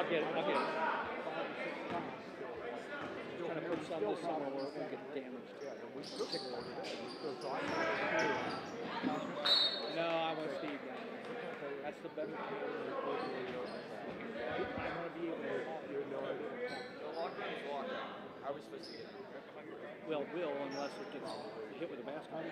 I'll get it. Trying to put some this summer where it won't get damaged. No, I want Steve down there. That's the better team. I want to be able to How are we supposed to get it? Well, unless it gets hit with a basket.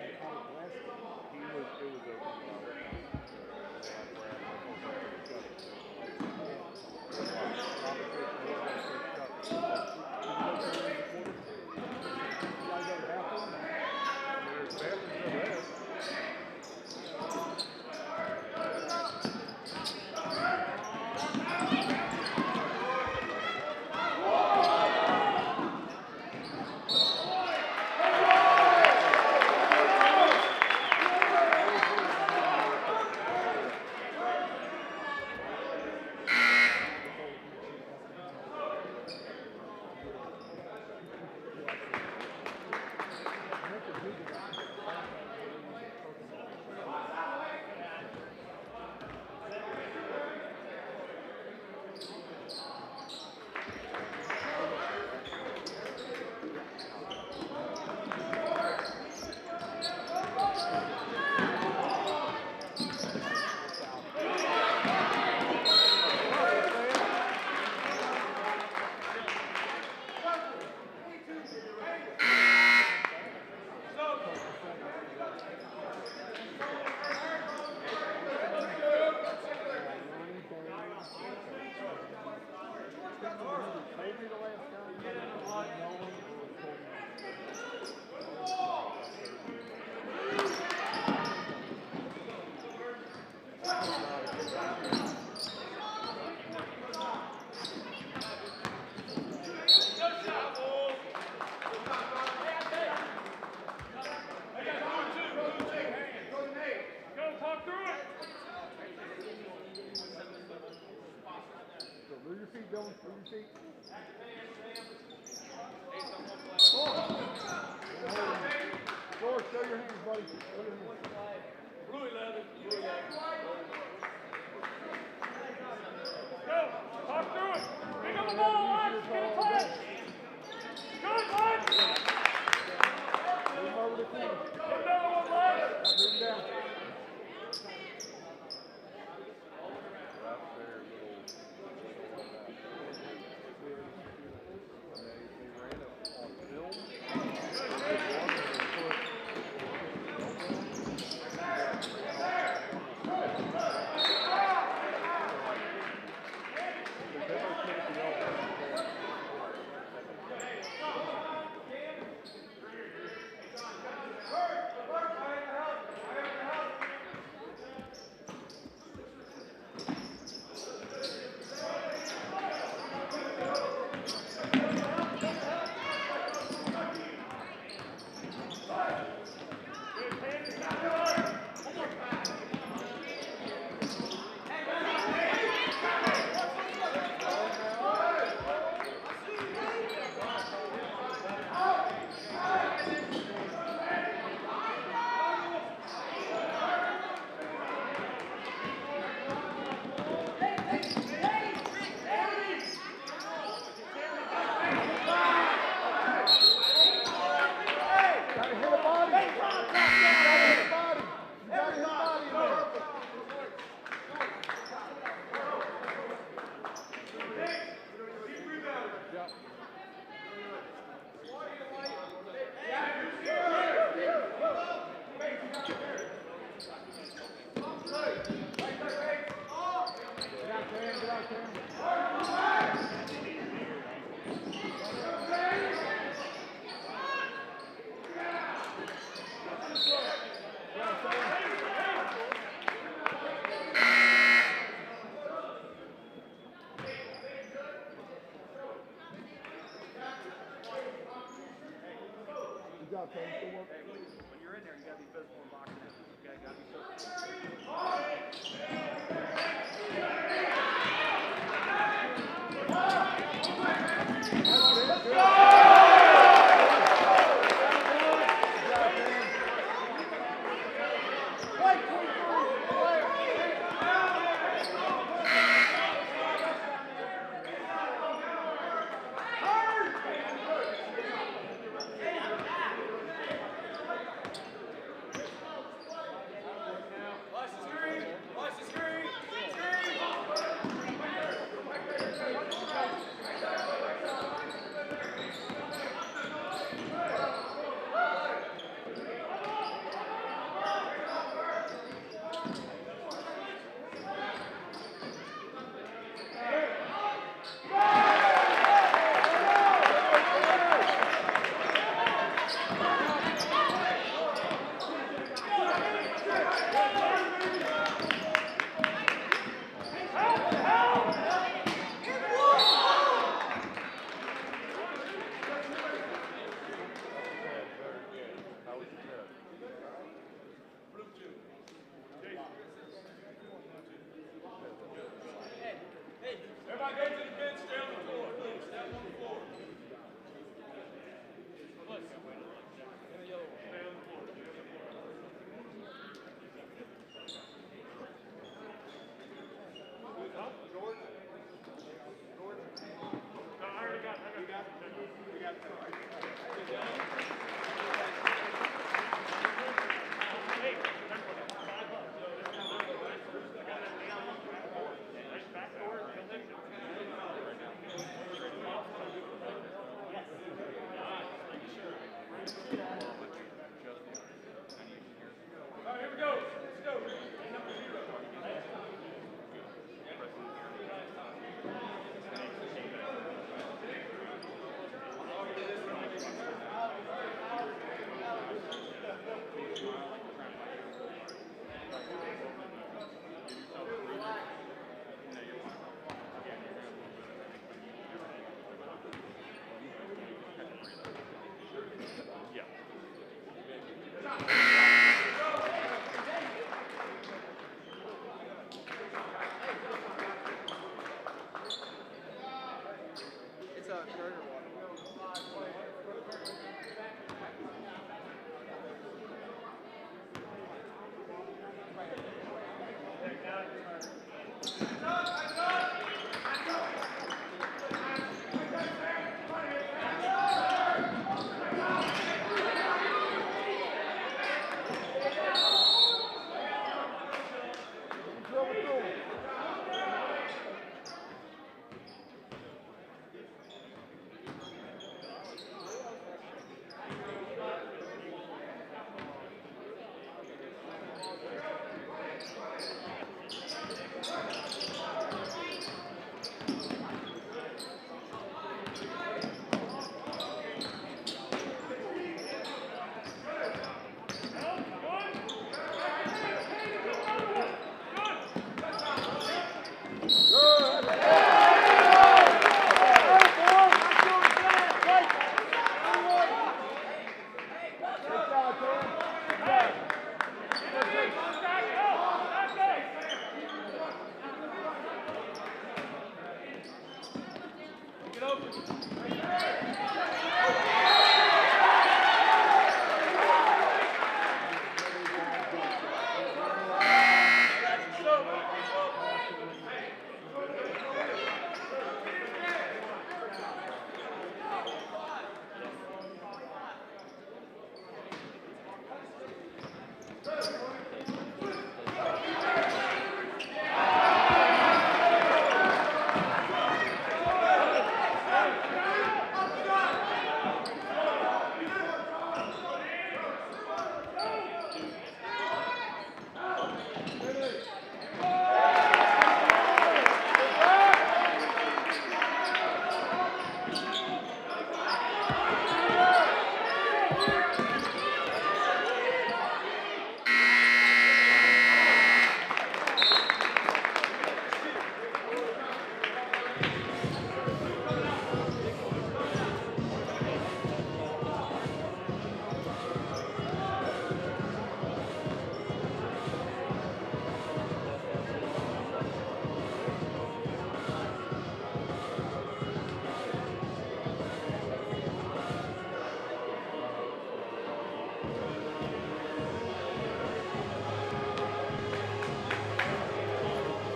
When you're in there, you got to be physical and boxing in. Okay, got to be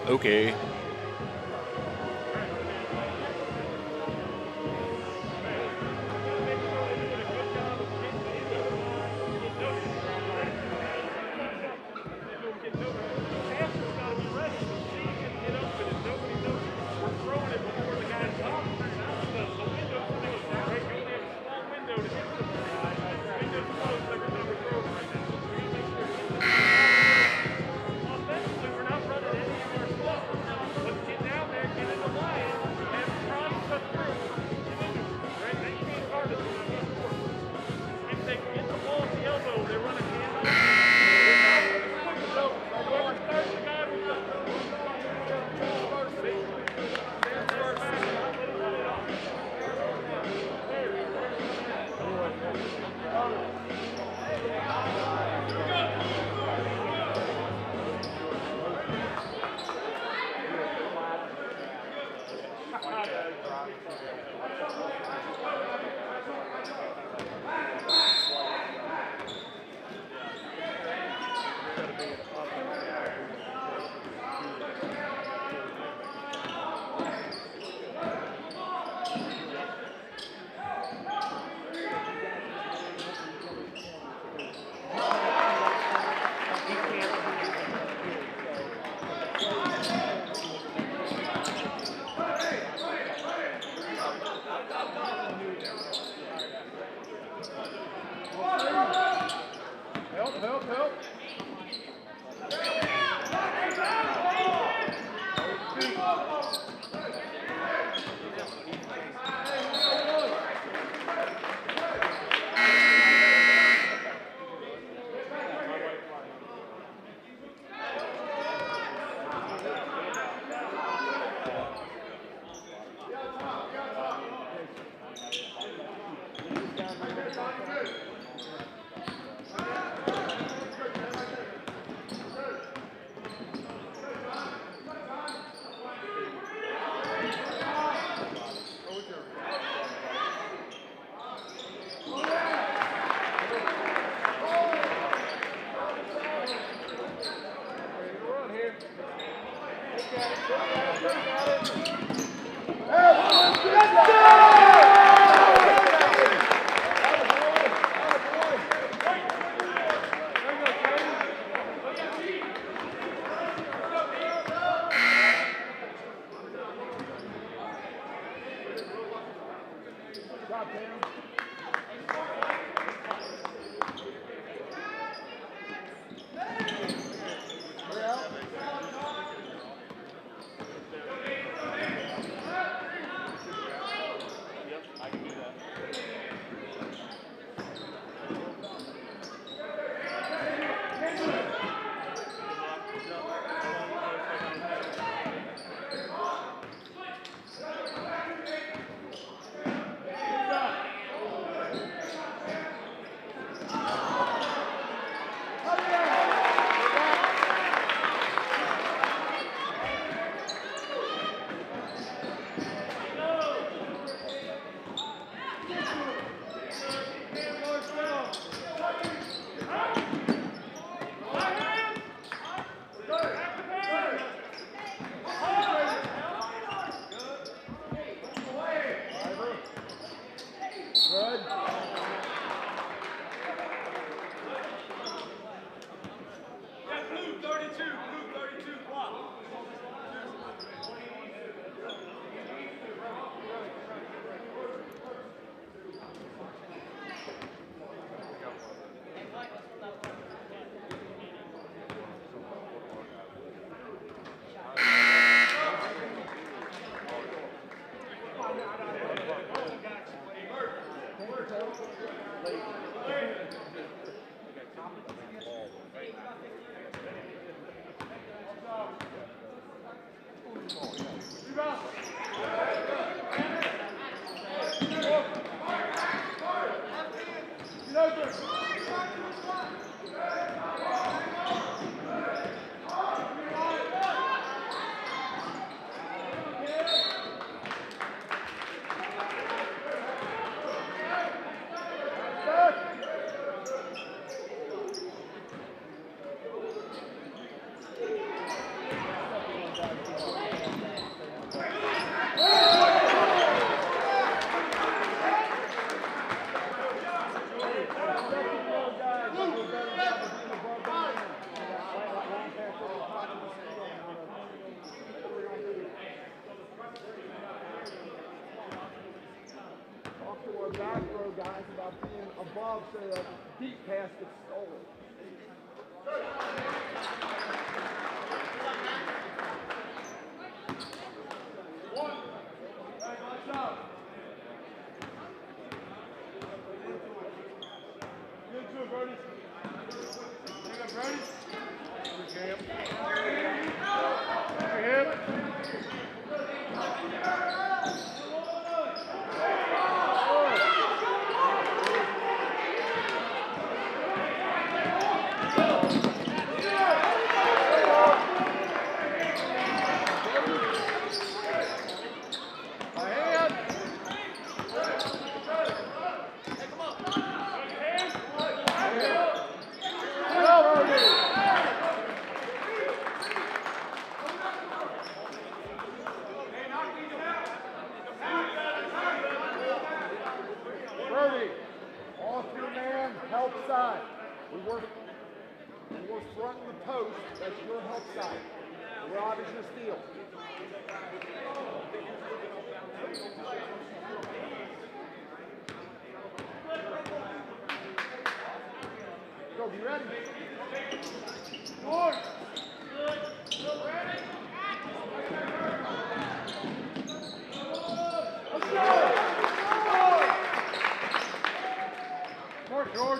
Okay. job, Tatum. Hurry up. Yep, I can do that. Good. Blue 32, block. Talk to our back row guys about being above so that deep pass gets stolen. Brody, off your man, help side. We're fronting the post, that's your help side. We're obviously steal. Go, be ready. Good. Ready? Let's go! Mark, George.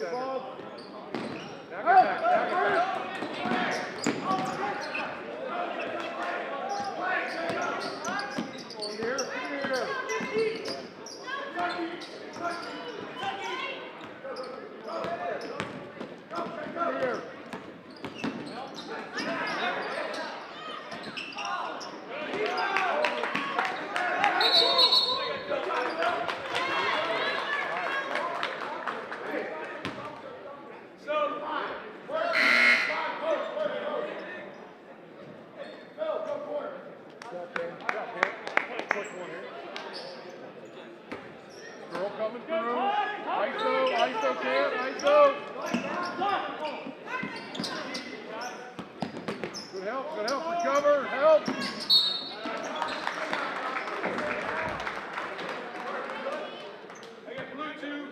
above. Back attack, back attack. Here, here. Here. Girl coming through. ISO, ISO, kid, ISO. Good help, recover, help. I got blue 2.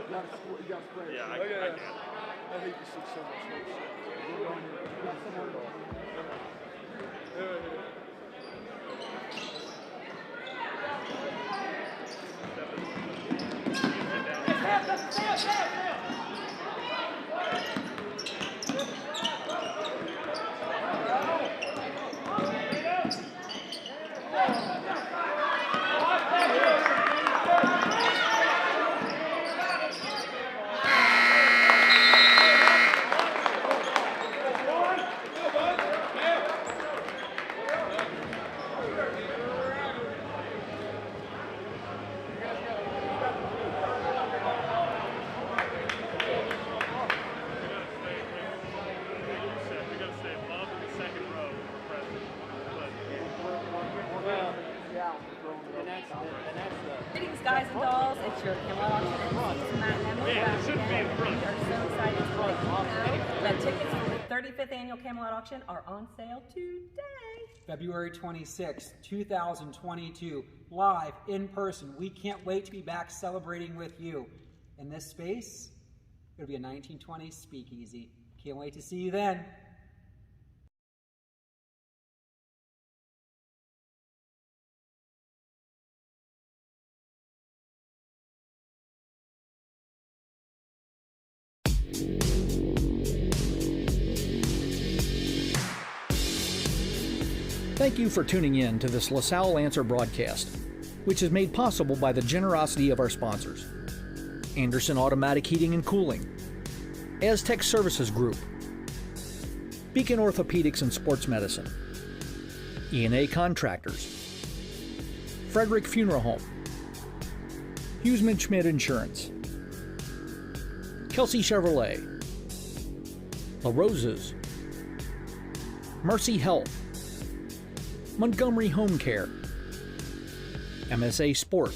You got spray. Yeah, I can. I hate to see so much Greetings, guys and dolls. It's your Camelot Auction MC, Matt and Emily. Yeah, it shouldn't be in front. We are so excited to let you know that tickets for the 35th annual Camelot Auction are on sale today. February 26, 2022, live in person. We can't wait to be back celebrating with you. In this space, it'll be a 1920s speakeasy. Can't wait to see you then. Thank you for tuning in to this LaSalle Answer broadcast, which is made possible by the generosity of our sponsors: Anderson Automatic Heating and Cooling, Aztec Services Group, Beacon Orthopedics and Sports Medicine, E&A Contractors, Frederick Funeral Home, Huseman Schmidt Insurance, Kelsey Chevrolet, La Roses, Mercy Health, Montgomery Home Care, MSA Sport,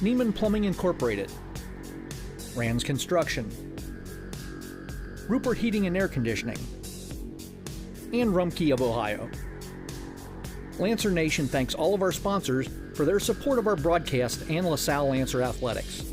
Neiman Plumbing Incorporated, Rand's Construction, Rupert Heating and Air Conditioning, and Rumpke of Ohio. Lancer Nation thanks all of our sponsors for their support of our broadcast and LaSalle Lancer Athletics.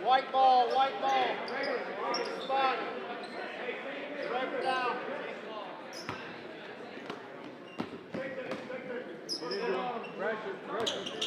White ball, white ball. Spot. Striker down. Pressure.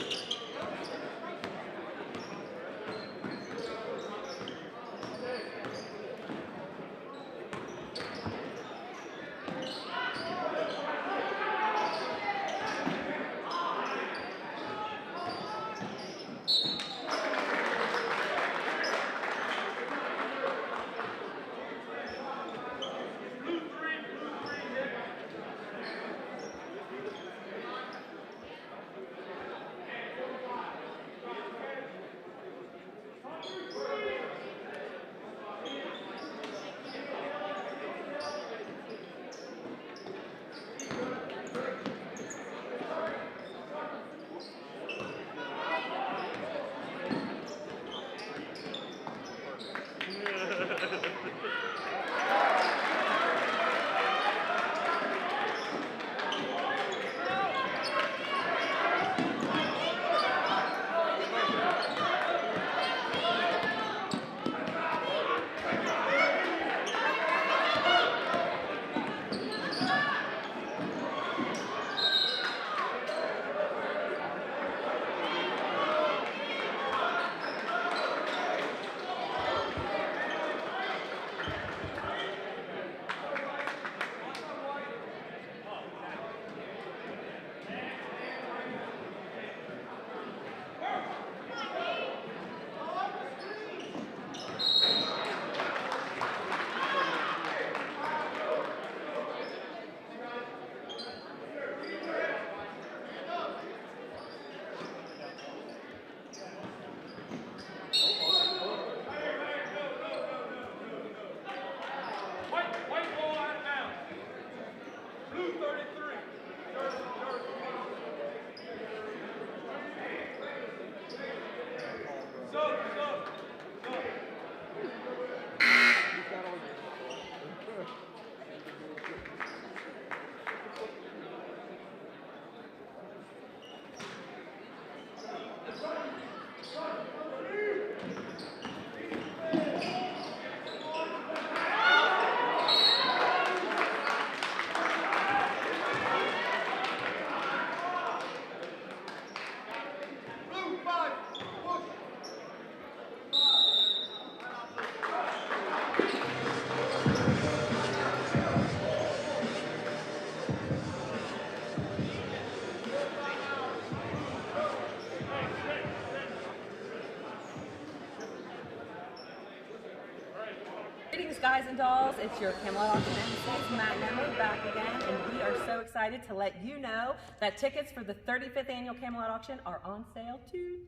Greetings, guys and dolls. It's your Camelot Auction MCs, Matt and Emily, back again, and we are so excited to let you know that tickets for the 35th annual Camelot Auction are on sale today.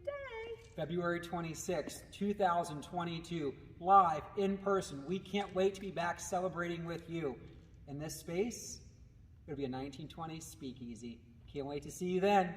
February 26, 2022, live, in person. We can't wait to be back celebrating with you. In this space, it'll be a 1920s speakeasy. Can't wait to see you then.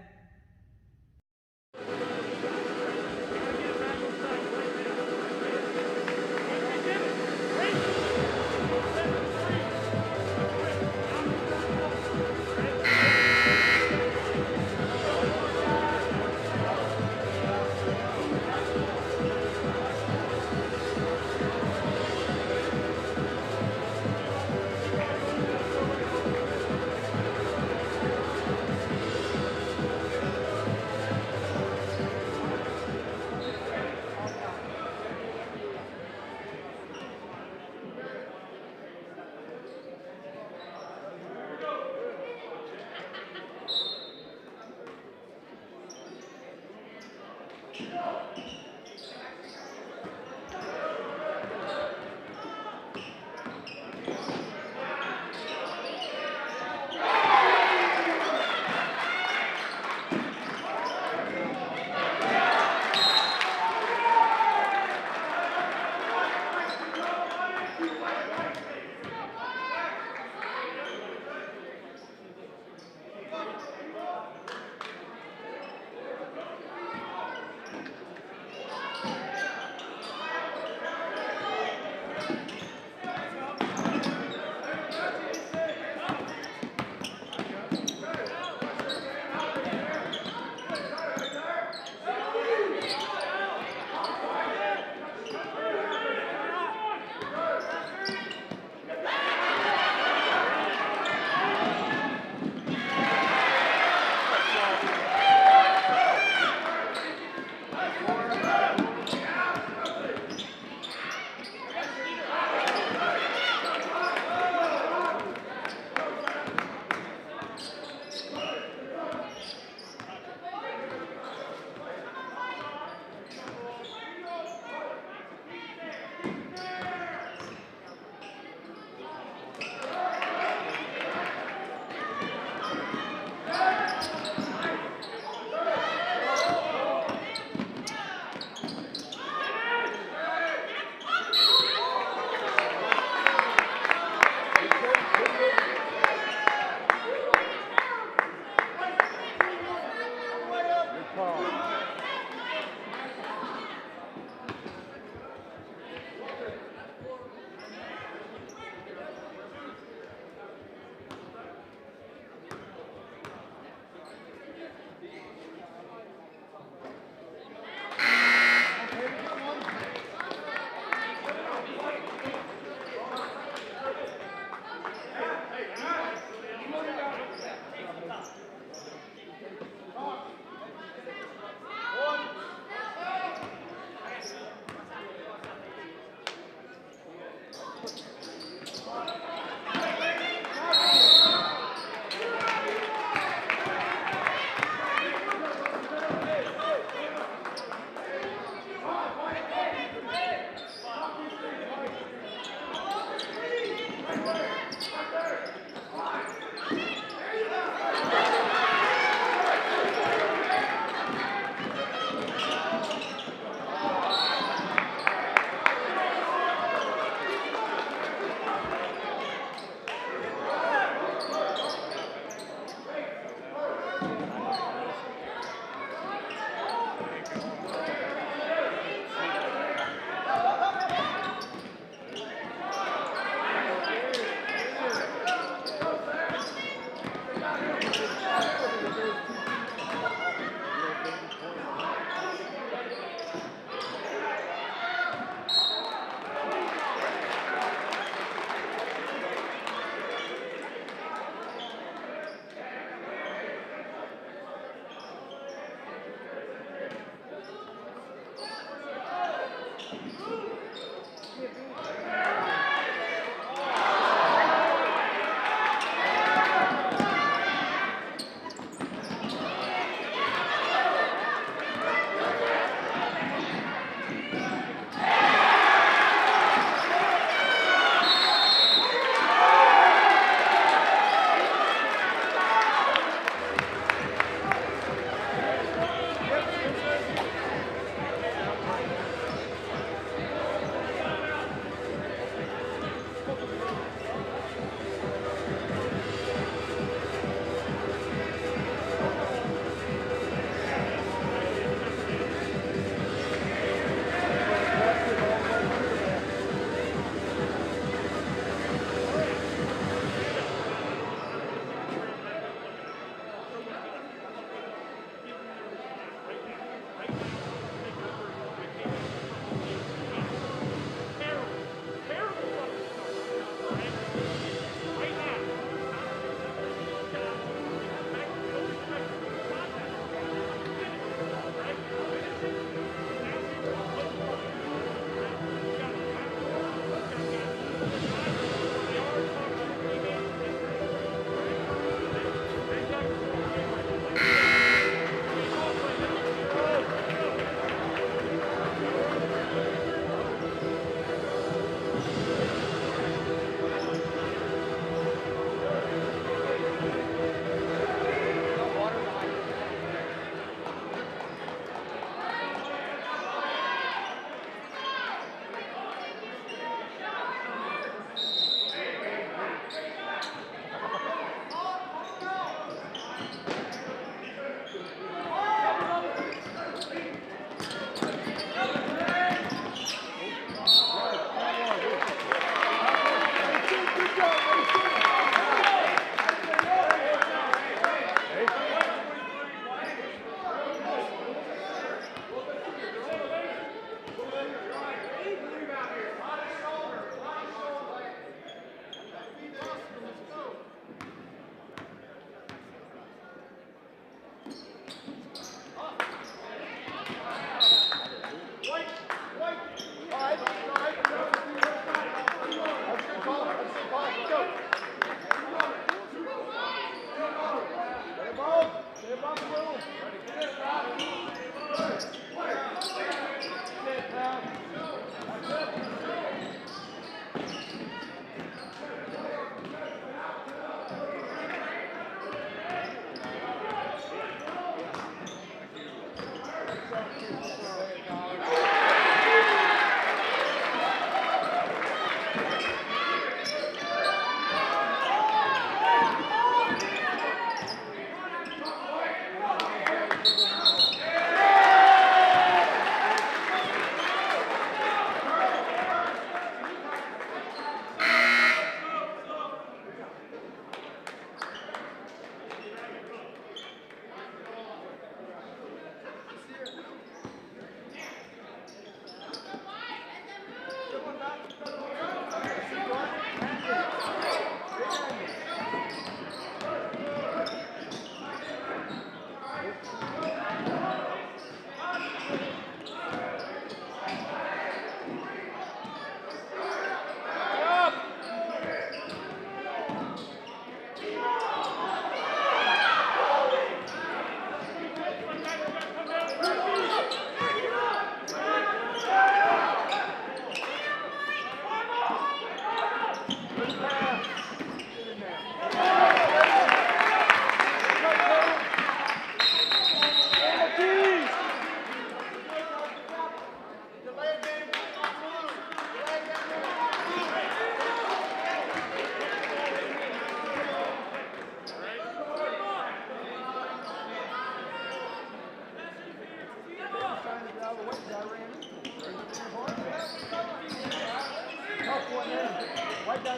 No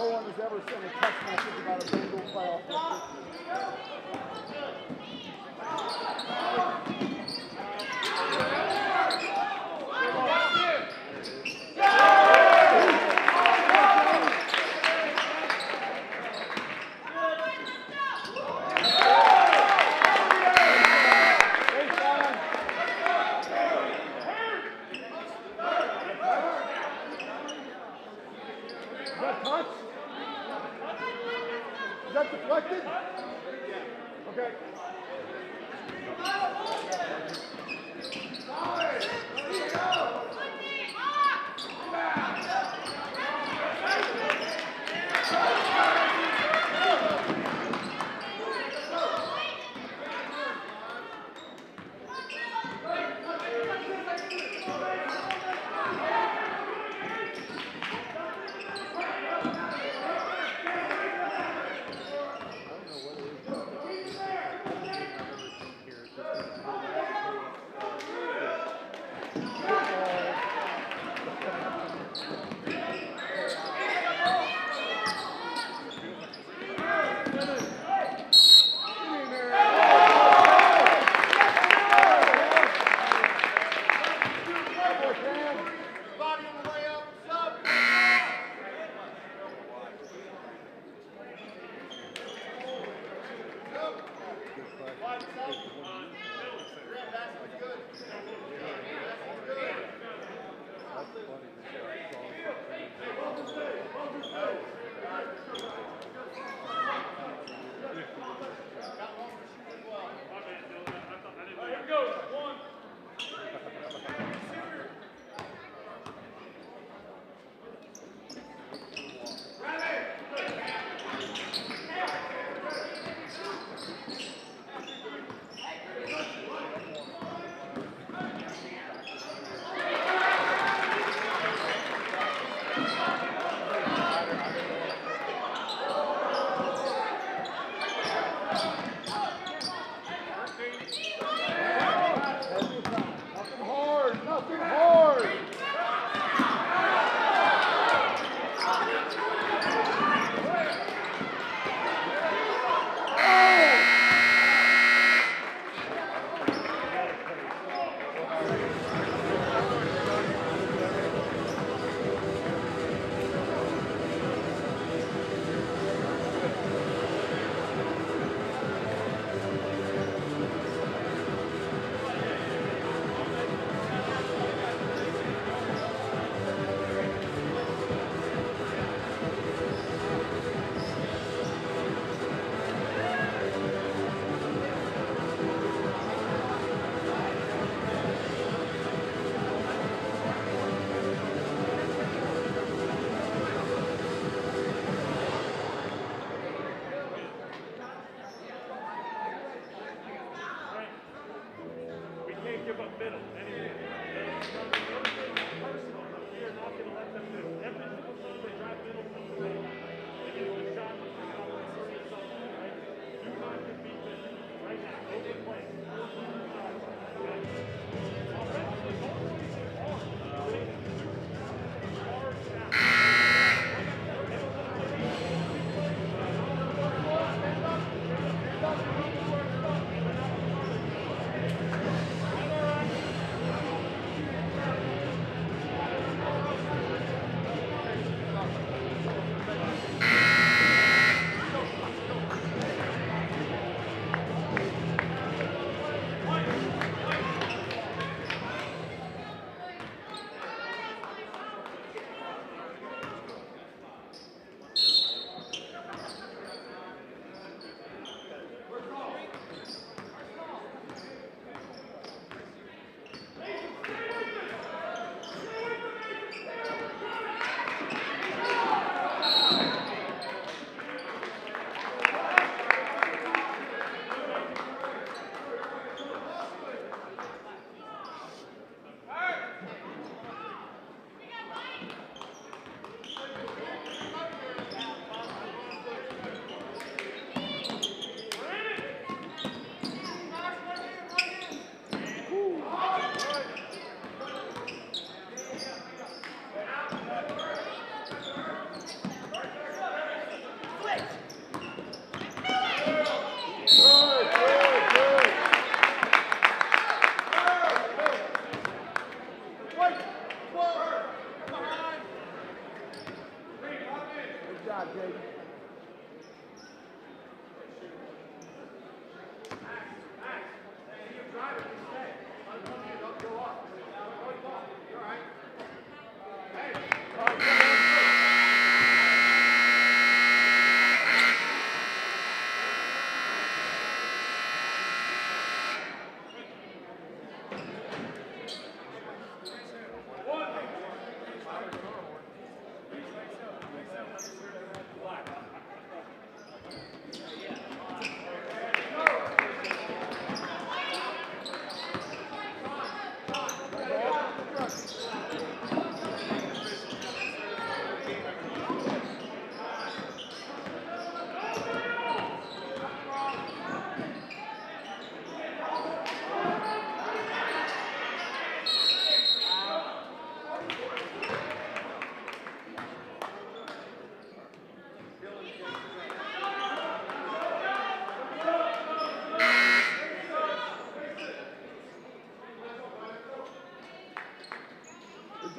one has ever sent a text message about a Bengal playoff Is that deflected? Okay.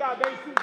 job, Macy.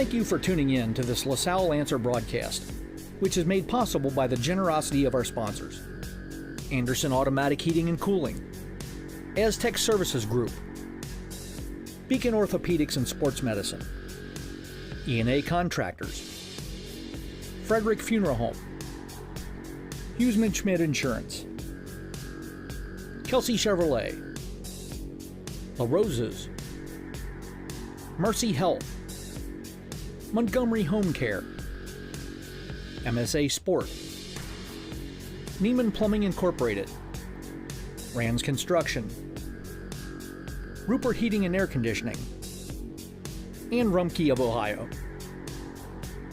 Thank you for tuning in to this LaSalle Lancer broadcast, which is made possible by the generosity of our sponsors: Anderson Automatic Heating and Cooling, Aztec Services Group, Beacon Orthopedics and Sports Medicine, E&A Contractors, Frederick Funeral Home, Huseman Schmidt Insurance, Kelsey Chevrolet, La Roses, Mercy Health, Montgomery Home Care, MSA Sport, Neiman Plumbing Incorporated, Rand's Construction, Rupert Heating and Air Conditioning, and Rumpke of Ohio.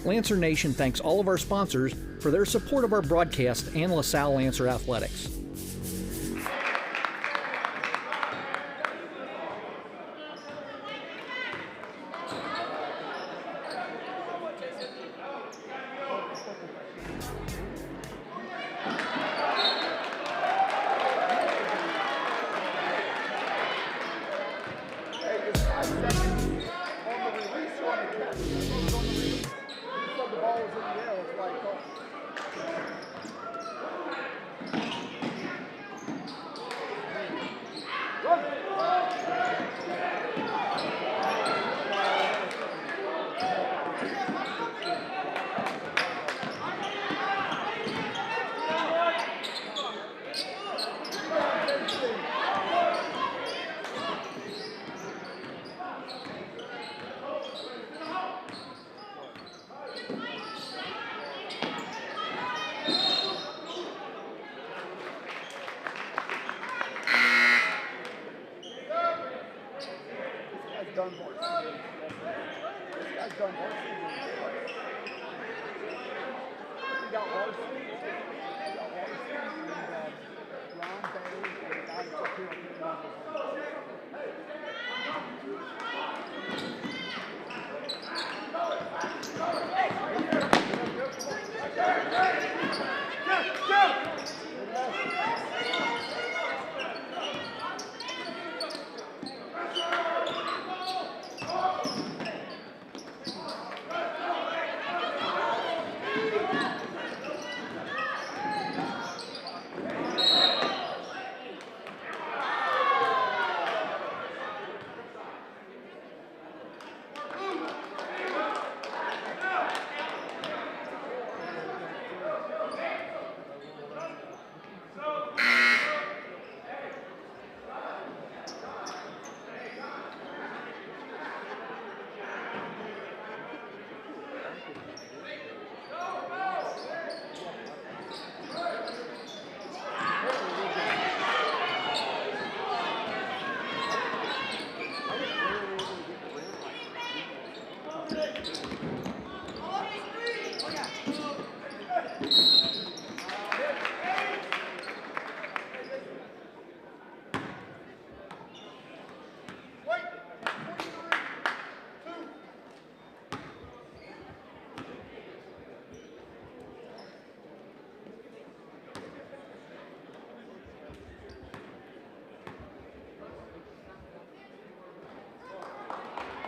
Lancer Nation thanks all of our sponsors for their support of our broadcast and LaSalle Lancer Athletics.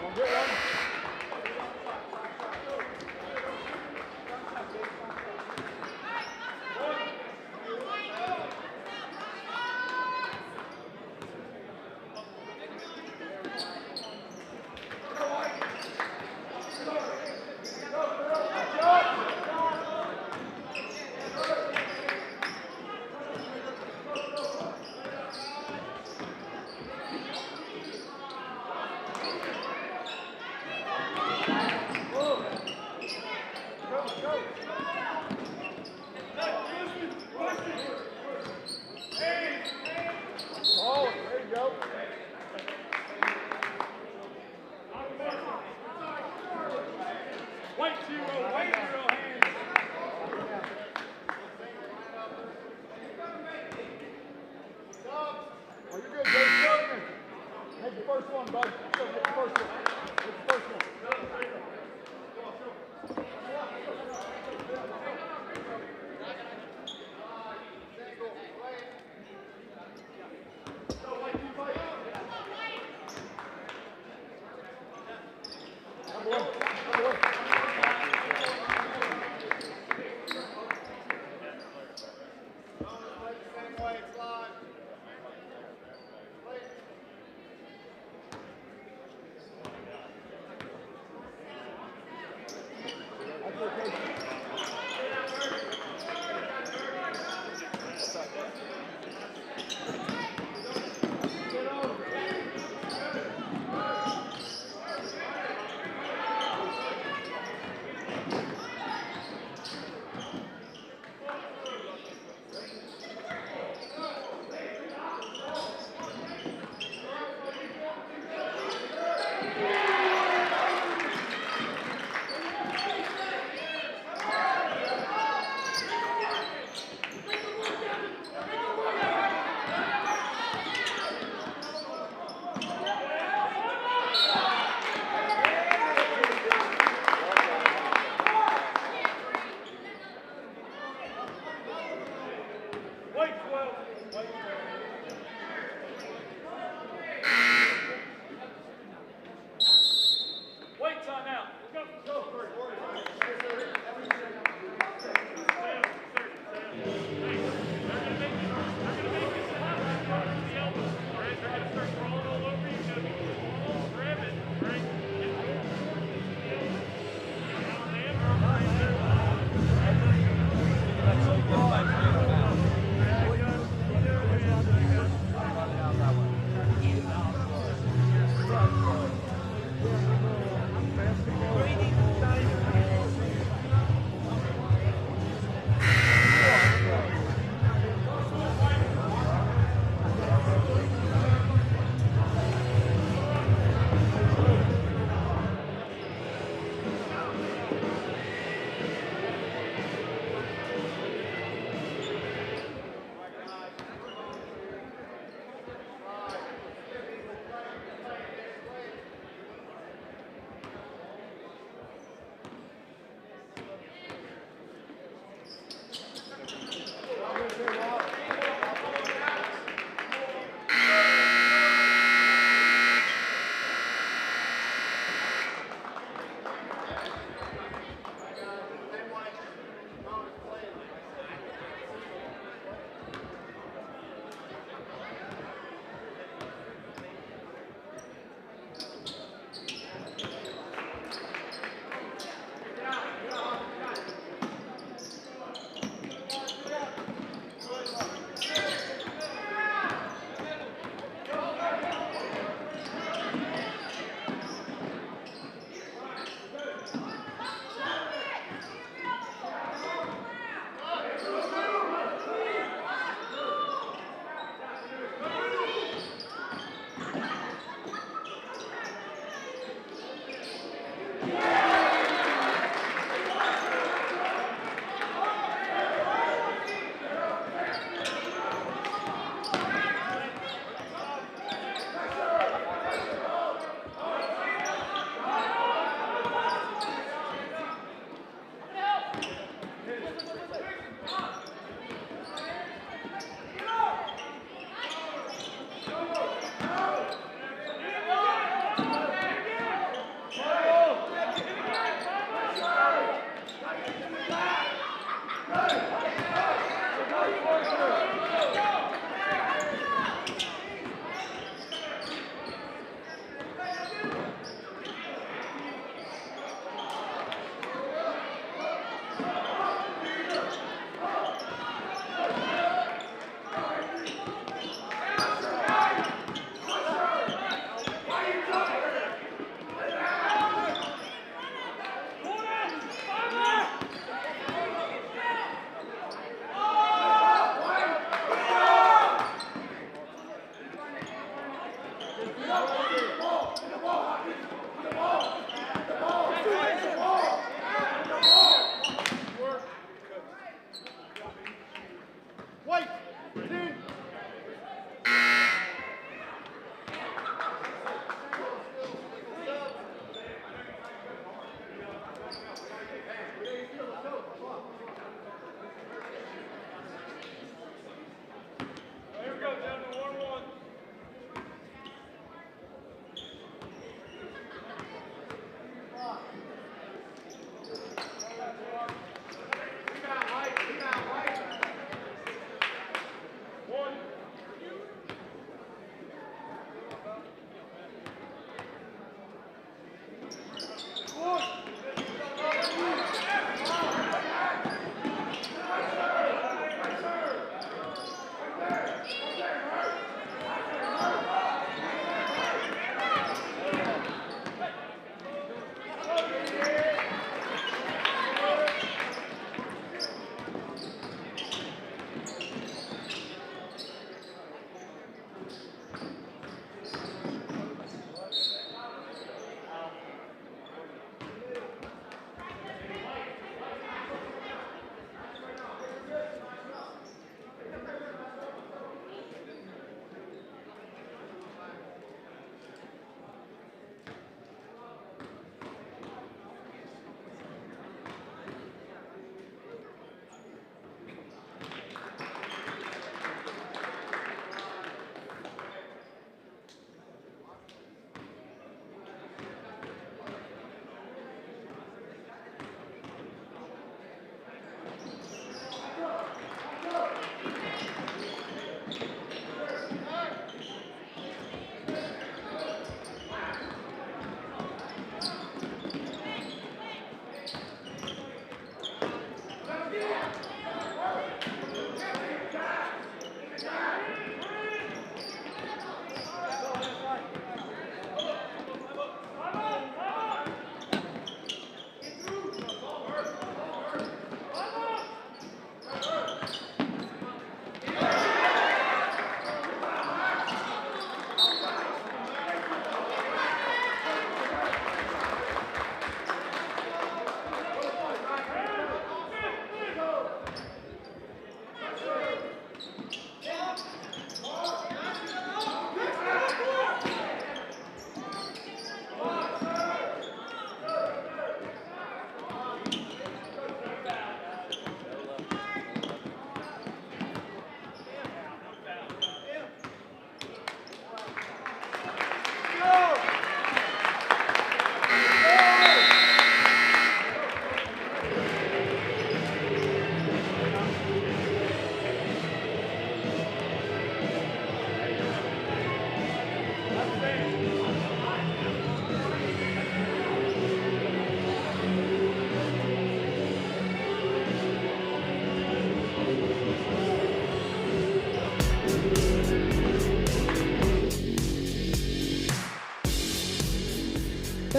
Come get one.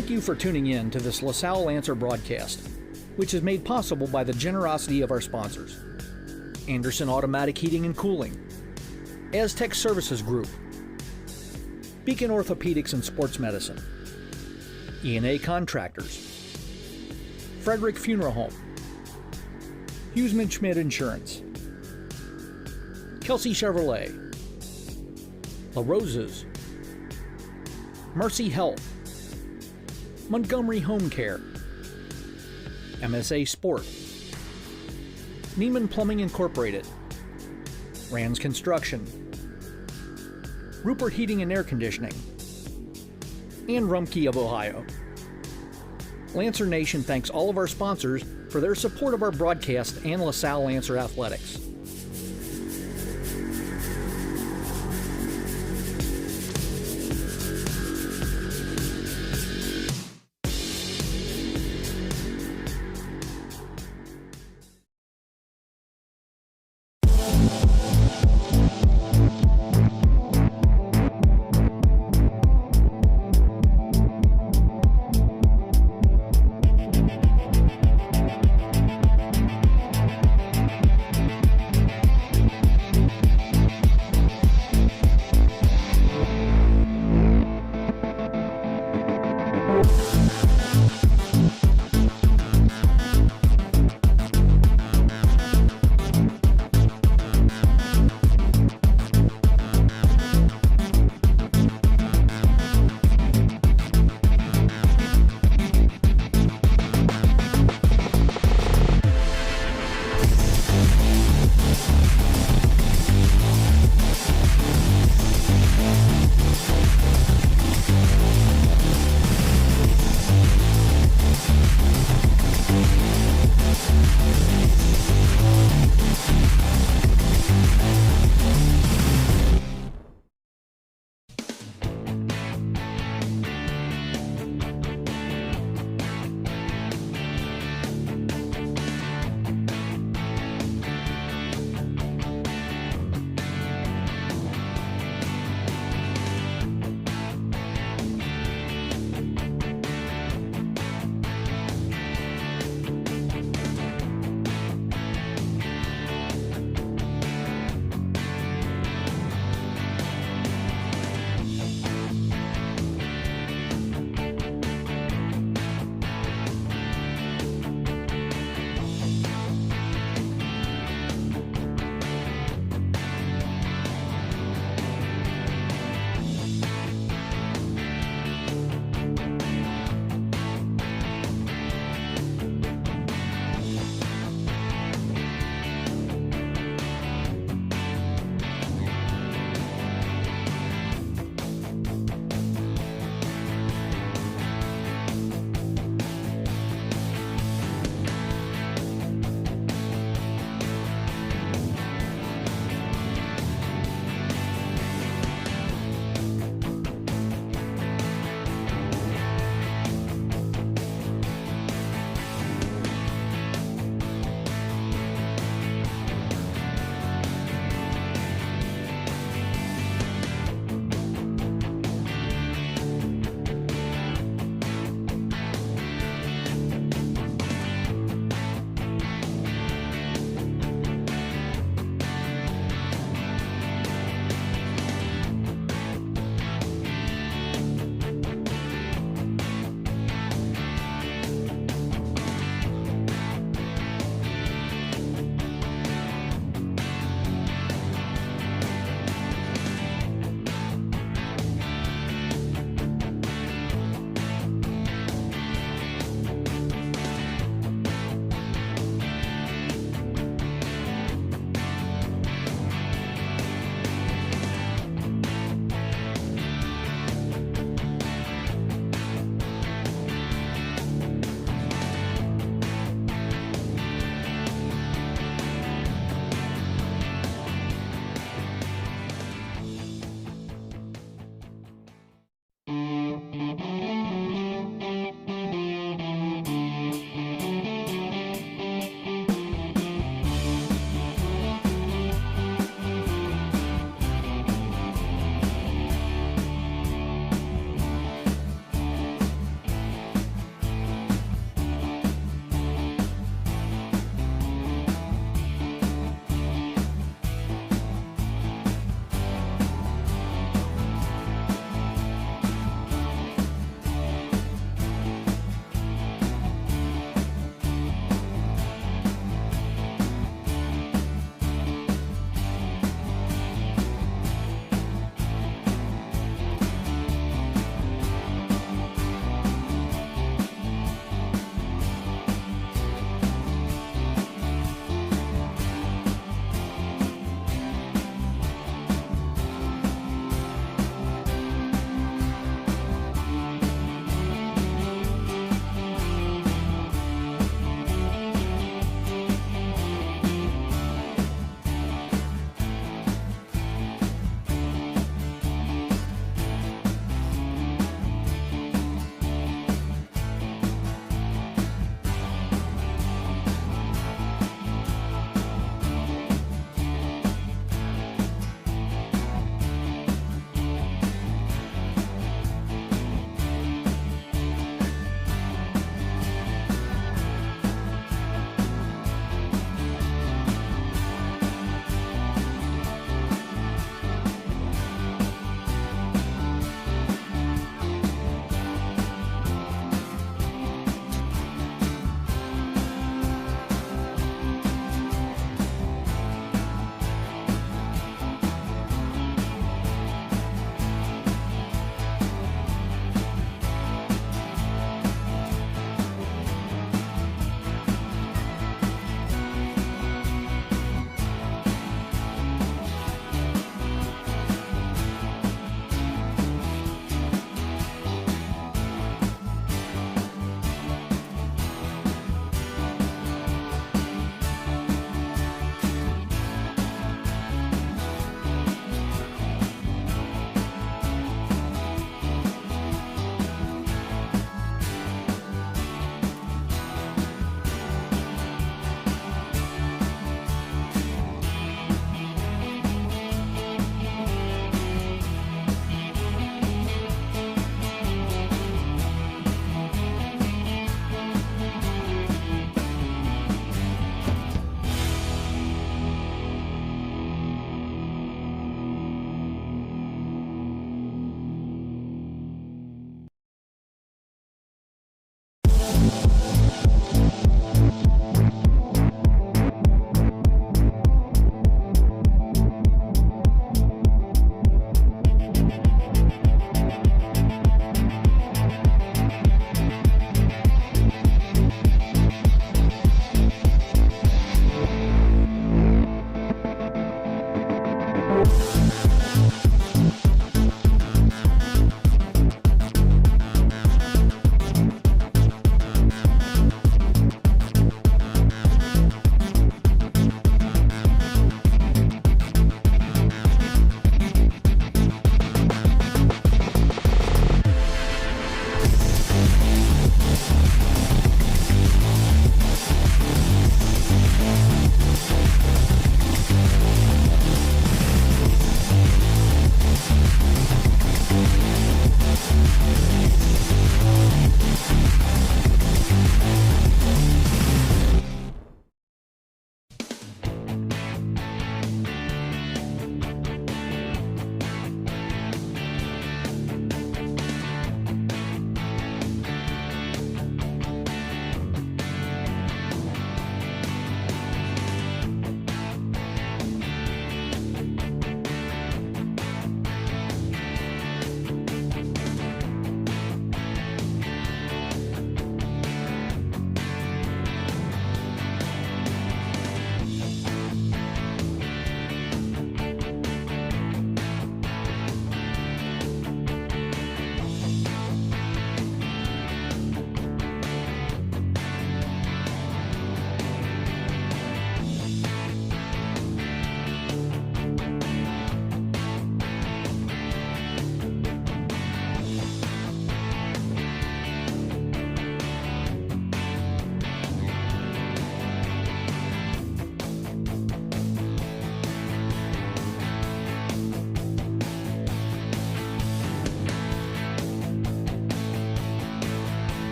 Thank you for tuning in to this LaSalle Answer broadcast, which is made possible by the generosity of our sponsors: Anderson Automatic Heating and Cooling, Aztec Services Group, Beacon Orthopedics and Sports Medicine, E&A Contractors, Frederick Funeral Home, Huseman Schmidt Insurance, Kelsey Chevrolet, La Roses, Mercy Health, Montgomery Home Care, MSA Sport, Neiman Plumbing Incorporated, Rands Construction, Rupert Heating and Air Conditioning, and Rumpke of Ohio. Lancer Nation thanks all of our sponsors for their support of our broadcast and LaSalle Lancer Athletics.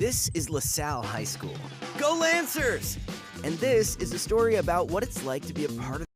This is LaSalle High School. Go Lancers! And this is a story about what it's like to be a part of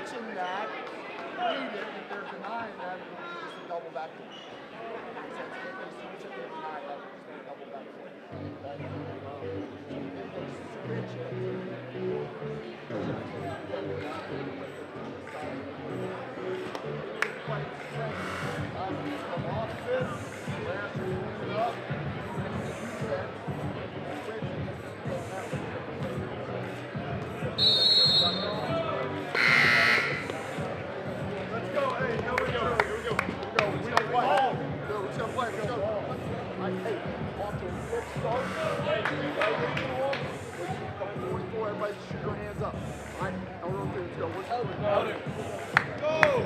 switching that, read it. If they're denying that, it'll be just a double back door. Makes sense? If they switch it, they deny that, it's just a double back door. Okay? If they switch it, quite safe. Come off this, last it up, reset, switch it, go that way. Let's go. Hey, here we go. We don't play. We're gonna play. Let's go. Hey, off to a quick start. Hey, couple 44. Everybody shoot your hands up. All right, now we're on 3. Let's go. Go.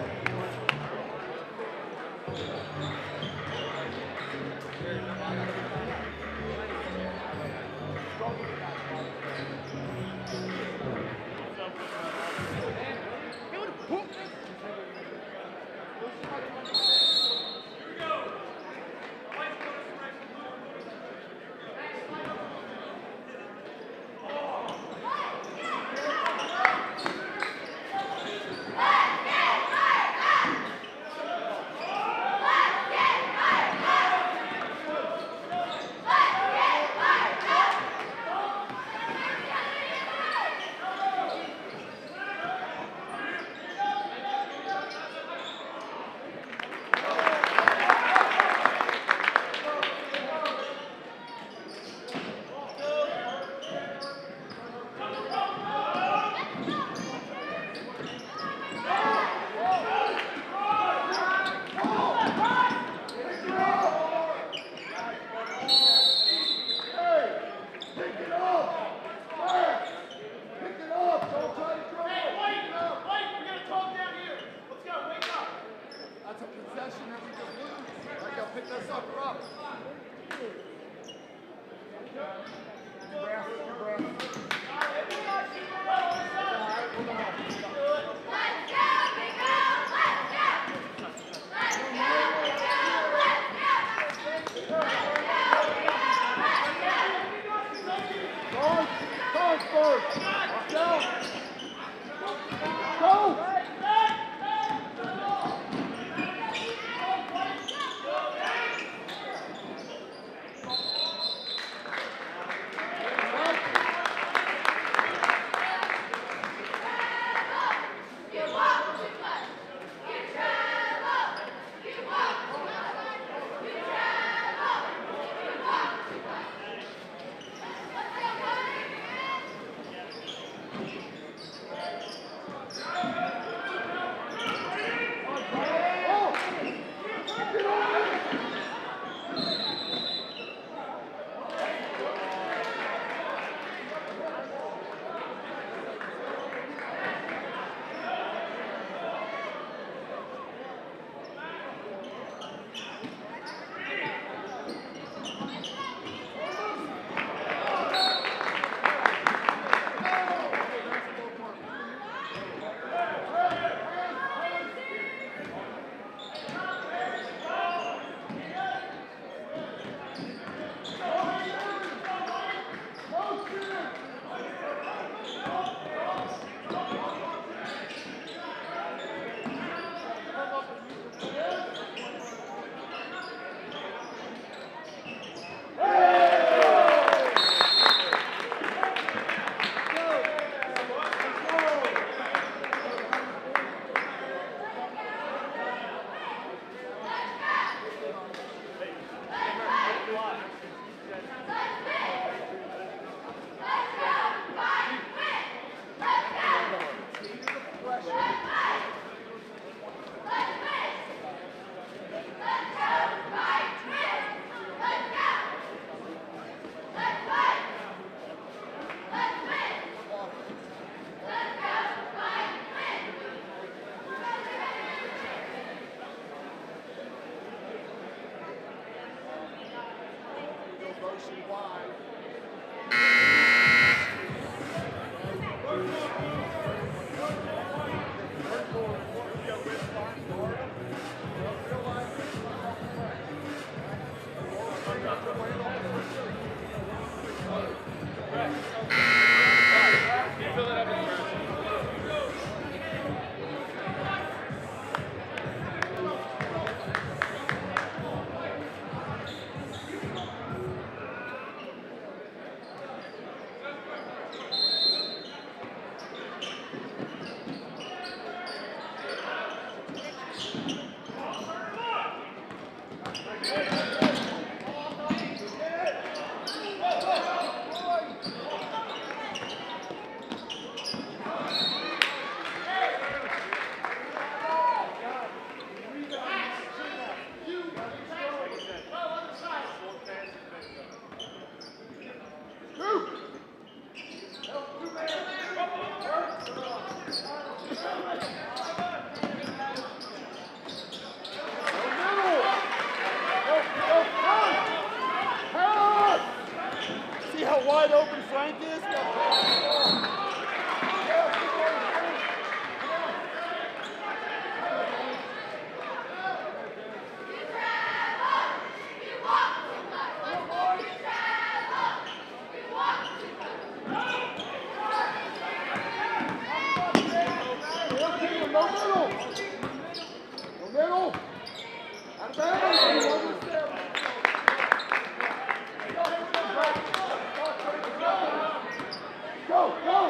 motion wide. See how wide open Frank is? Go, go!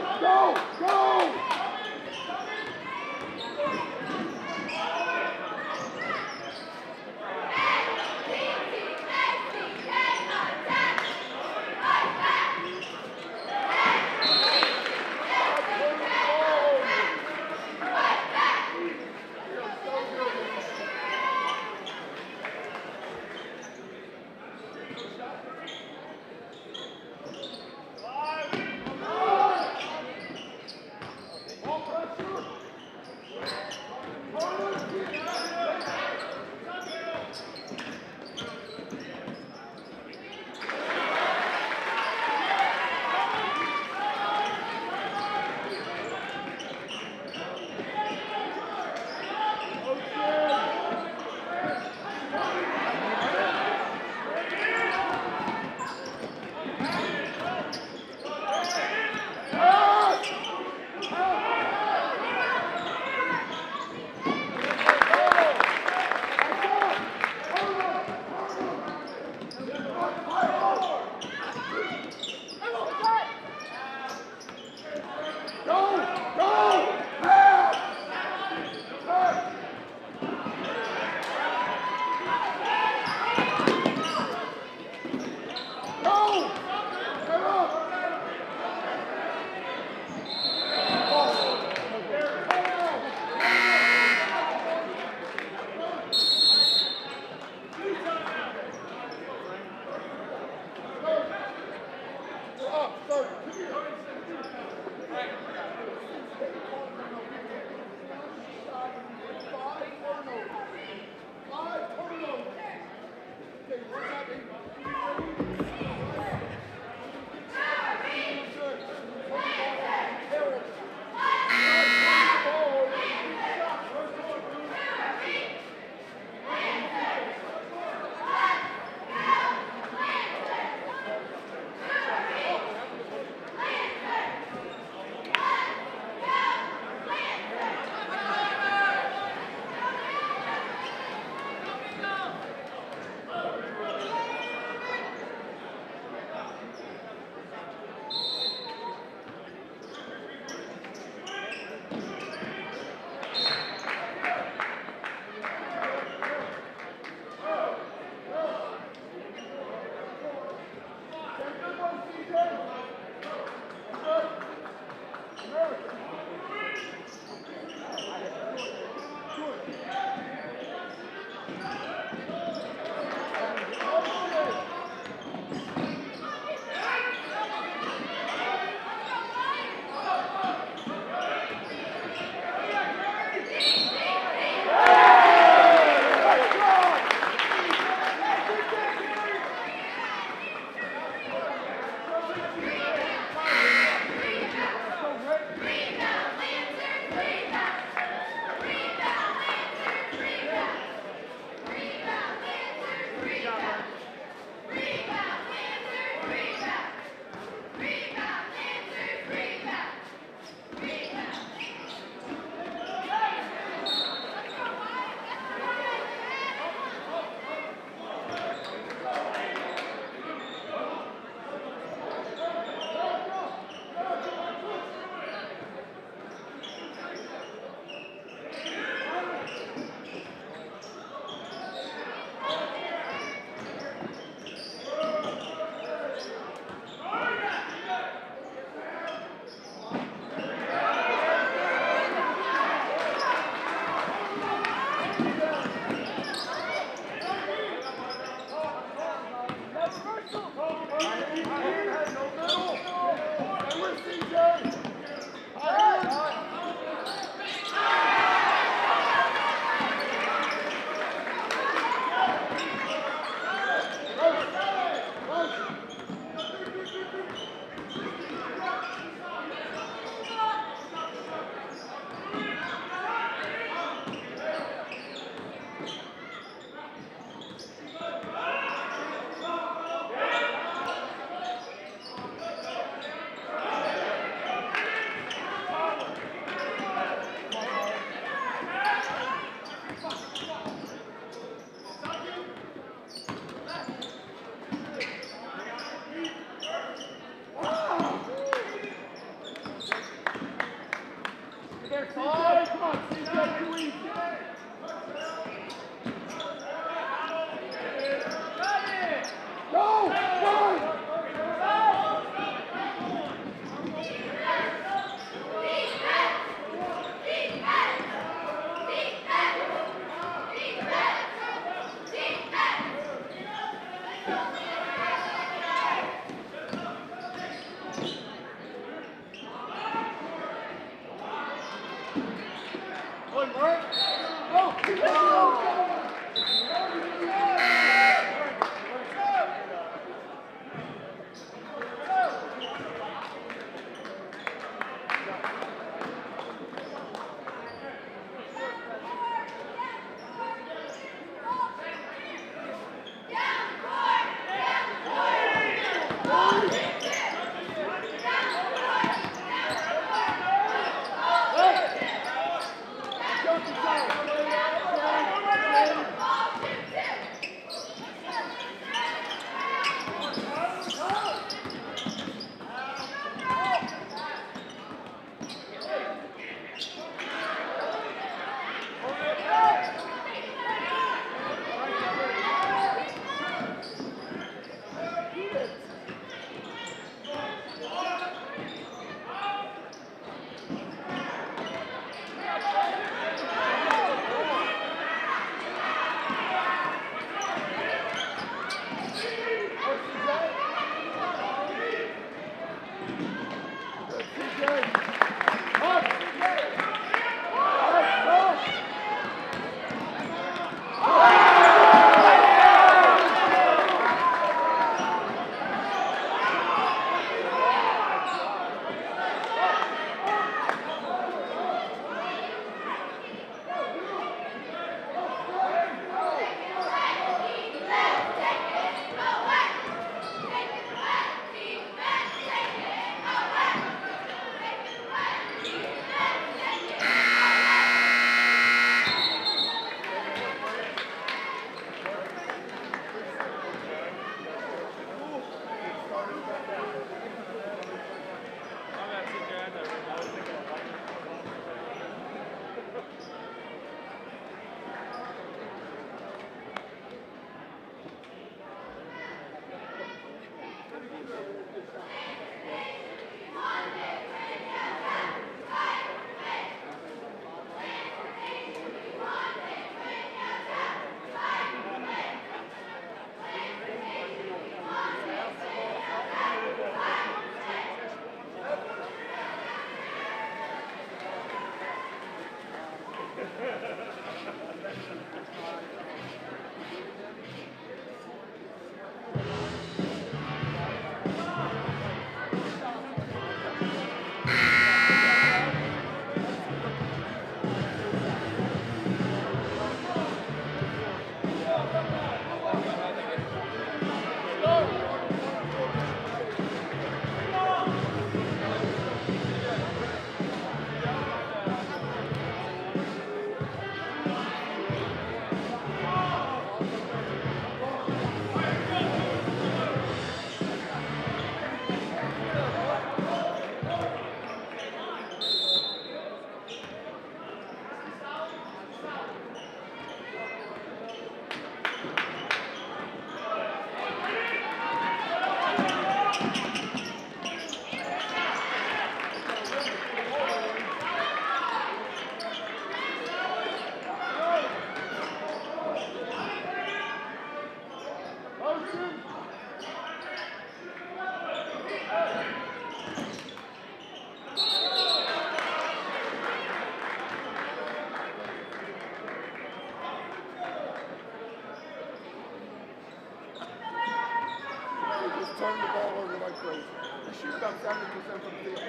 turn the ball over like crazy. We shoot about 70% from the field.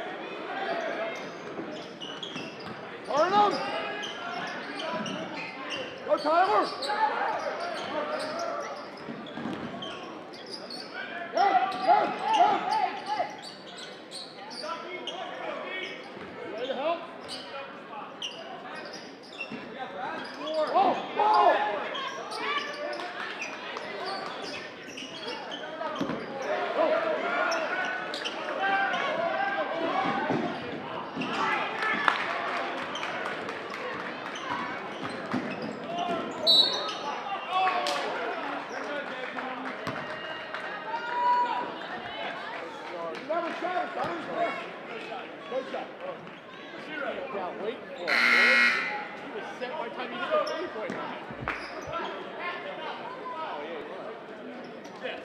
Turn them! Go, Tyler! Go! Ready to help? Oh! Waiting for him, he was set by the time he hit the 3-point line. Oh, yeah, he was. Yes.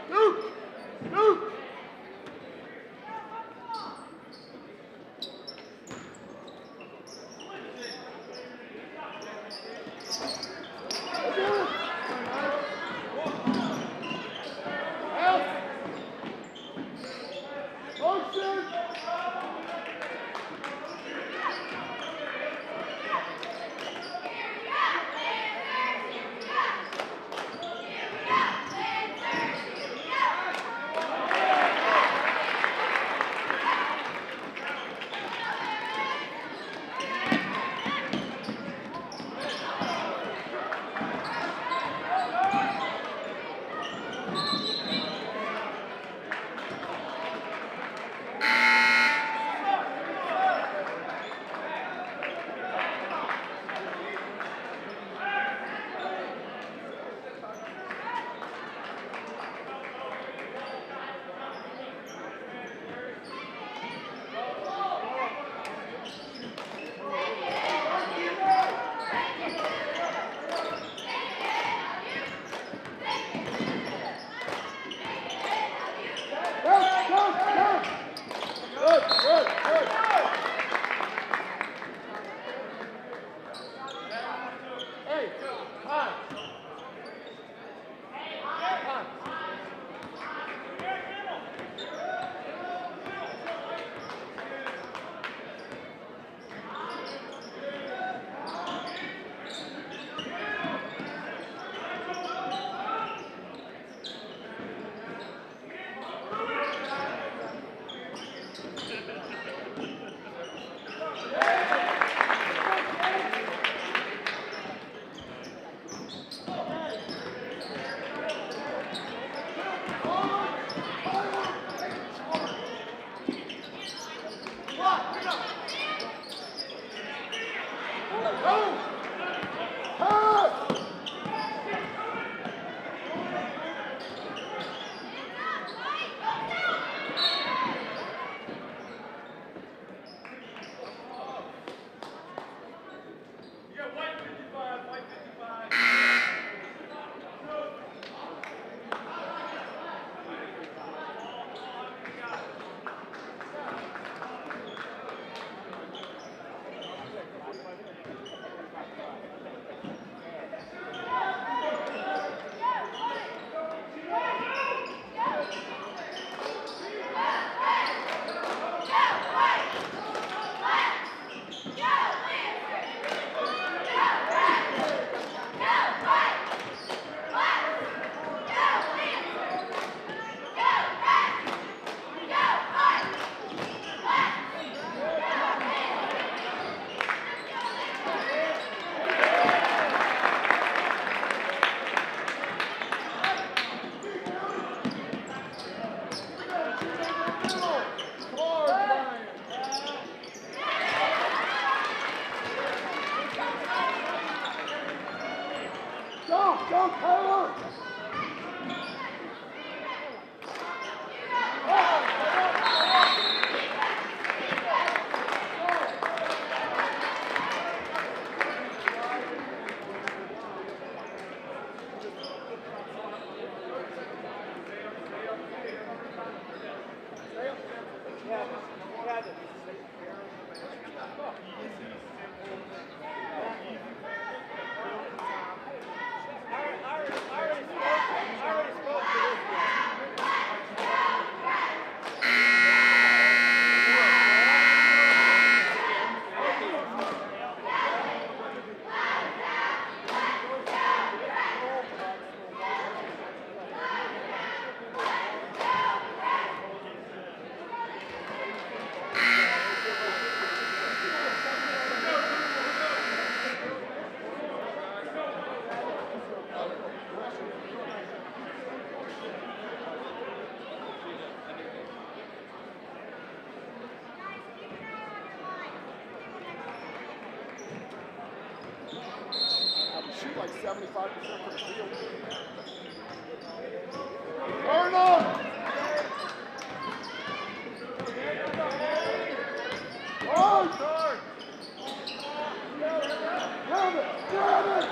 Duke! Duke! Shoot like 75% from the field. Turn up! On! Grab it! Grab it!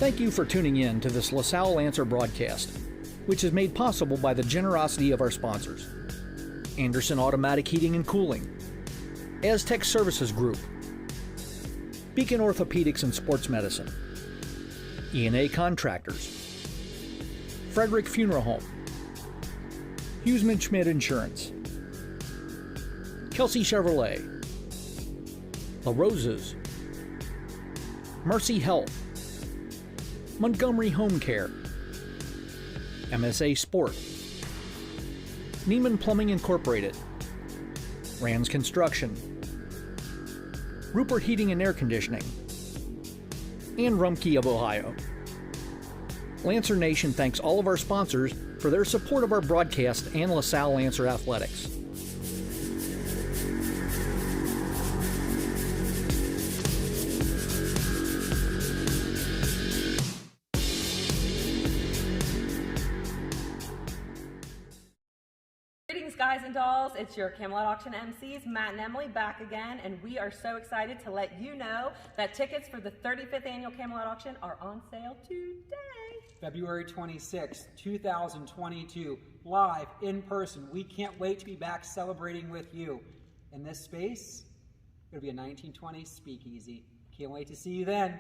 Thank you for tuning in to this LaSalle Lancer broadcast, which is made possible by the generosity of our sponsors: Anderson Automatic Heating and Cooling, Aztec Services Group, Beacon Orthopedics and Sports Medicine, E&A Contractors, Frederick Funeral Home, Huseman Schmidt Insurance, Kelsey Chevrolet, La Roses, Mercy Health, Montgomery Home Care, MSA Sport, Neiman Plumbing Incorporated, Rand's Construction, Rupert Heating and Air Conditioning, and Rumpke of Ohio. Lancer Nation thanks all of our sponsors for their support of our broadcast and LaSalle Lancer Athletics. Greetings, guys and dolls. It's your Camelot Auction MCs, Matt and Emily, back again, and we are so excited to let you know that tickets for the 35th annual Camelot Auction are on sale today. February 26, 2022, live, in person. We can't wait to be back celebrating with you. In this space, it'll be a 1920s speakeasy. Can't wait to see you then.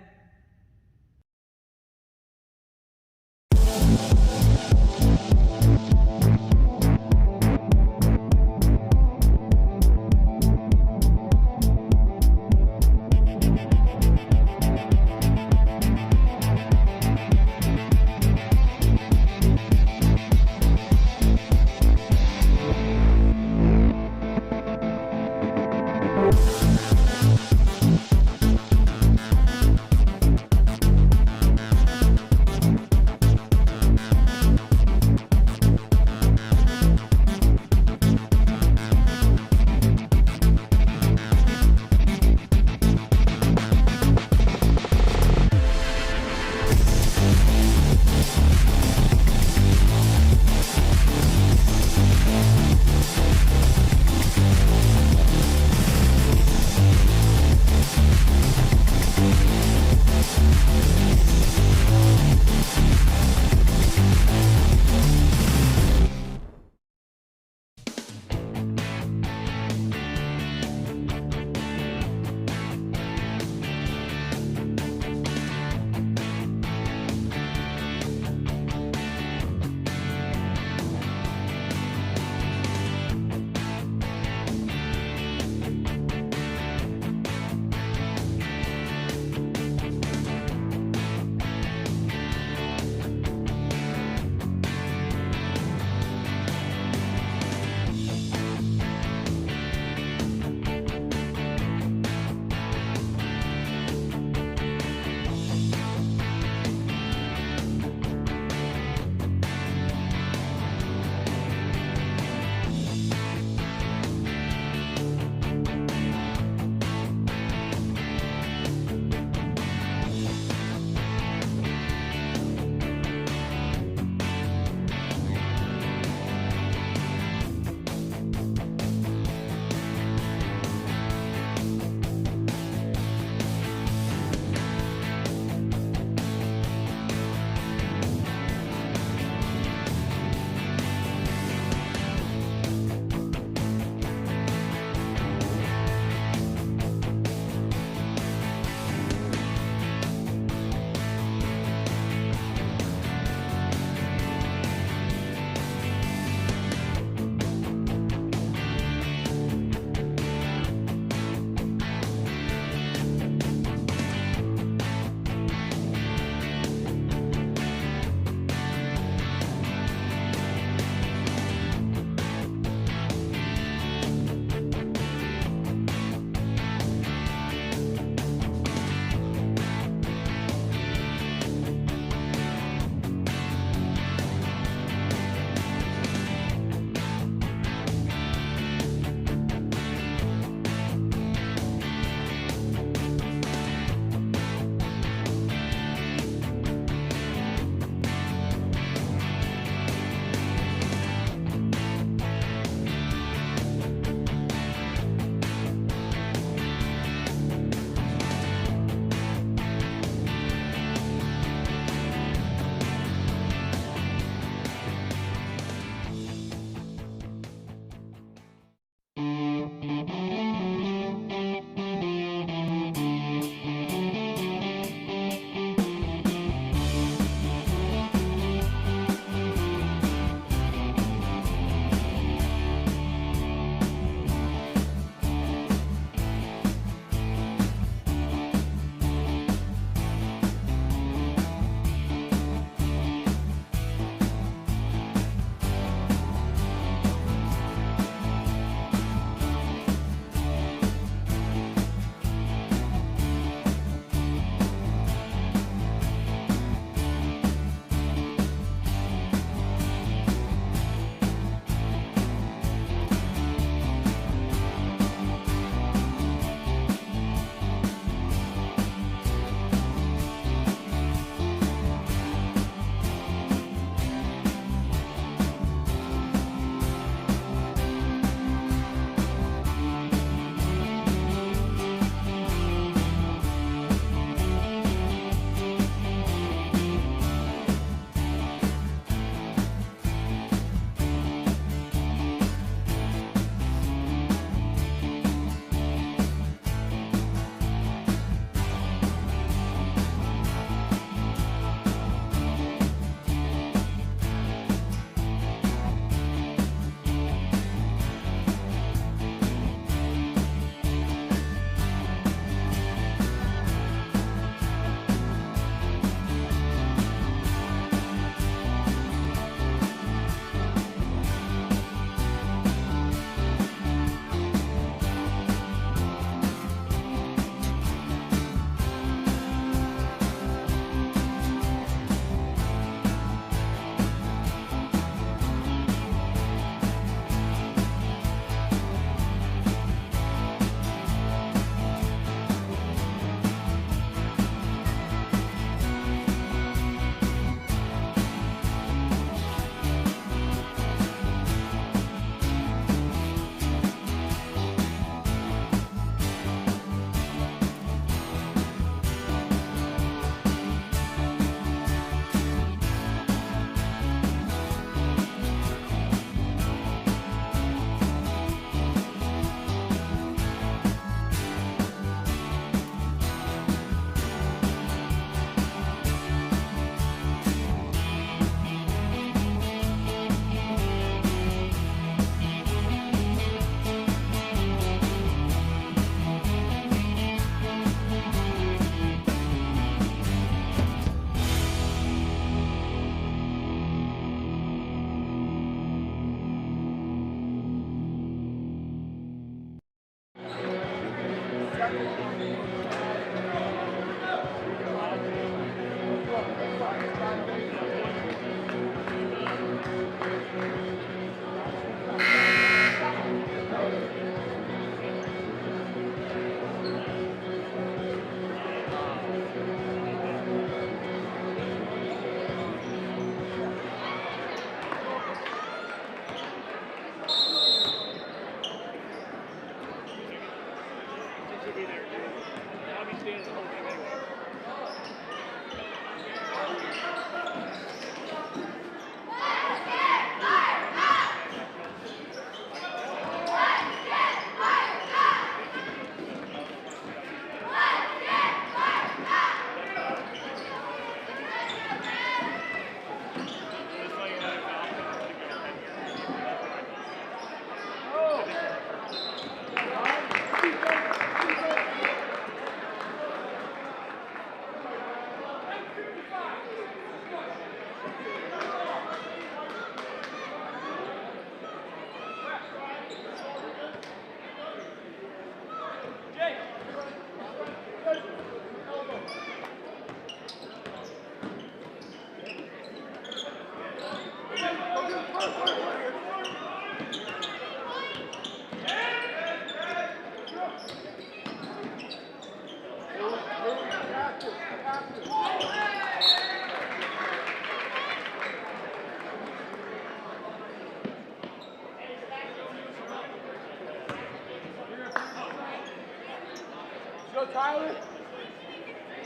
Riley.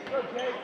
Good, Jake.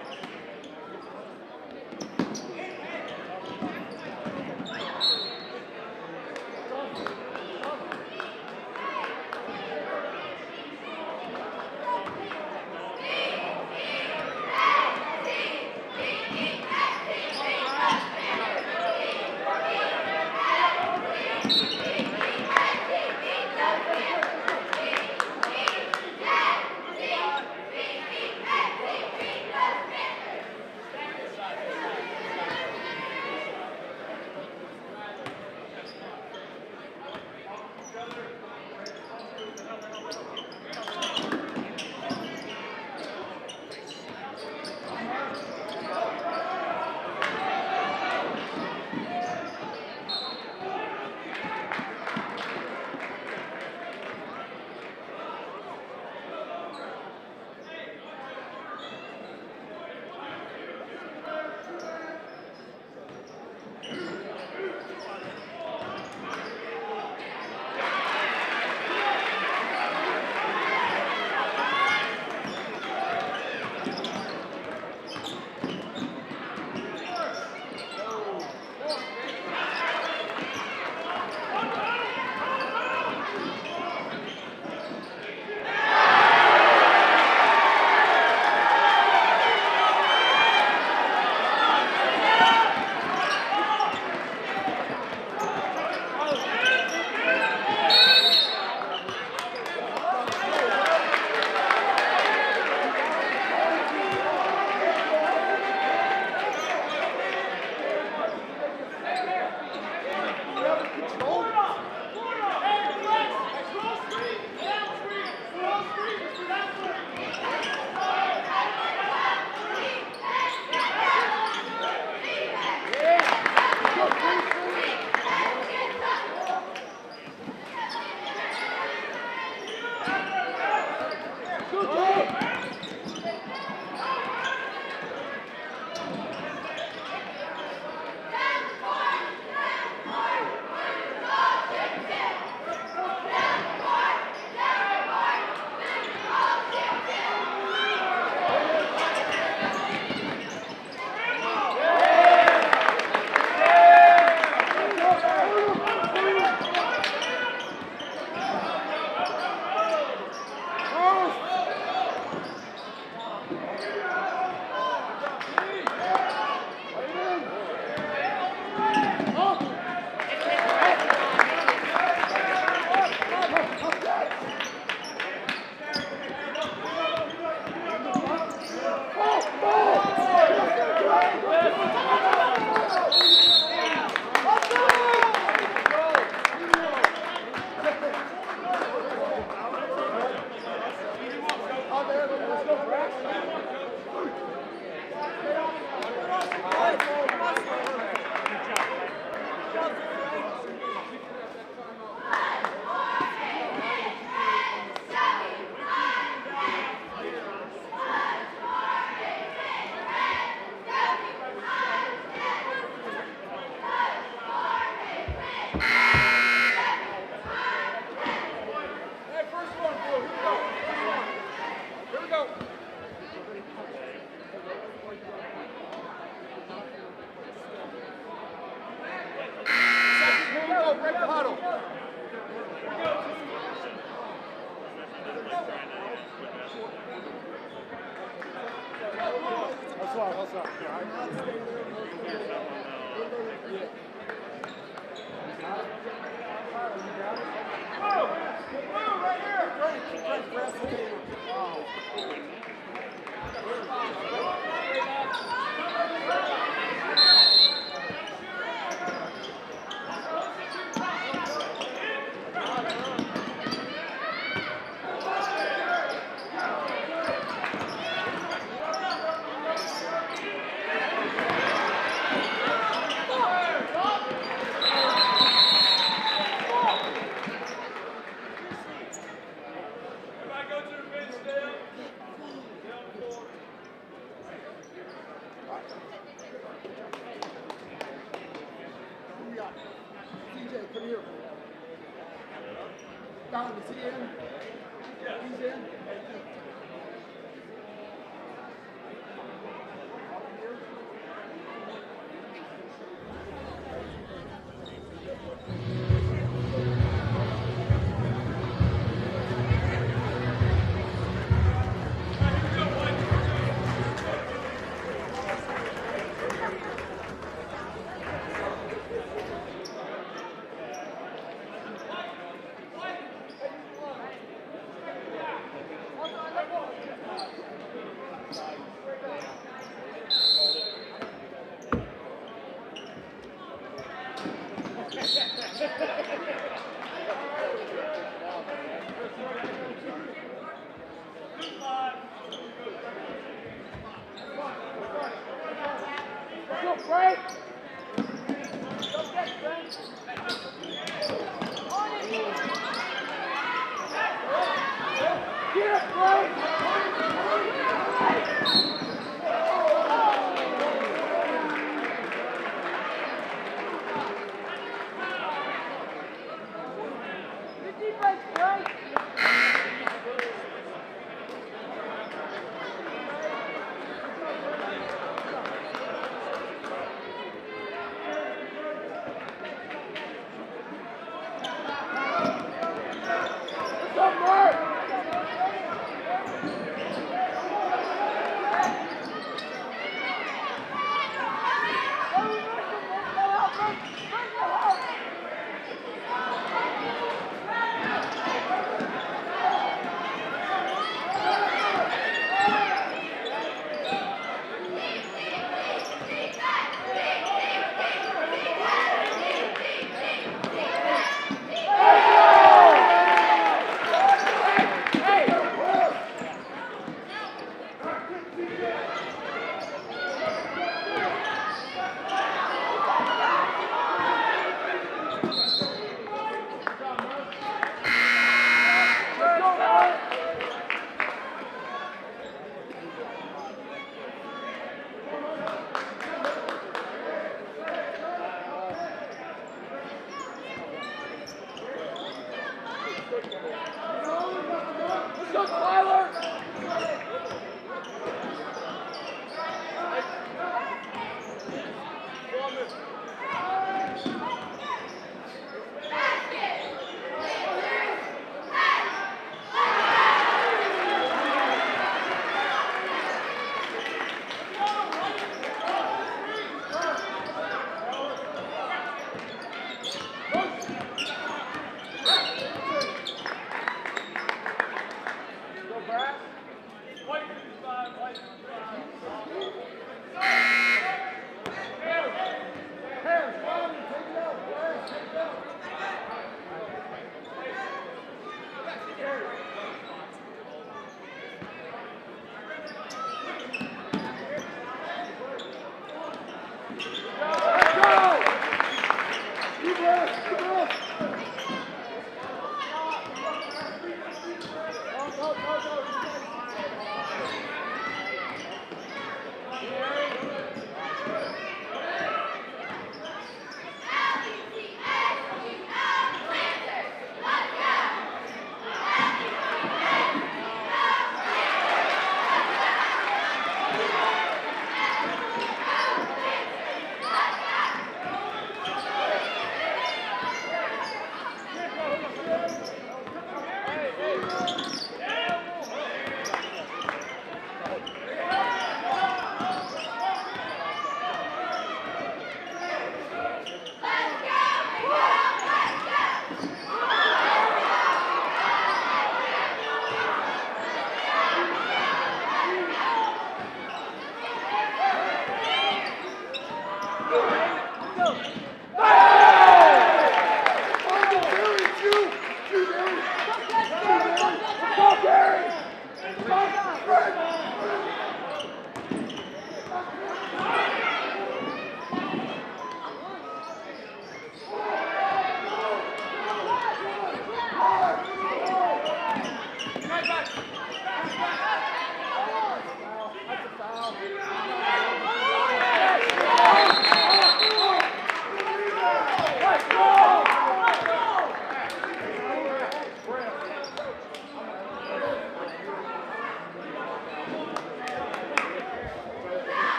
Donovan, is he in? He's in? Go, Frank! Go get Frank! Get it, Frank! Good defense, Frank! Let's go, Tyler!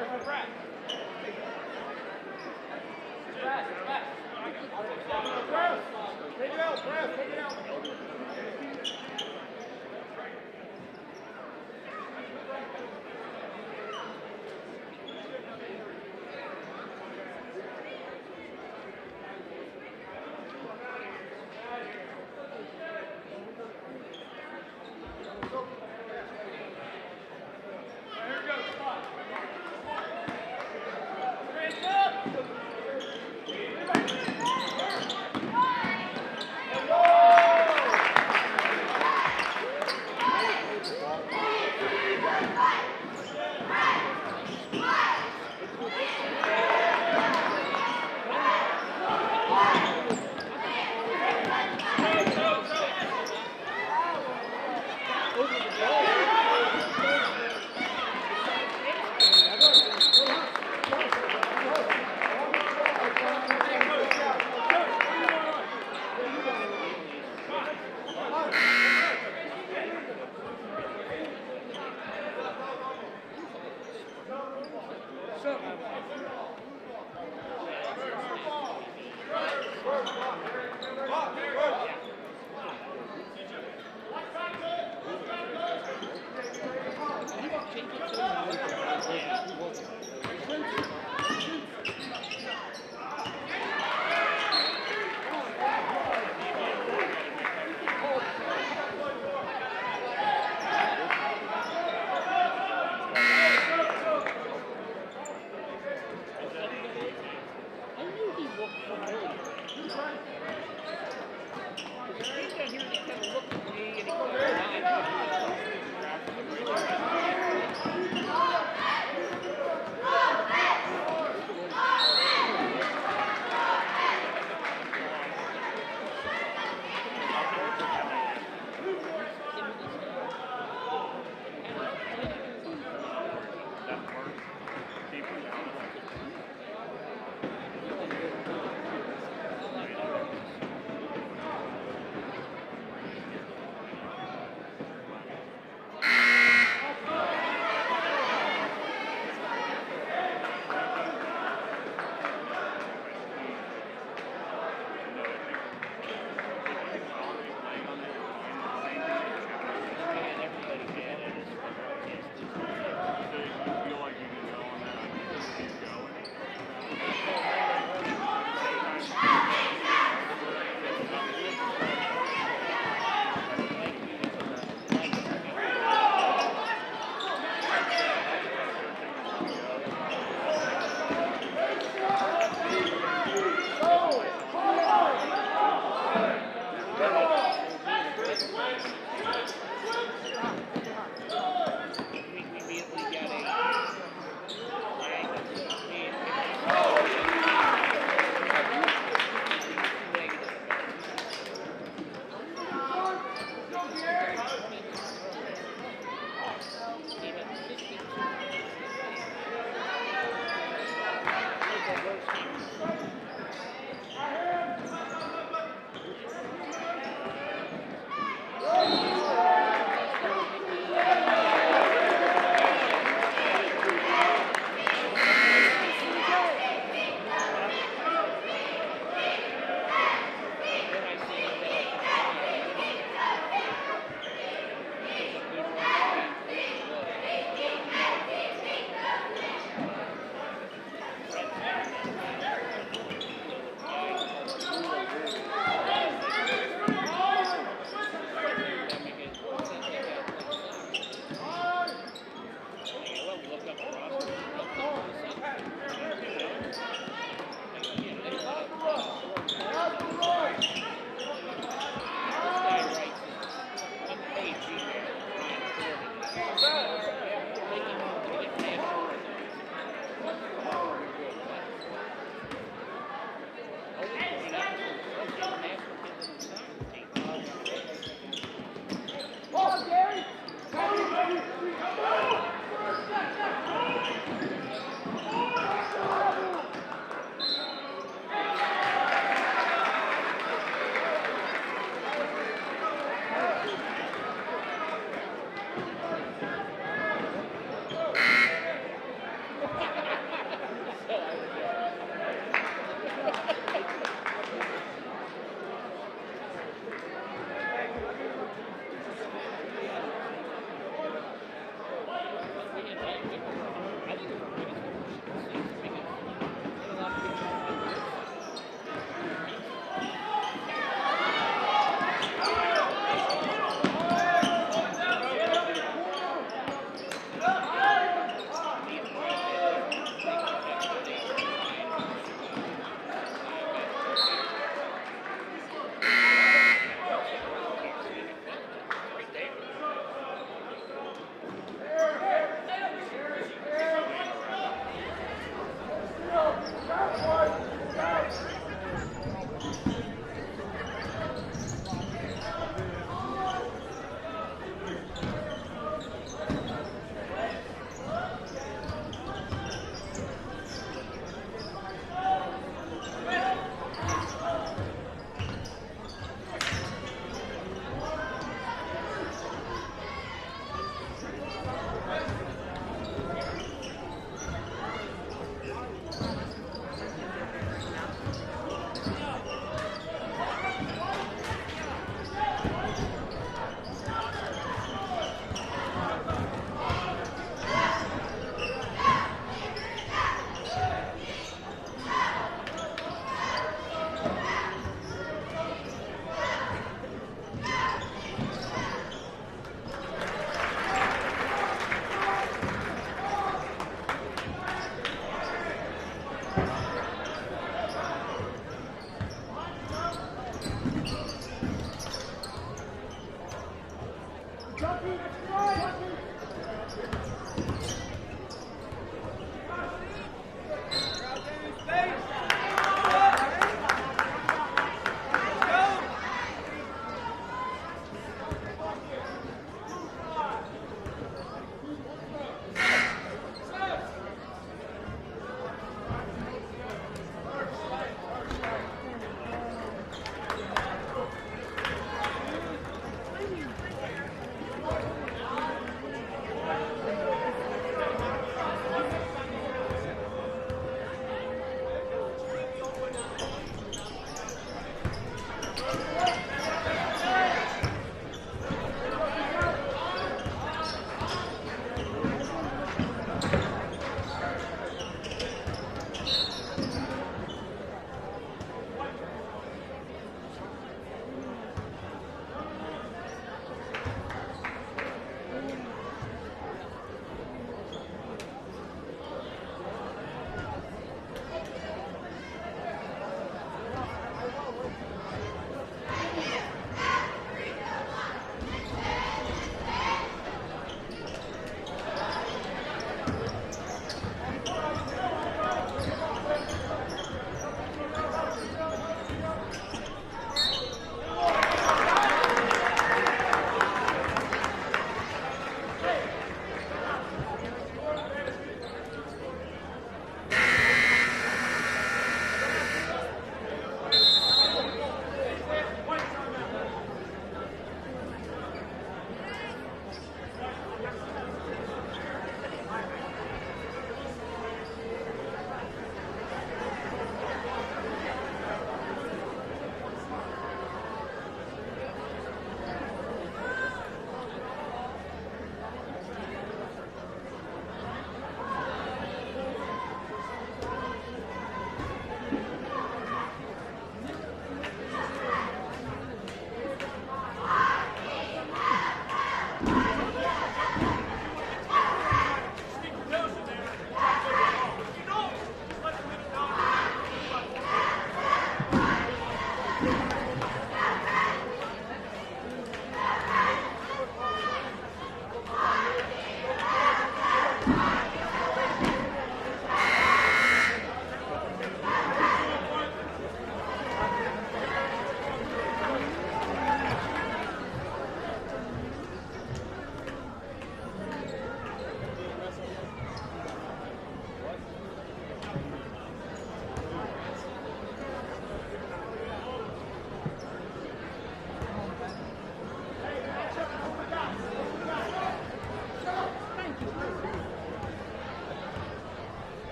Take it out, Brad. Take it out.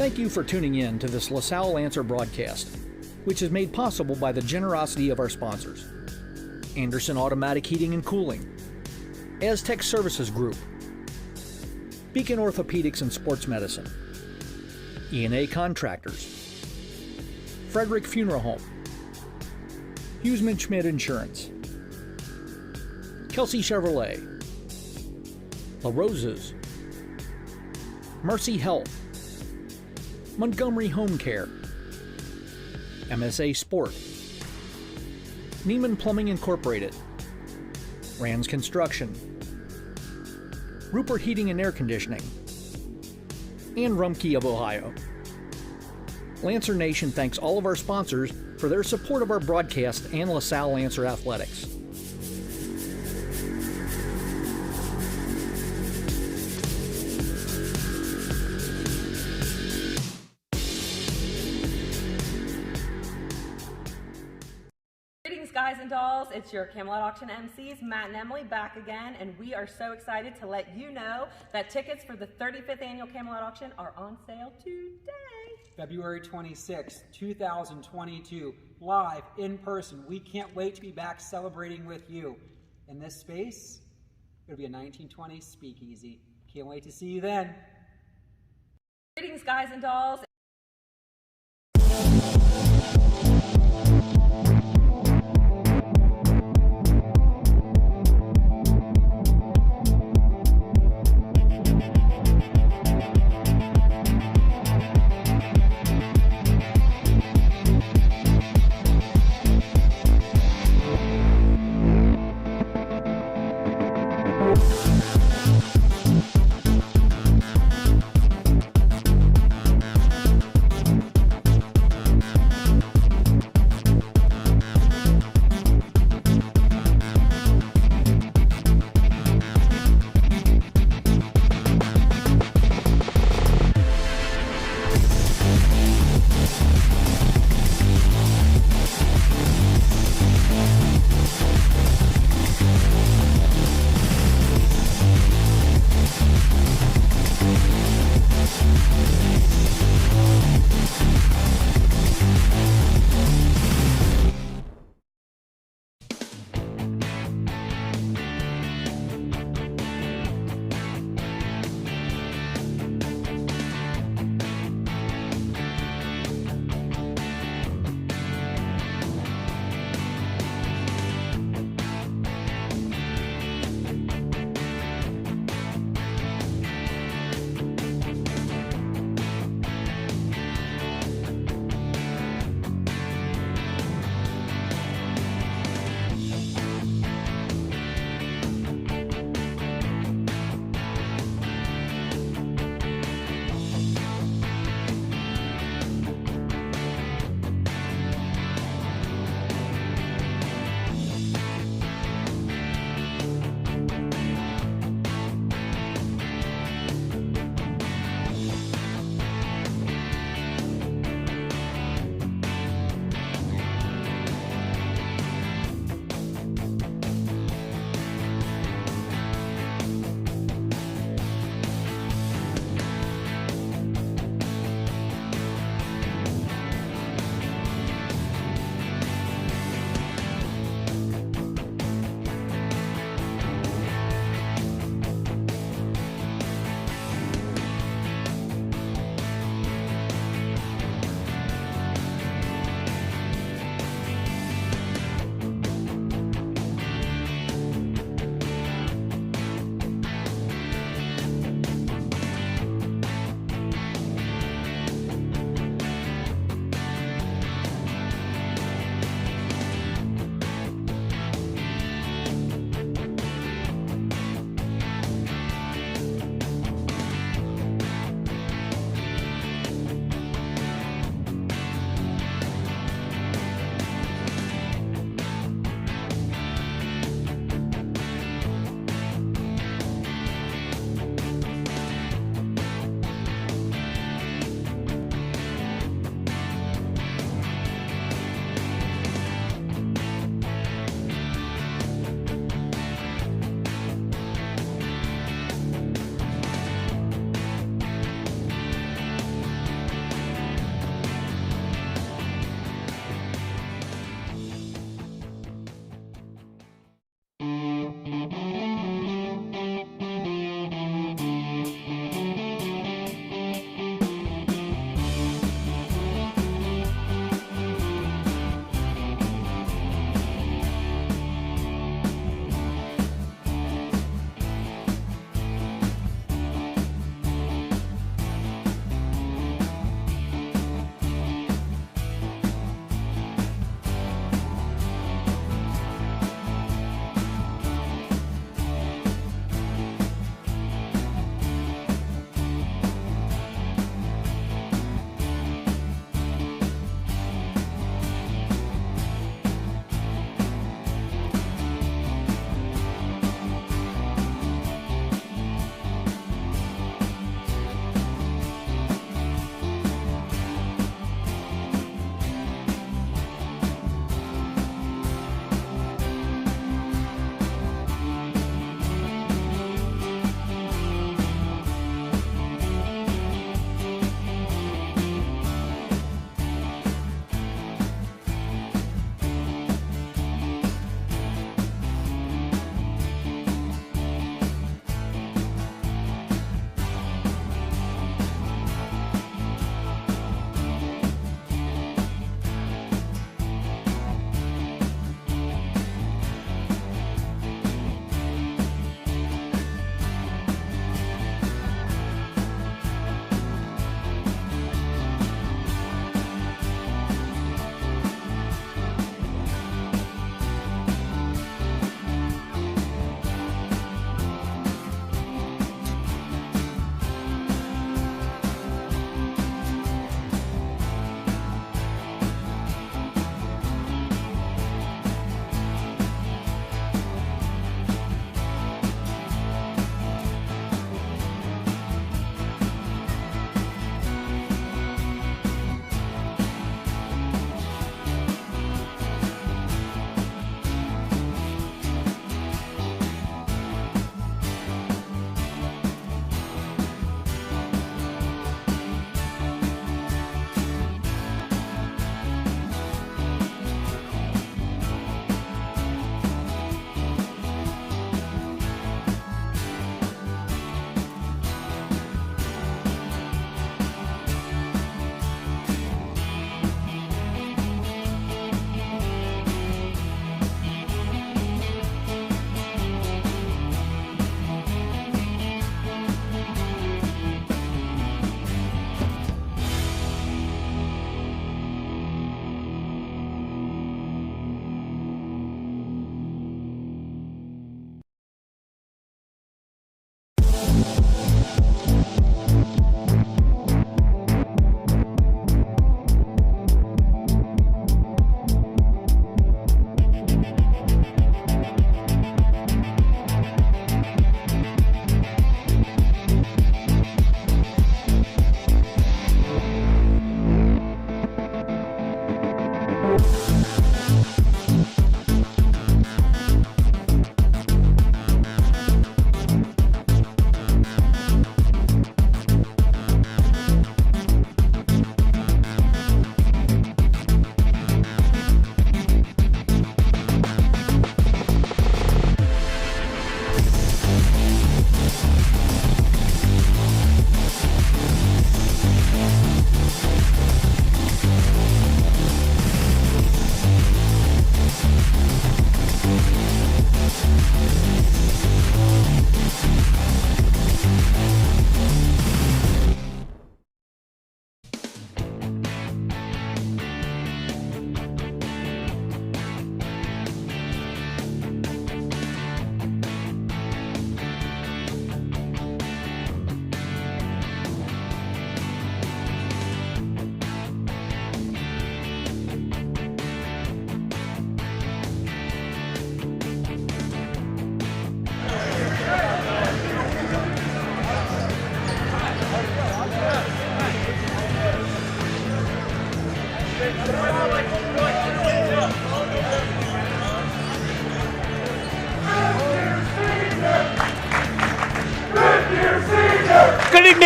Thank you for tuning in to this LaSalle Lancer broadcast, which is made possible by the generosity of our sponsors: Anderson Automatic Heating and Cooling, Aztec Services Group, Beacon Orthopedics and Sports Medicine, E&A Contractors, Frederick Funeral Home, Huseman Schmidt Insurance, Kelsey Chevrolet, La Roses, Mercy Health, Montgomery Home Care, MSA Sport, Neiman Plumbing Incorporated, Rand's Construction, Rupert Heating and Air Conditioning, and Rumpke of Ohio. Lancer Nation thanks all of our sponsors for their support of our broadcast and LaSalle Lancer Athletics. Greetings, guys and dolls. It's your Camelot Auction MCs, Matt and Emily, back again, and we are so excited to let you know that tickets for the 35th annual Camelot Auction are on sale today. February 26, 2022, live in person. We can't wait to be back celebrating with you. In this space, it'll be a 1920s speakeasy. Can't wait to see you then. Greetings, guys and dolls.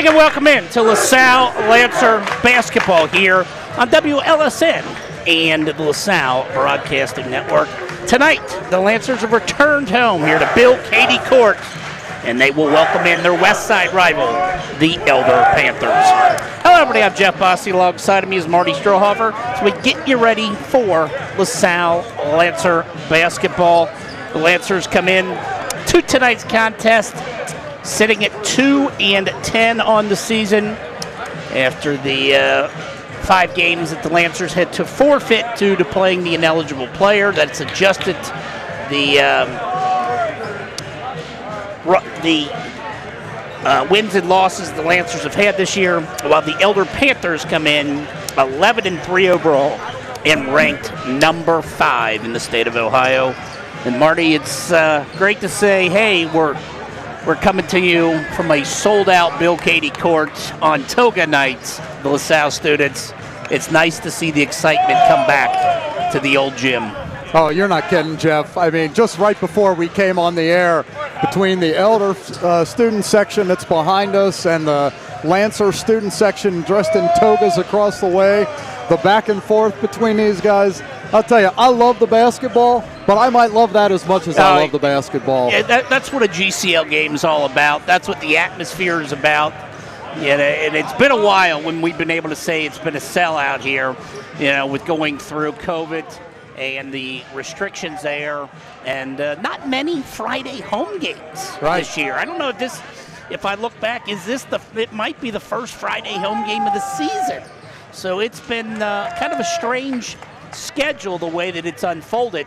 evening and welcome in to LaSalle Lancer basketball here on WLSN and the LaSalle Broadcasting Network. Tonight, the Lancers have returned home here to Bill Cady Court, and they will welcome in their West Side rival, the Elder Panthers. Hello, everybody. I'm Jeff Bossy. Alongside of me is Marty Strohhofer. So we get you ready for LaSalle Lancer basketball. The Lancers come in to tonight's contest, sitting at 2-10 on the season after the 5 games that the Lancers had to forfeit due to playing the ineligible player. That's adjusted the wins and losses the Lancers have had this year, while the Elder Panthers come in 11-3 overall and ranked number 5 in the state of Ohio. And Marty, it's great to say, hey, we're coming to you from a sold-out Bill Cady Court on Toga nights, the LaSalle students. It's nice to see the excitement come back to the old gym. Oh, you're not kidding, Jeff. I mean, just right before we came on the air, between the Elder student section that's behind us and the Lancer student section dressed in togas across the way, the back and forth between these guys, I'll tell you, I love the basketball, but I might love that as much as I love the basketball. Yeah, that's what a GCL game is all about. That's what the atmosphere is about. Yeah, and it's been a while when we've been able to say it's been a sellout here, with going through COVID and the restrictions there, and not many Friday home games this year. I don't know if I look back, it might be the first Friday home game of the season. So it's been kind of a strange schedule the way that it's unfolded,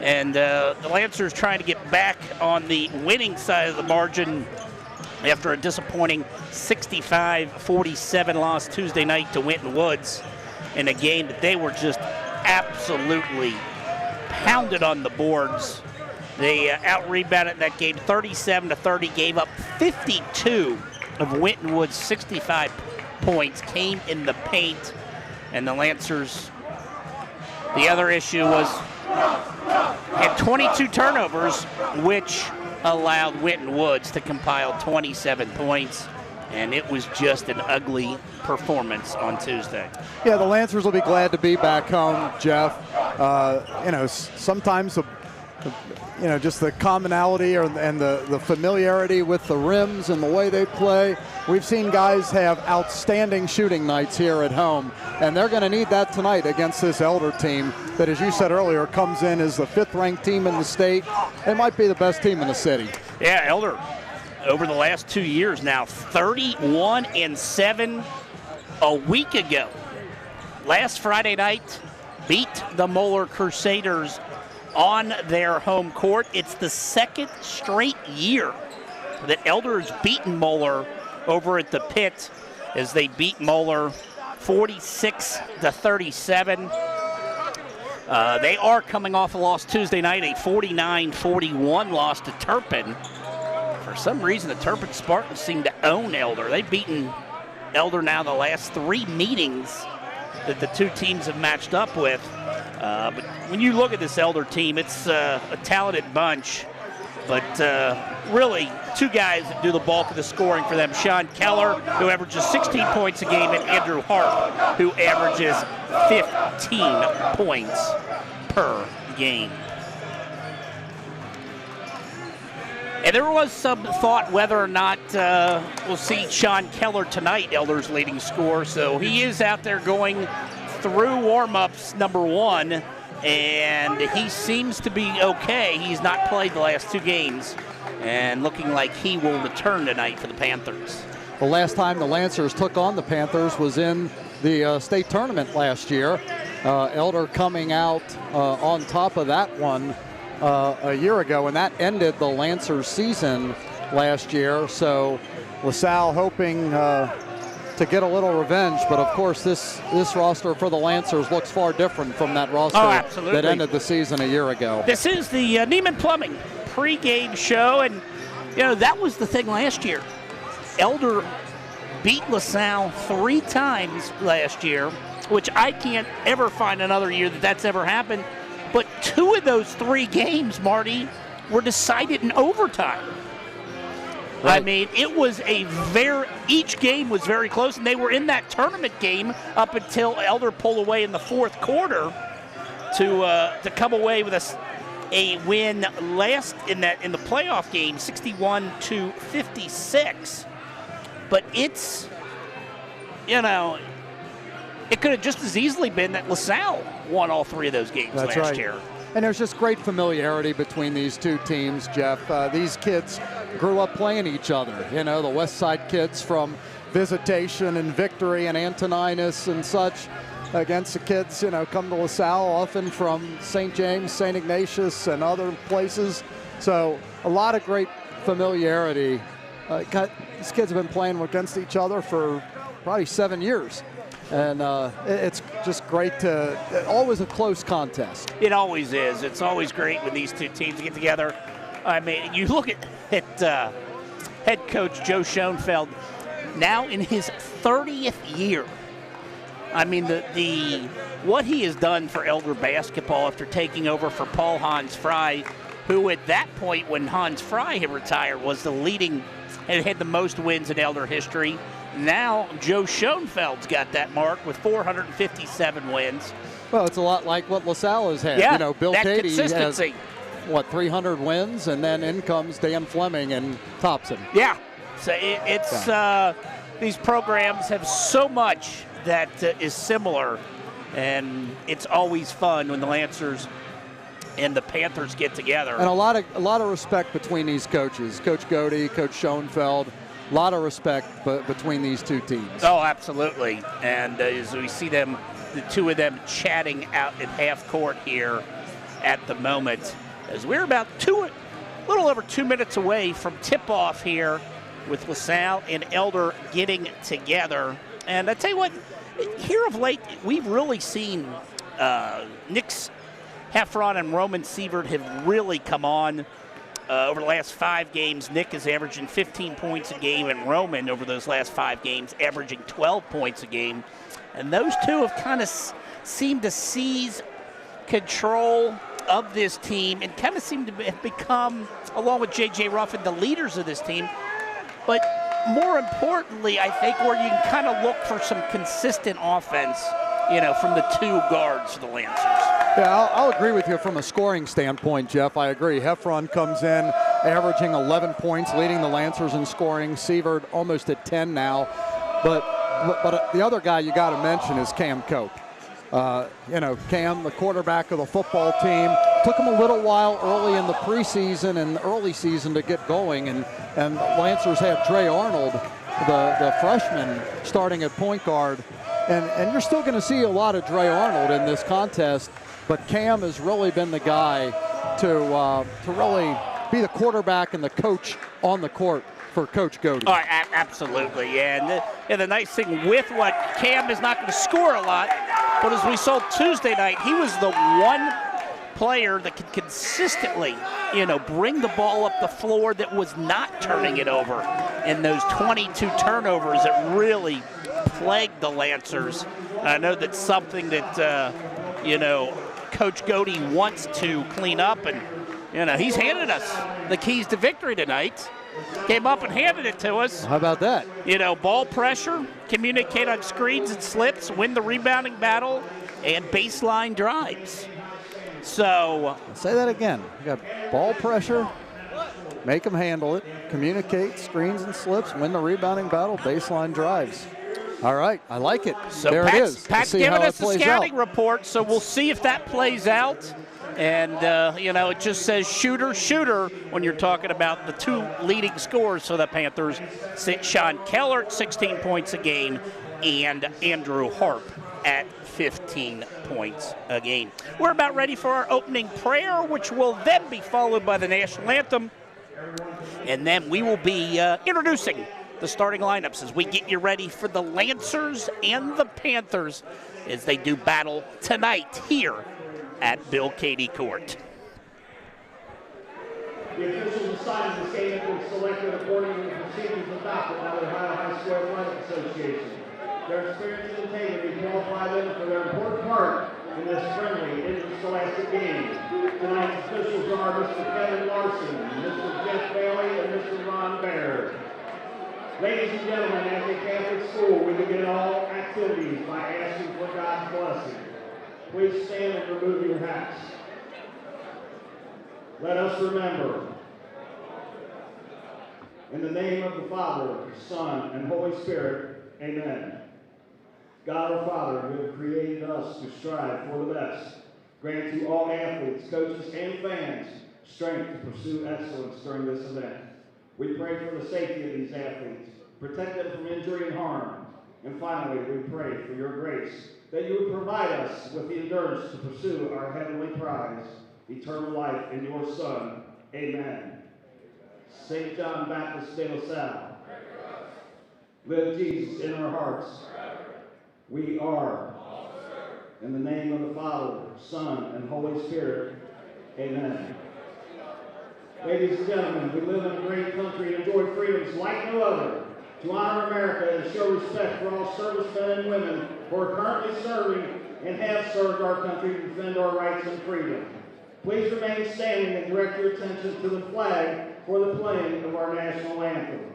and the Lancers trying to get back on the winning side of the margin after a disappointing 65-47 loss Tuesday night to Winton Woods in a game that they were just absolutely pounded on the boards. They out-rebounded that game 37-30, gave up 52 of Winton Woods' 65 points, came in the paint, and the Lancers, the other issue was, had 22 turnovers, which allowed Winton Woods to compile 27 points, and it was just an ugly performance on Tuesday. Yeah, the Lancers will be glad to be back home, Jeff. Sometimes just the commonality and the familiarity with the rims and the way they play. We've seen guys have outstanding shooting nights here at home, and they're going to need that tonight against this Elder team that, as you said earlier, comes in as the 5th-ranked team in the state. It might be the best team in the city. Yeah, Elder, over the last 2 years now, 31-7 a week ago. Last Friday night, beat the Moeller Crusaders on their home court. It's the 2nd straight year that Elder has beaten Moeller over at the Pit, as they beat Moeller 46-37. They are coming off a loss Tuesday night, a 49-41 loss to Turpin. For some reason, the Turpin Spartans seem to own Elder. They've beaten Elder now the last 3 meetings that the two teams have matched up with. But when you look at this Elder team, it's a talented bunch. But really, 2 guys that do the bulk of the scoring for them. Sean Keller, who averages 16 points a game, and Andrew Harp, who averages 15 points per game. And there was some thought whether or not we'll see Sean Keller tonight, Elder's leading scorer. So he is out there going through warm-ups, number 1, and he seems to be okay. He's not played the last 2 games, and looking like he will return tonight for the Panthers. The last time the Lancers took on the Panthers was in the state tournament last year. Elder coming out on top of that one a year ago, and that ended the Lancers season last year. So LaSalle hoping to get a little revenge, but of course this roster for the Lancers looks far different from that roster that ended the season a year ago. This is the Neiman Plumbing pregame show, and that was the thing last year. Elder beat LaSalle 3 times last year, which I can't ever find another year that's ever happened. But 2 of those 3 games, Marty, were decided in overtime. Right. I mean, it was each game was very close, and they were in that tournament game up until Elder pulled away in the fourth quarter to come away with a win last in the playoff game, 61-56. But it's, it could have just as easily been that LaSalle won all three of those games last year. And there's just great familiarity between these two teams, Jeff. These kids grew up playing each other. The West Side kids from Visitation and Victory and Antoninus and such against the kids, come to LaSalle often from St. James, St. Ignatius, and other places. So a lot of great familiarity. These kids have been playing against each other for probably 7 years. And it's just great always a close contest. It always is. It's always great when these two teams get together. I mean, you look at head coach Joe Schoenfeld, now in his 30th year. I mean, what he has done for Elder basketball after taking over for Paul Hans Fry, who at that point when Hans Fry had retired was the leading and had the most wins in Elder history. Now Joe Schoenfeld's got that mark with 457 wins. Well, it's a lot like what LaSalle has had. Yeah, Bill that Cady consistency. Has, 300 wins, and then in comes Dan Fleming and tops him. Yeah, so it's these programs have so much that is similar, and it's always fun when the Lancers and the Panthers get together. And a lot of respect between these coaches, Coach Cody, Coach Schoenfeld. A lot of respect between these two teams. Oh, absolutely. And as we see the two of them chatting out at half court here at the moment, as we're about a little over 2 minutes away from tip-off here with LaSalle and Elder getting together. And I tell you what, here of late, we've really seen Nick Heffron and Roman Sievert have really come on. Over the last 5 games, Nick is averaging 15 points a game, and Roman, over those last 5 games, averaging 12 points a game. And those two have kind of seemed to seize control of this team and kind of seem to have become, along with J.J. Ruffin, the leaders of this team. But more importantly, I think where you can kind of look for some consistent offense, from the two guards for the Lancers. Yeah, I'll agree with you from a scoring standpoint, Jeff. I agree. Heffron comes in averaging 11 points, leading the Lancers in scoring. Sievert almost at 10 now. But the other guy you got to mention is Cam Cope. Cam, the quarterback of the football team, took him a little while early in the preseason and early season to get going. And Lancers had Dre Arnold, the freshman, starting at point guard. And you're still going to see a lot of Dre Arnold in this contest, but Cam has really been the guy to really be the quarterback and the coach on the court for Coach Cody. Oh, absolutely, yeah. And the nice thing with what Cam is not going to score a lot, but as we saw Tuesday night, he was the one player that could consistently, bring the ball up the floor that was not turning it over. And those 22 turnovers that really plagued the Lancers. I know that's something that, Coach Cody wants to clean up, and, he's handed us the keys to victory tonight. Came up and handed it to us. How about that? Ball pressure, communicate on screens and slips, win the rebounding battle, and baseline drives. So. Say that again. You got ball pressure, make them handle it, communicate, screens and slips, win the rebounding battle, baseline drives. All right, I like it. So there it is. Pat's giving us the scouting report, so we'll see if that plays out. And, it just says shooter when you're talking about the two leading scorers for the Panthers. Sean Keller at 16 points a game and Andrew Harp at 15 points a game. We're about ready for our opening prayer, which will then be followed by the national anthem. And then we will be introducing the starting lineups as we get you ready for the Lancers and the Panthers as they do battle tonight here at Bill Cady Court. The officials decided this game has been selected according to the procedures adopted by the Ohio High School Athletic Association. Their experience and integrity qualify them for their important part in this friendly interscholastic game. Tonight's officials are Mr. Kevin Larson, Mr. Jeff Bailey, and Mr. Ron Baird. Ladies and gentlemen, at the Catholic school, we begin all activities by asking for God's blessing. Please stand and remove your hats. Let us remember. In the name of the Father, Son, and Holy Spirit, amen. God our Father, who have created us to strive for the best, grant to all athletes, coaches, and fans strength to pursue excellence during this event. We pray for the safety of these athletes, protect them from injury and harm, and finally, we pray for your grace, that you would provide us with the endurance to pursue our heavenly prize, eternal life in your Son. Amen. St. John Baptist de La Salle, live Jesus in our hearts. We are. In the name of the Father, Son, and Holy Spirit, amen. Ladies and gentlemen, we live in a great country and enjoy freedoms like no other. To honor America and show respect for all servicemen and women who are currently serving and have served our country to defend our rights and freedom. Please remain standing and direct your attention to the flag for the playing of our national anthem.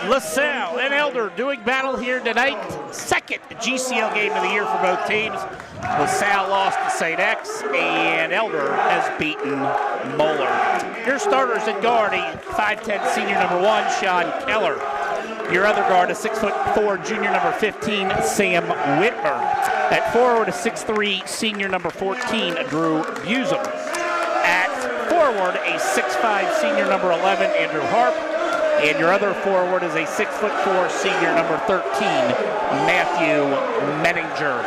LaSalle and Elder doing battle here tonight. Second GCL game of the year for both teams. LaSalle lost to St. X, and Elder has beaten Moeller. Your starters at guard, a 5'10" senior number 1, Sean Keller. Your other guard, a 6'4" junior number 15, Sam Whitmer. At forward, a 6'3" senior number 14, Drew Busem. At forward, a 6'5" senior number 11, Andrew Harp. And your other forward is a 6'4" senior number 13, Matthew Menninger.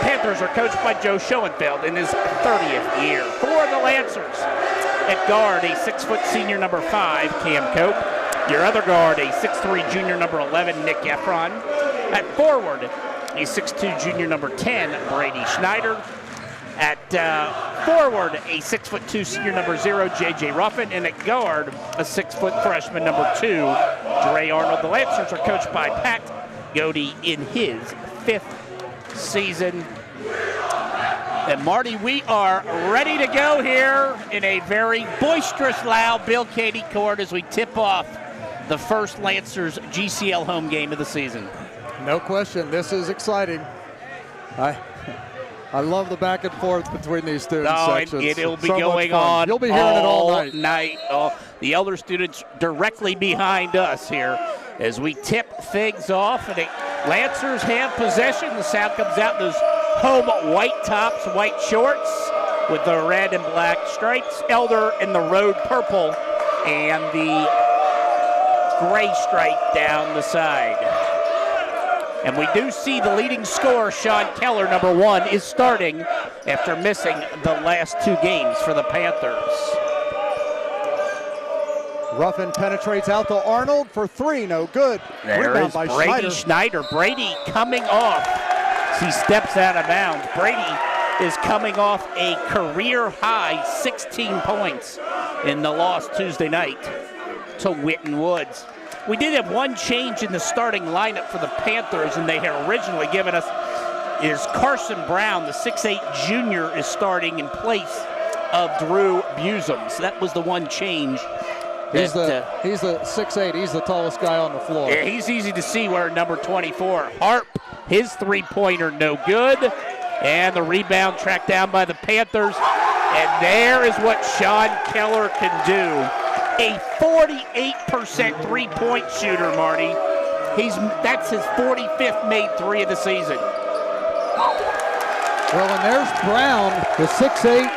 Panthers are coached by Joe Schoenfeld in his 30th year. For the Lancers, at guard, a 6' senior number 5, Cam Cope. Your other guard, a 6'3" junior number 11, Nick Efron. At forward, a 6'2" junior number 10, Brady Schneider. At forward, a 6'2" senior number 0, J.J. Ruffin. And at guard, a 6' freshman number 2, Dre Arnold. The Lancers are coached by Pat Godey in his 5th season. And Marty, we are ready to go here in a very boisterous, loud Bill Cady Court as we tip off the first Lancers GCL home game of the season. No question, this is exciting. I love the back and forth between these student sections. It'll be so going on. You'll be hearing it all night. The Elder students directly behind us here as we tip things off. And the Lancers have possession. The sound comes out in those home white tops, white shorts with the red and black stripes. Elder in the road purple and the gray stripe down the side. And we do see the leading scorer, Sean Keller, number 1, is starting after missing the last 2 games for the Panthers. Ruffin penetrates out to Arnold for 3, no good. There Rebound is by Brady Schneider. Brady coming off as he steps out of bounds. Brady is coming off a career-high 16 points in the loss Tuesday night to Whitten Woods. We did have one change in the starting lineup for the Panthers, and they had originally given us is Carson Brown, the 6'8 junior, is starting in place of Drew Busum. So that was the one change. He's the 6'8". He's the tallest guy on the floor. Yeah, he's easy to see wearing number 24. Harp, his three-pointer no good. And the rebound tracked down by the Panthers. And there is what Sean Keller can do. A 48% three-point shooter, Marty. That's his 45th made three of the season. Well, and there's Brown, the 6'8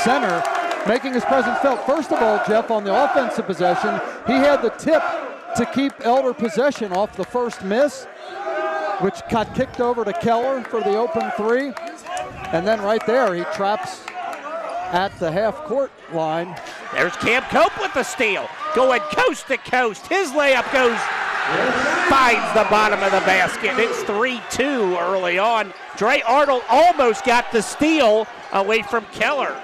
center, making his presence felt. First of all, Jeff, on the offensive possession, he had the tip to keep Elder possession off the first miss, which got kicked over to Keller for the open three. And then right there, he traps at the half-court line. There's Cam Cope with the steal, going coast to coast. His layup finds the bottom of the basket. It's 3-2 early on. Dre Arnold almost got the steal away from Keller.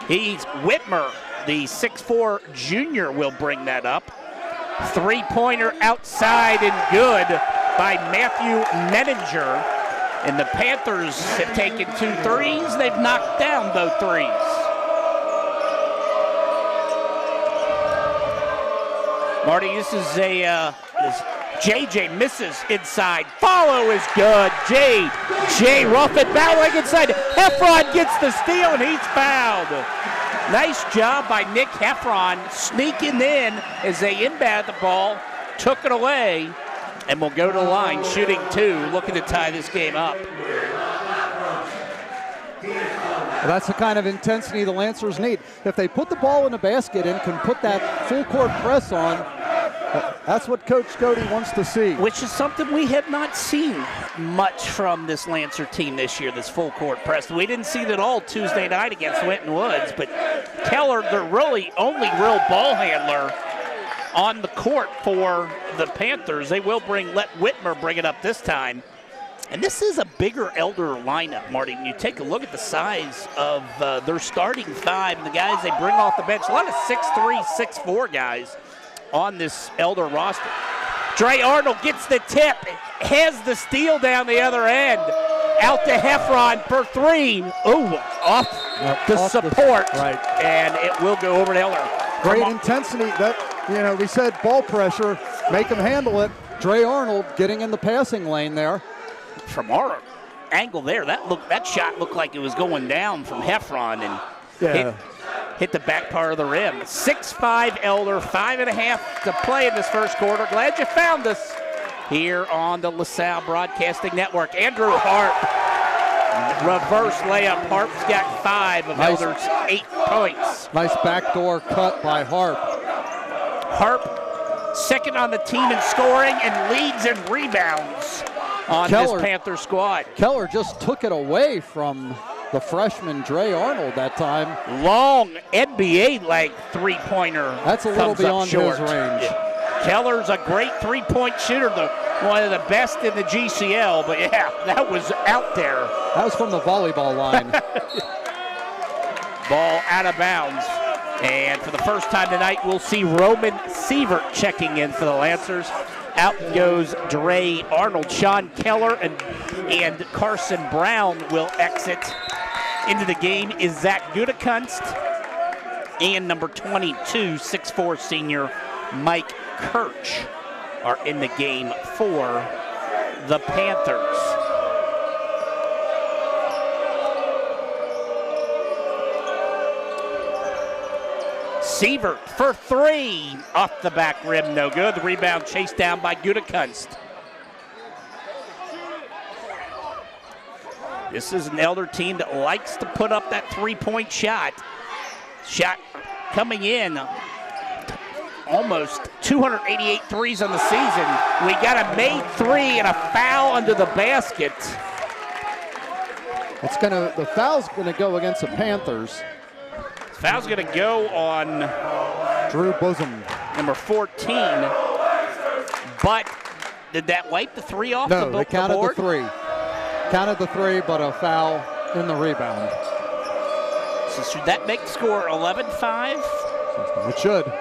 Whitmer, the 6'4 junior, will bring that up. Three-pointer outside and good by Matthew Menninger. And the Panthers have taken 2 threes. They've knocked down both threes. Marty, this is JJ misses inside. Follow is good. JJ rough it battling inside. Heffron gets the steal and he's fouled. Nice job by Nick Heffron sneaking in as they inbound the ball, took it away, and will go to the line shooting 2, looking to tie this game up. Well, that's the kind of intensity the Lancers need. If they put the ball in the basket and can put that full court press on, that's what Coach Cody wants to see. Which is something we have not seen much from this Lancer team this year, this full court press. We didn't see it at all Tuesday night against Winton Woods, but Keller, the really only real ball handler on the court for the Panthers. They will let Whitmer bring it up this time. And this is a bigger Elder lineup, Marty. When you take a look at the size of their starting 5 and the guys they bring off the bench, a lot of 6'3", 6'4" guys on this Elder roster. Dre Arnold gets the tip, has the steal down the other end. Out to Heffron for 3. Ooh, off the support. Right. And it will go over to Elder. Great intensity. We said ball pressure, make them handle it. Dre Arnold getting in the passing lane there. From our angle there, that shot looked like it was going down from Heffron and hit the back part of the rim. 6'5" Elder, 5.5 to play in this first quarter. Glad you found us here on the LaSalle Broadcasting Network. Andrew Harp, reverse layup. Harp's got 5 of Elder's 8 points. Nice backdoor cut by Harp. Harp, second on the team in scoring and leads in rebounds on this Panther squad. Keller just took it away from the freshman Dre Arnold that time. Long NBA-like three-pointer. That's a little beyond his range. Keller's a great three-point shooter, one of the best in the GCL, but yeah, that was out there. That was from the volleyball line. Ball out of bounds. And for the first time tonight, we'll see Roman Sievert checking in for the Lancers. Out goes Dre Arnold. Sean Keller and Carson Brown will exit. Into the game is Zach Gutekunst and number 22, 6'4" senior Mike Kirch are in the game for the Panthers. Sievert for 3, off the back rim, no good. The rebound chased down by Gutekunst. This is an Elder team that likes to put up that three-point shot. Shot coming in, almost 288 threes on the season. We got a made 3 and a foul under the basket. The foul's gonna go against the Panthers. Foul's going to go on Drew Busum, number 14. But did that wipe the 3 off the board? No, they counted the 3. Counted the 3, but a foul in the rebound. So should that make the score 11-5? It should.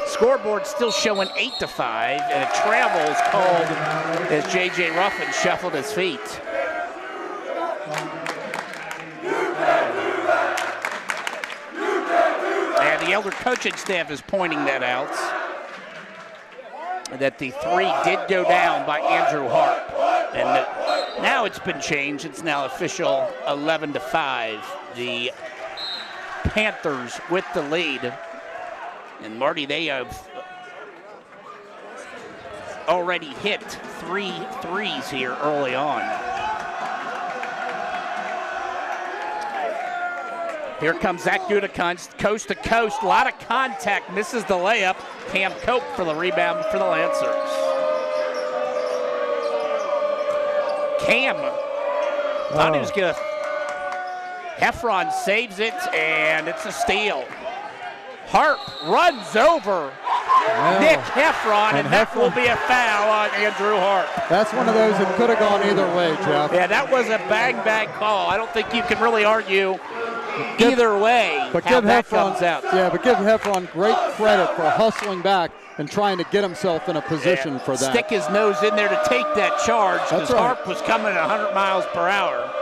Scoreboard still showing 8-5, and a travel is called as J.J. Ruffin shuffled his feet. And the Elder coaching staff is pointing that out, that the 3 did go down by Andrew Harp. And now it's been changed. It's now official 11-5. The Panthers with the lead. And Marty, they have already hit 3 threes here early on. Here comes Zach Gutekunst, coast to coast, a lot of contact, misses the layup. Cam Cope for the rebound for the Lancers. Cam thought he was going to. Heffron saves it, and it's a steal. Harp runs over Nick Heffron, and that will be a foul on Andrew Harp. That's one of those that could have gone either way, Jeff. Yeah, that was a bang call. I don't think you can really argue either way how that comes out. Yeah, but give Heffron great credit for hustling back and trying to get himself in a position for that. Stick his nose in there to take that charge because right. Harp was coming at 100 miles per hour.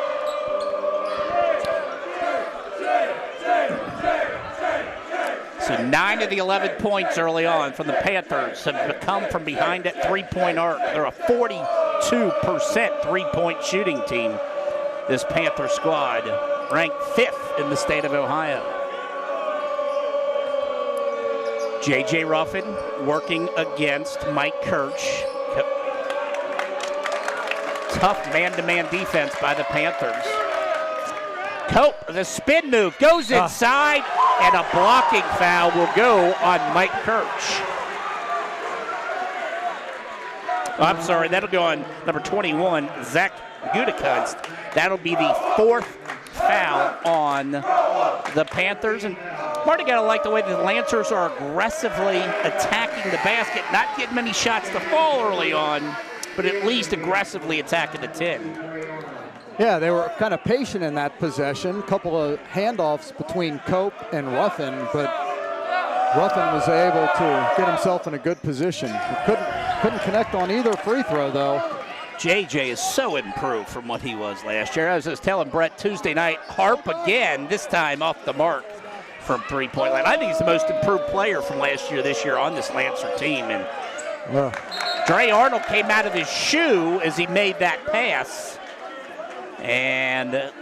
So 9 of the 11 points early on from the Panthers have come from behind that three-point arc. They're a 42% three-point shooting team, this Panther squad, ranked 5th in the state of Ohio. J.J. Ruffin working against Mike Kirch. Tough man-to-man defense by the Panthers. Cope, the spin move, goes inside, and a blocking foul will go on Mike Kirch. I'm sorry, that'll go on number 21, Zach Gutekunst. That'll be the 4th foul on the Panthers. And Marty got to like the way the Lancers are aggressively attacking the basket, not getting many shots to fall early on, but at least aggressively attacking the 10. Yeah, they were kind of patient in that possession. A couple of handoffs between Cope and Ruffin, but Ruffin was able to get himself in a good position. Couldn't connect on either free throw, though. JJ is so improved from what he was last year. I was just telling Brett Tuesday night, Harp again, this time off the mark from three-point line. I think he's the most improved player from last year, this year on this Lancer team. And Dre Arnold came out of his shoe as he made that pass. And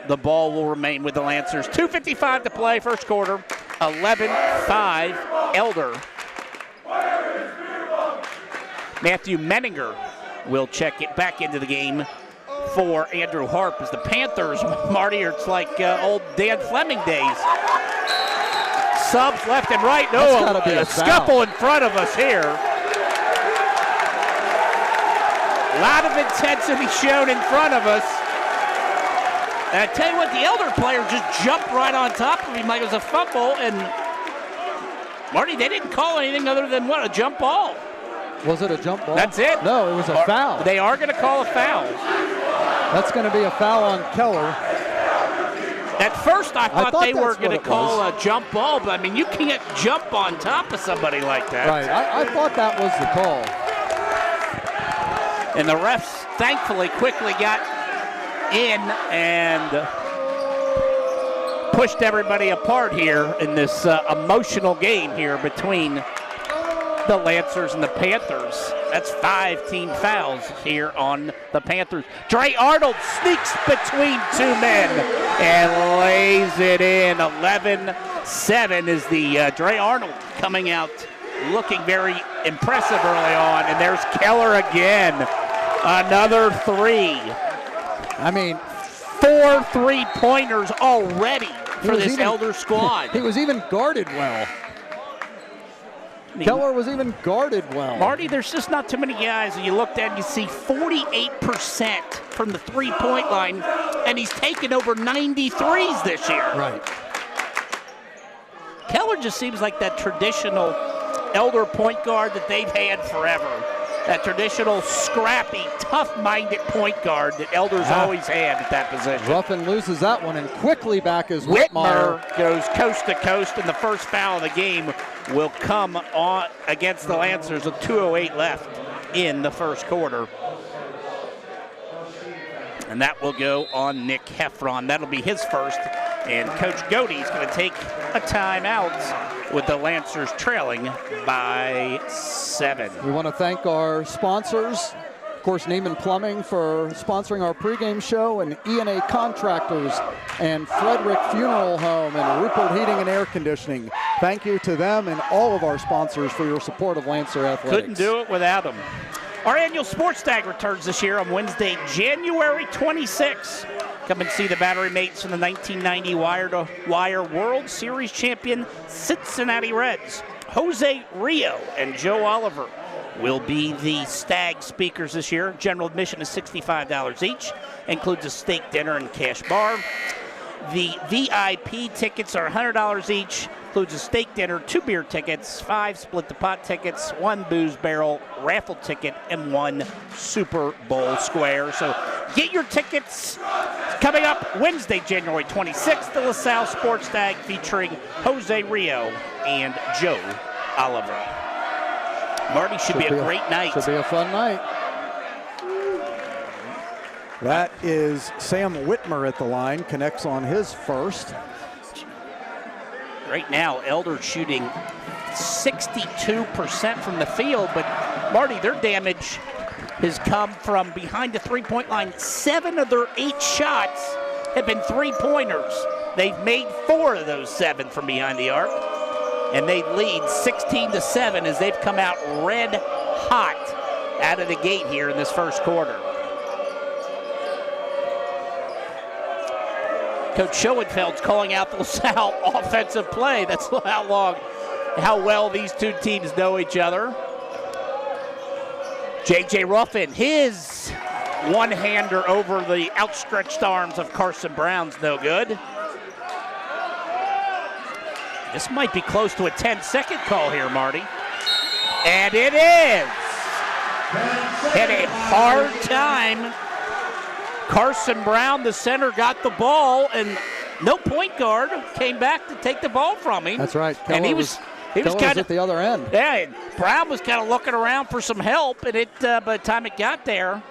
the ball will remain with the Lancers. 2:55 to play, first quarter. 11-5, Elder. Matthew Menninger will check it back into the game for Andrew Harp as the Panthers, Marty, it's like old Dan Fleming days. Subs left and right. No, a scuffle in front of us here. A lot of intensity shown in front of us. And I tell you what, the Elder player just jumped right on top of him like it was a fumble. And Marty, they didn't call anything other than what, a jump ball. Was it a jump ball? That's it. No, it was a foul. They are going to call a foul. That's going to be a foul on Keller. At first, I thought they were going to call a jump ball, but I mean, you can't jump on top of somebody like that. Right, I thought that was the call. And the refs, thankfully, quickly got in and pushed everybody apart here in this emotional game here between the Lancers and the Panthers. That's 5 team fouls here on the Panthers. Dre Arnold sneaks between two men and lays it in. 11-7 is the Dre Arnold coming out looking very impressive early on. And there's Keller again. Another three. I mean, 4 3-pointers already for this Elder squad. He was even guarded well. Keller was even guarded well. Marty, there's just not too many guys that you looked at and you see 48% from the three-point line, and he's taken over 93s this year. Right. Keller just seems like that traditional Elder point guard that they've had forever. That traditional, scrappy, tough-minded point guard that Elder's always had at that position. Ruffin loses that one, and quickly back is Whitmer goes coast to coast, and the first foul of the game will come on against the Lancers with 2:08 left in the first quarter. And that will go on Nick Heffron. That'll be his first. And Coach Godey's going to take a timeout with the Lancers trailing by 7. We want to thank our sponsors. Of course, Neiman Plumbing for sponsoring our pregame show, and E&A Contractors and Frederick Funeral Home and Rupert Heating and Air Conditioning. Thank you to them and all of our sponsors for your support of Lancer Athletics. Couldn't do it without them. Our annual Sports Tag returns this year on Wednesday, January 26. Come and see the Battery Mates from the 1990 Wire-to-Wire World Series champion Cincinnati Reds. Jose Rio and Joe Oliver will be the Stag speakers this year. General admission is $65 each. Includes a steak dinner and cash bar. The VIP tickets are $100 each. Includes a steak dinner, 2 beer tickets, 5 split the pot tickets, 1 booze barrel raffle ticket, and 1 Super Bowl square. So get your tickets. Coming up Wednesday, January 26th, the LaSalle Sports Tag featuring Jose Rio and Joe Oliver. Marty, should be a great night. Should be a fun night. That is Sam Whitmer at the line, connects on his first. Right now, Elder shooting 62% from the field, but Marty, their damage has come from behind the three-point line. 7 of their 8 shots have been three-pointers. They've made 4 of those 7 from behind the arc, and they lead 16-7 as they've come out red hot out of the gate here in this first quarter. Coach Schoenfeld's calling out the LaSalle offensive play. That's how well these two teams know each other. J.J. Ruffin, his one-hander over the outstretched arms of Carson Brown's no good. This might be close to a 10-second call here, Marty. And it is. Had a hard time. Carson Brown, the center, got the ball, and no point guard came back to take the ball from him. That's right. And he was kind of at the other end. Yeah, and Brown was kind of looking around for some help, and by the time it got there,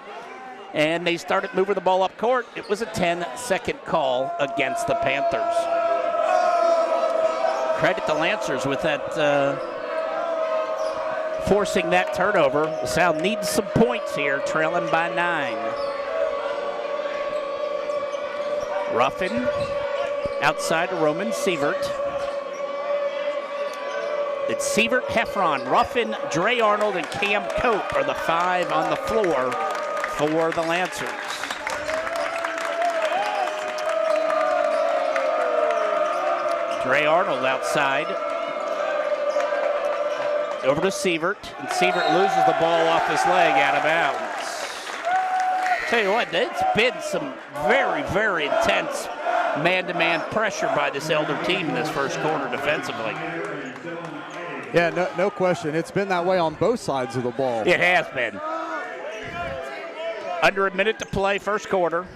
and they started moving the ball up court, it was a 10-second call against the Panthers. Credit the Lancers with that, forcing that turnover. LaSalle needs some points here, trailing by 9. Ruffin outside to Roman Sievert. It's Sievert, Heffron, Ruffin, Dre Arnold, and Cam Cope are the 5 on the floor for the Lancers. Dre Arnold outside. Over to Sievert, and Sievert loses the ball off his leg out of bounds. Tell you what, it's been some very, very intense man-to-man pressure by this Elder team in this first quarter defensively. Yeah, no question. It's been that way on both sides of the ball. It has been. Under a minute to play, first quarter.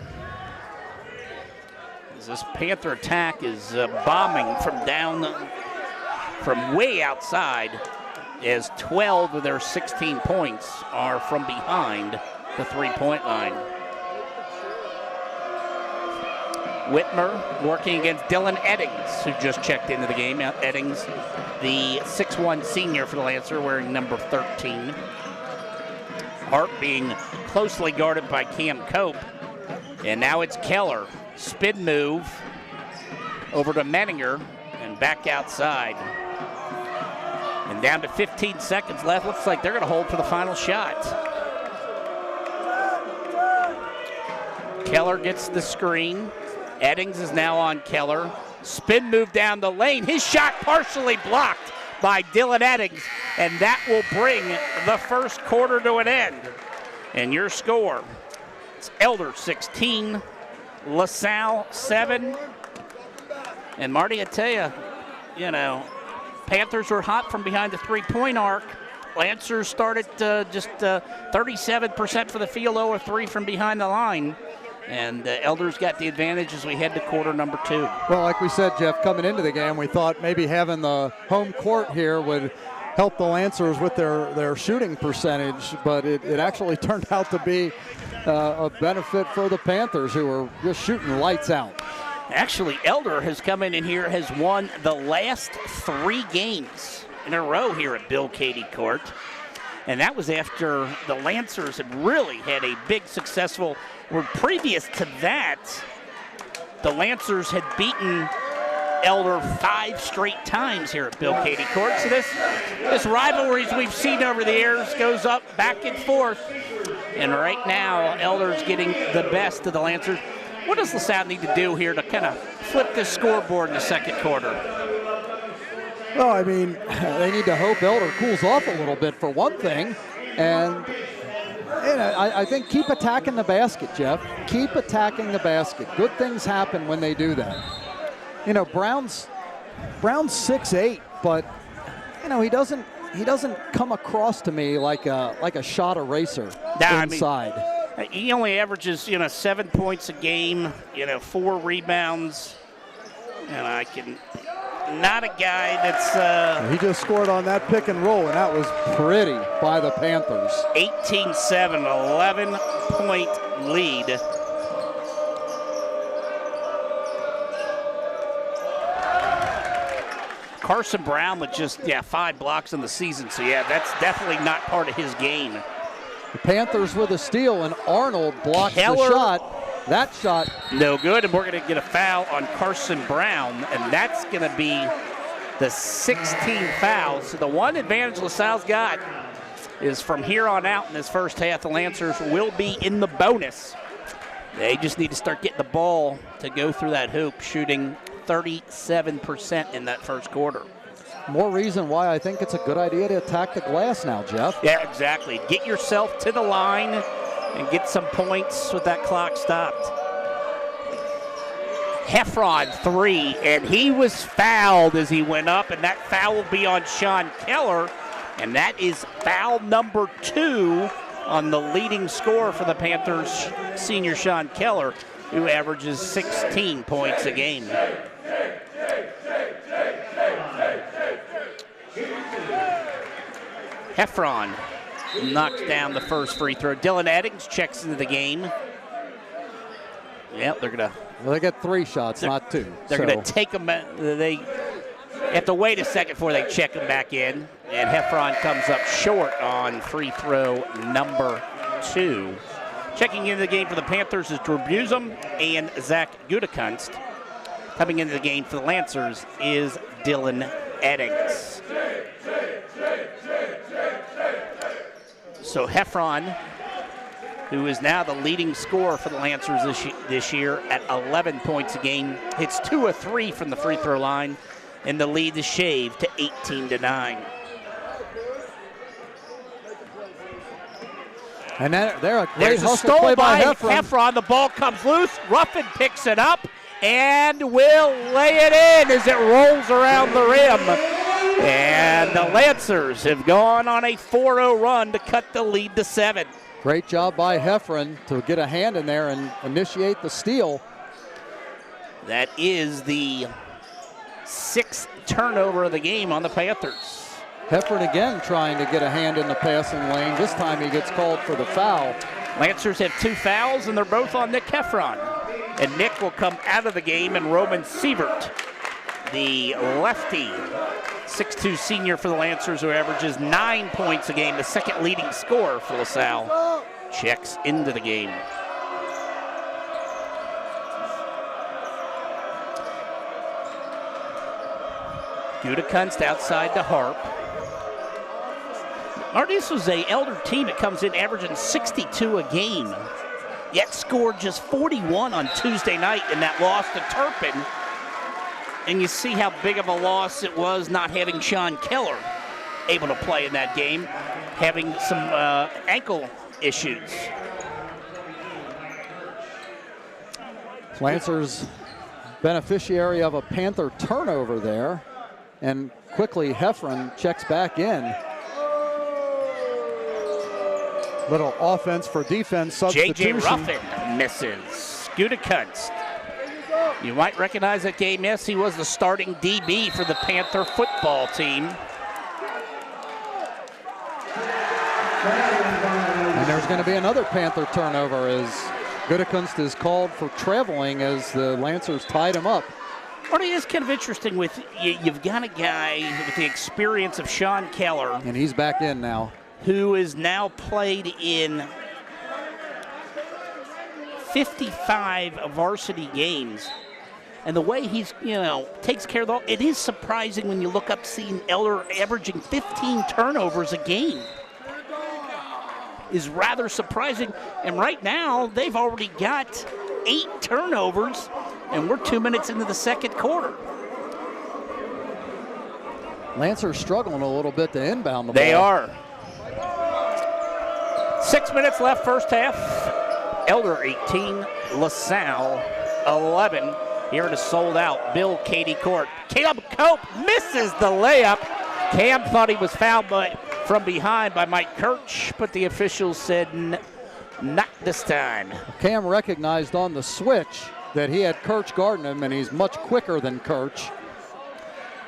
As this Panther attack is bombing from way outside, as 12 of their 16 points are from behind the three-point line. Whitmer working against Dylan Eddings, who just checked into the game. Eddings, the 6'1 senior for the Lancer, wearing number 13. Hart being closely guarded by Cam Cope. And now it's Keller. Spin move over to Menninger and back outside. And down to 15 seconds left. Looks like they're going to hold for the final shot. Keller gets the screen. Eddings is now on Keller. Spin move down the lane. His shot partially blocked by Dylan Eddings, and that will bring the first quarter to an end. And your score, it's Elder 16, LaSalle 7. And Marty, I tell you know, Panthers were hot from behind the three-point arc. Lancers started just 37% for the field, 0 of 3 from behind the line. And Elder's got the advantage as we head to quarter number 2. Well, like we said, Jeff, coming into the game, we thought maybe having the home court here would help the Lancers with their shooting percentage, but it actually turned out to be a benefit for the Panthers, who were just shooting lights out. Actually, Elder has come in here, has won the last 3 games in a row here at Bill Cady Court. And that was after the Lancers had really had a big successful, where previous to that, the Lancers had beaten Elder 5 straight times here at Bill Cady Court. So this rivalries we've seen over the years goes up back and forth. And right now, Elder's getting the best of the Lancers. What does LaSalle need to do here to kind of flip this scoreboard in the second quarter? Well, I mean, they need to hope Elder cools off a little bit for one thing. And I think keep attacking the basket, Jeff. Keep attacking the basket. Good things happen when they do that. You know, Brown's 6'8", but you know, he doesn't come across to me like a shot eraser inside. I mean, he only averages 7 points a game, 4 rebounds, and not a guy that's. He just scored on that pick and roll, and that was pretty by the Panthers. 18-7, 11-point lead. Carson Brown with just 5 blocks in the season, so that's definitely not part of his game. The Panthers with a steal, and Arnold blocks the shot. That shot no good, and we're going to get a foul on Carson Brown, and that's going to be the 16th foul. So the one advantage LaSalle's got is from here on out in this first half, the Lancers will be in the bonus. They just need to start getting the ball to go through that hoop, shooting 37% in that first quarter. More reason why I think it's a good idea to attack the glass now, Jeff. Yeah, exactly. Get yourself to the line and get some points with that clock stopped. Heffron 3, and he was fouled as he went up, and that foul will be on Sean Keller, and that is foul number 2 on the leading scorer for the Panthers, senior Sean Keller, who averages 16 points a game. Heffron knocks down the first free throw. Dylan Eddings checks into the game. Yep, they get 3 shots, not 2. They're going to take them. They have to wait a second before they check them back in. And Heffron comes up short on free throw number 2. Checking into the game for the Panthers is Drew Busum and Zach Gutekunst. Coming into the game for the Lancers is Dylan Eddings. So Heffron, who is now the leading scorer for the Lancers this year at 11 points a game, hits 2 of 3 from the free throw line, and the lead is shaved to 18-9. And they're a great There's a hustle stole play by Heffron. The ball comes loose. Ruffin picks it up and will lay it in as it rolls around the rim. And the Lancers have gone on a 4-0 run to cut the lead to 7. Great job by Heffron to get a hand in there and initiate the steal. That is the 6th turnover of the game on the Panthers. Heffron again trying to get a hand in the passing lane. This time he gets called for the foul. Lancers have 2 fouls, and they're both on Nick Heffron. And Nick will come out of the game, and Roman Sievert, the lefty, 6'2" senior for the Lancers, who averages 9 points a game, the second leading scorer for LaSalle, checks into the game. Gutekunst outside to Harp. This was a Elder team that comes in averaging 62 a game, yet scored just 41 on Tuesday night in that loss to Turpin. And you see how big of a loss it was not having Sean Keller able to play in that game, having some ankle issues. Lancers beneficiary of a Panther turnover there, and quickly Heffron checks back in. Little offense for defense substitution. J.J. Ruffin misses. Gutekunst. You might recognize that game. Yes, he was the starting DB for the Panther football team. And there's going to be another Panther turnover as Gutekunst is called for traveling as the Lancers tied him up. Marty, is kind of interesting with you've got a guy with the experience of Sean Keller. And he's back in now. Who is now played in 55 varsity games. And the way he's, takes care of the, it is surprising when you look up seeing Elder averaging 15 turnovers a game. Is rather surprising. And right now, they've already got 8 turnovers, and we're 2 minutes into the second quarter. Lancers struggling a little bit to inbound the ball. They are. 6 minutes left, first half. Elder 18, LaSalle 11. Here to sold out Bill Cady Court. Caleb Cope misses the layup. Cam thought he was fouled from behind by Mike Kirch, but the officials said not this time. Cam recognized on the switch that he had Kirch guarding him, and he's much quicker than Kirch.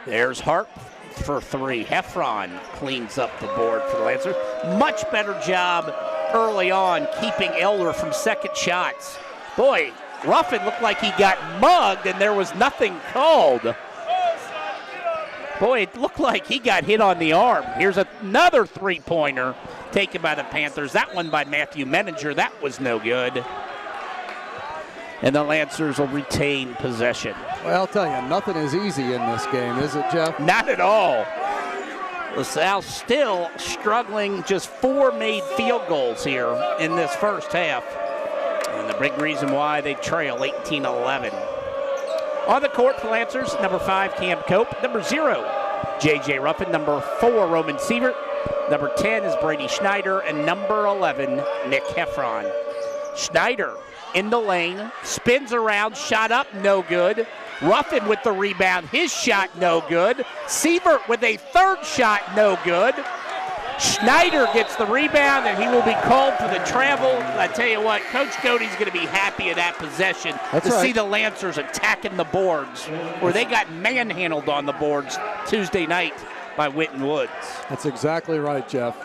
There's Hart for 3. Heffron cleans up the board for the Lancers. Much better job early on keeping Elder from second shots. Boy, Ruffin looked like he got mugged and there was nothing called. Boy, it looked like he got hit on the arm. Here's another three-pointer taken by the Panthers. That one by Matthew Menninger. That was no good. And the Lancers will retain possession. Well, I'll tell you, nothing is easy in this game, is it, Jeff? Not at all. LaSalle still struggling, just 4 made field goals here in this first half. And the big reason why they trail 18-11. On the court for Lancers, number 5, Cam Cope. Number 0, J.J. Ruffin. Number 4, Roman Sievert. Number 10 is Brady Schneider. And number 11, Nick Heffron. Schneider in the lane, spins around, shot up, no good. Ruffin with the rebound, his shot no good. Sievert with a third shot, no good. Schneider gets the rebound, and he will be called for the travel. I tell you what, Coach Cody's going to be happy at that possession see the Lancers attacking the boards, where they got manhandled on the boards Tuesday night by Winton Woods. That's exactly right, Jeff.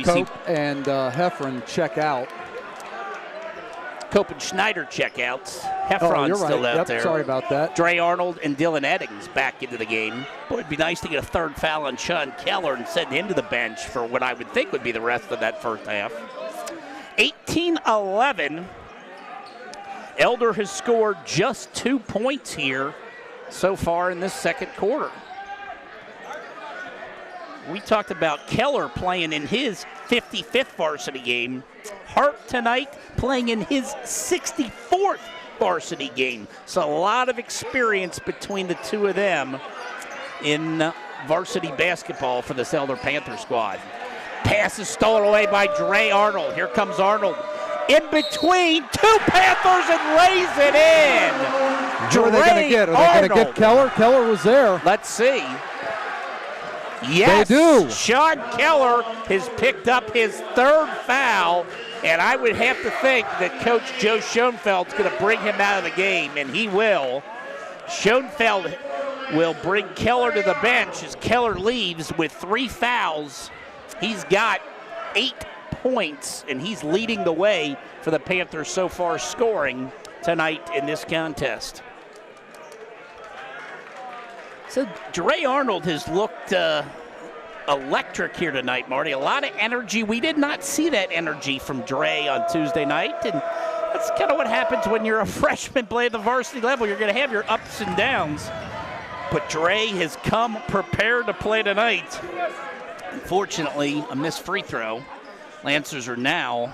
Cope and Heffron check out. Cope and Schneider checkouts. Heffron's still out there. Sorry about that. Dre Arnold and Dylan Eddings back into the game. Boy, it'd be nice to get a third foul on Sean Keller and send him to the bench for what I would think would be the rest of that first half. 18-11. Elder has scored just 2 points here so far in this second quarter. We talked about Keller playing in his 55th varsity game. Hart tonight playing in his 64th varsity game. So a lot of experience between the two of them in varsity basketball for this Elder Panther squad. Pass is stolen away by Dre Arnold. Here comes Arnold. In between 2 Panthers and lays it in. Who are they going to get? Are they going to get Keller? Keller was there. Let's see. Yes, they do. Sean Keller has picked up his 3rd foul, and I would have to think that Coach Joe Schoenfeld's going to bring him out of the game, and he will. Schoenfeld will bring Keller to the bench as Keller leaves with 3 fouls. He's got 8 points, and he's leading the way for the Panthers so far scoring tonight in this contest. So Dre Arnold has looked electric here tonight, Marty. A lot of energy. We did not see that energy from Dre on Tuesday night, and that's kind of what happens when you're a freshman playing the varsity level. You're going to have your ups and downs. But Dre has come prepared to play tonight. Unfortunately, a missed free throw. Lancers are now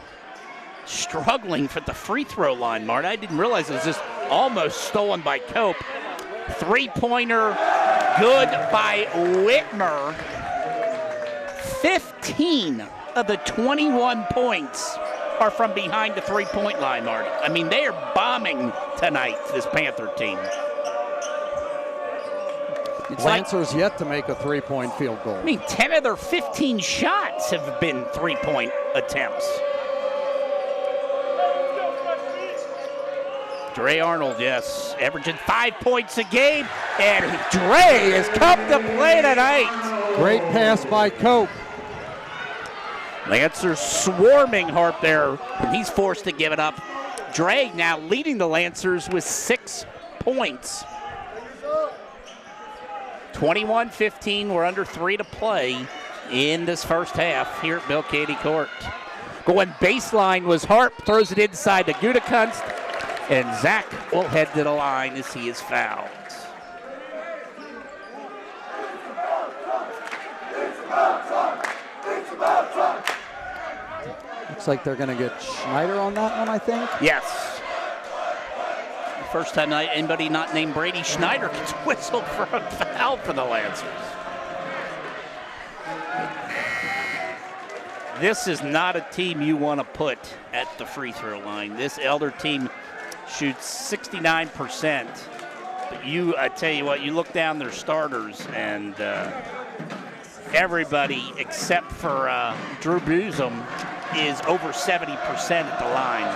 struggling for the free throw line, Marty. I didn't realize it was just almost stolen by Cope. 3-pointer, good by Whitmer. 15 of the 21 points are from behind the 3-point line, Marty. I mean, they are bombing tonight, this Panther team. Lancers yet to make a 3-point field goal. I mean, 10 of their 15 shots have been 3-point attempts. Dre Arnold, yes, averaging 5 points a game, and Dre has come to play tonight. Great pass by Cope. Lancers swarming Harp there, and he's forced to give it up. Dre now leading the Lancers with 6 points. 21-15, we're under 3 to play in this first half here at Bill Cady Court. Going baseline was Harp, throws it inside to Gutekunst, and Zach will head to the line as he is fouled. Looks like they're going to get Schneider on that one, I think. Yes. First time anybody not named Brady Schneider gets whistled for a foul for the Lancers. This is not a team you want to put at the free throw line. This Elder team shoots 69%. But I tell you what, you look down their starters, and everybody except for Drew Busum is over 70% at the line.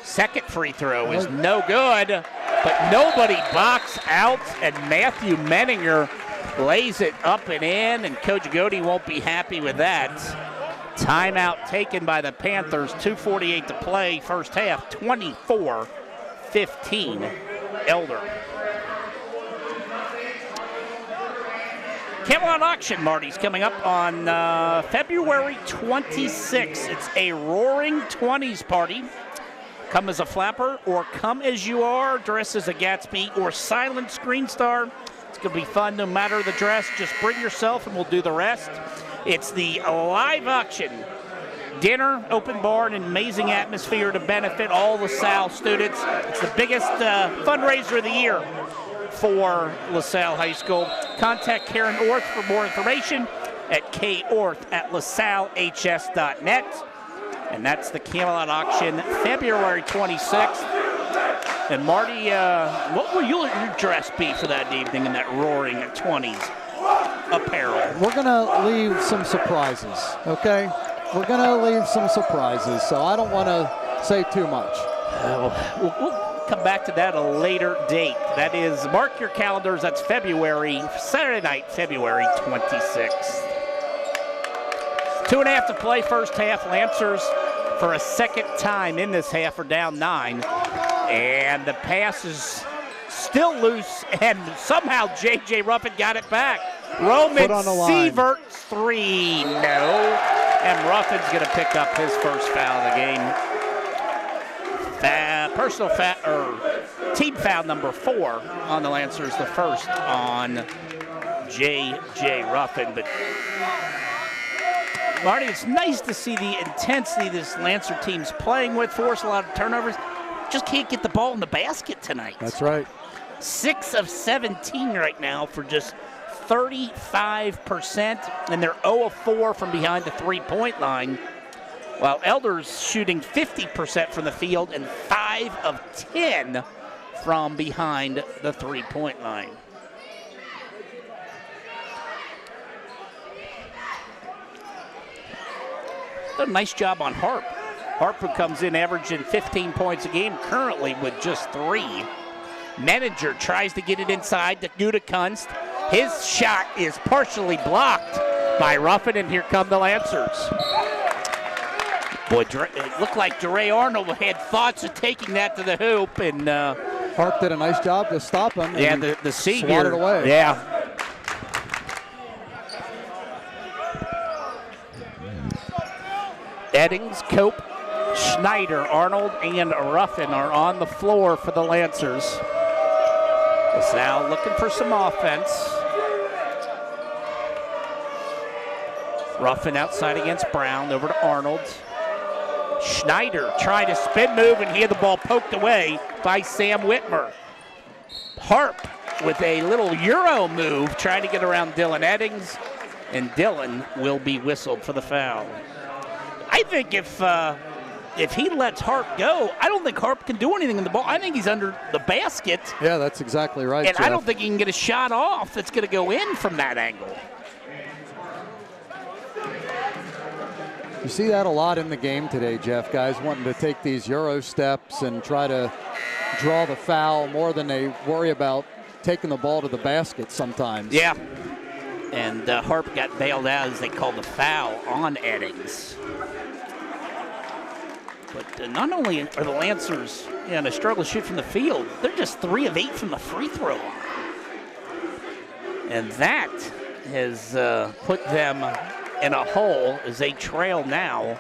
Second free throw is no good, but nobody box out, and Matthew Menninger lays it up and in, and Coach Godey won't be happy with that. Timeout taken by the Panthers, 2:48 to play, first half, 24-15, Elder. Camelot Auction, Marty's coming up on February 26th. It's a Roaring 20s party. Come as a flapper or come as you are, dress as a Gatsby or silent screen star. It's going to be fun no matter the dress. Just bring yourself and we'll do the rest. It's the live auction. Dinner, open bar, and an amazing atmosphere to benefit all the Salle students. It's the biggest fundraiser of the year for LaSalle High School. Contact Karen Orth for more information at korth@lasallehs.net. And that's the Camelot Auction, February 26th. And Marty, what will your dress be for that evening in that Roaring 20s apparel? We're going to leave some surprises, okay? We're going to leave some surprises, so I don't want to say too much. We'll come back to that at a later date. That is, mark your calendars, that's Saturday night, February 26th. 2.5 to play, first half. Lancers, for a second time in this half, are down 9. And the pass is still loose, and somehow J.J. Ruffin got it back. Roman Sievert's 3, no. And Ruffin's going to pick up his first foul of the game. Team foul number 4 on the Lancers, the first on J.J. Ruffin. But Marty, it's nice to see the intensity this Lancer team's playing with, force a lot of turnovers. Just can't get the ball in the basket tonight. That's right. 6 of 17 right now for just 35%, and they're 0 of 4 from behind the three-point line, while Elder's shooting 50% from the field and 5 of 10 from behind the three-point line. Done a nice job on Harp. Harp, who comes in averaging 15 points a game currently with just 3. Menninger tries to get it inside to Gutekunst. His shot is partially blocked by Ruffin, and here come the Lancers. Boy, it looked like Dre Arnold had thoughts of taking that to the hoop, and Harp did a nice job to stop him. Yeah, the senior. Swatted away. Yeah. Eddings, Cope, Schneider, Arnold, and Ruffin are on the floor for the Lancers. LaSalle looking for some offense. Ruffin outside against Brown, over to Arnold. Schneider tried a spin move, and he had the ball poked away by Sam Whitmer. Harp with a little Euro move, trying to get around Dylan Eddings, and Dylan will be whistled for the foul. I think if he lets Harp go, I don't think Harp can do anything in the ball. I think he's under the basket. Yeah, that's exactly right, And Jeff. I don't think he can get a shot off that's going to go in from that angle. You see that a lot in the game today, Jeff. Guys wanting to take these Euro steps and try to draw the foul more than they worry about taking the ball to the basket sometimes. Yeah. And Harp got bailed out as they called the foul on Eddings. But not only are the Lancers they struggle to shoot from the field, they're just 3 of 8 from the free throw line. And that has put them in a hole as they trail now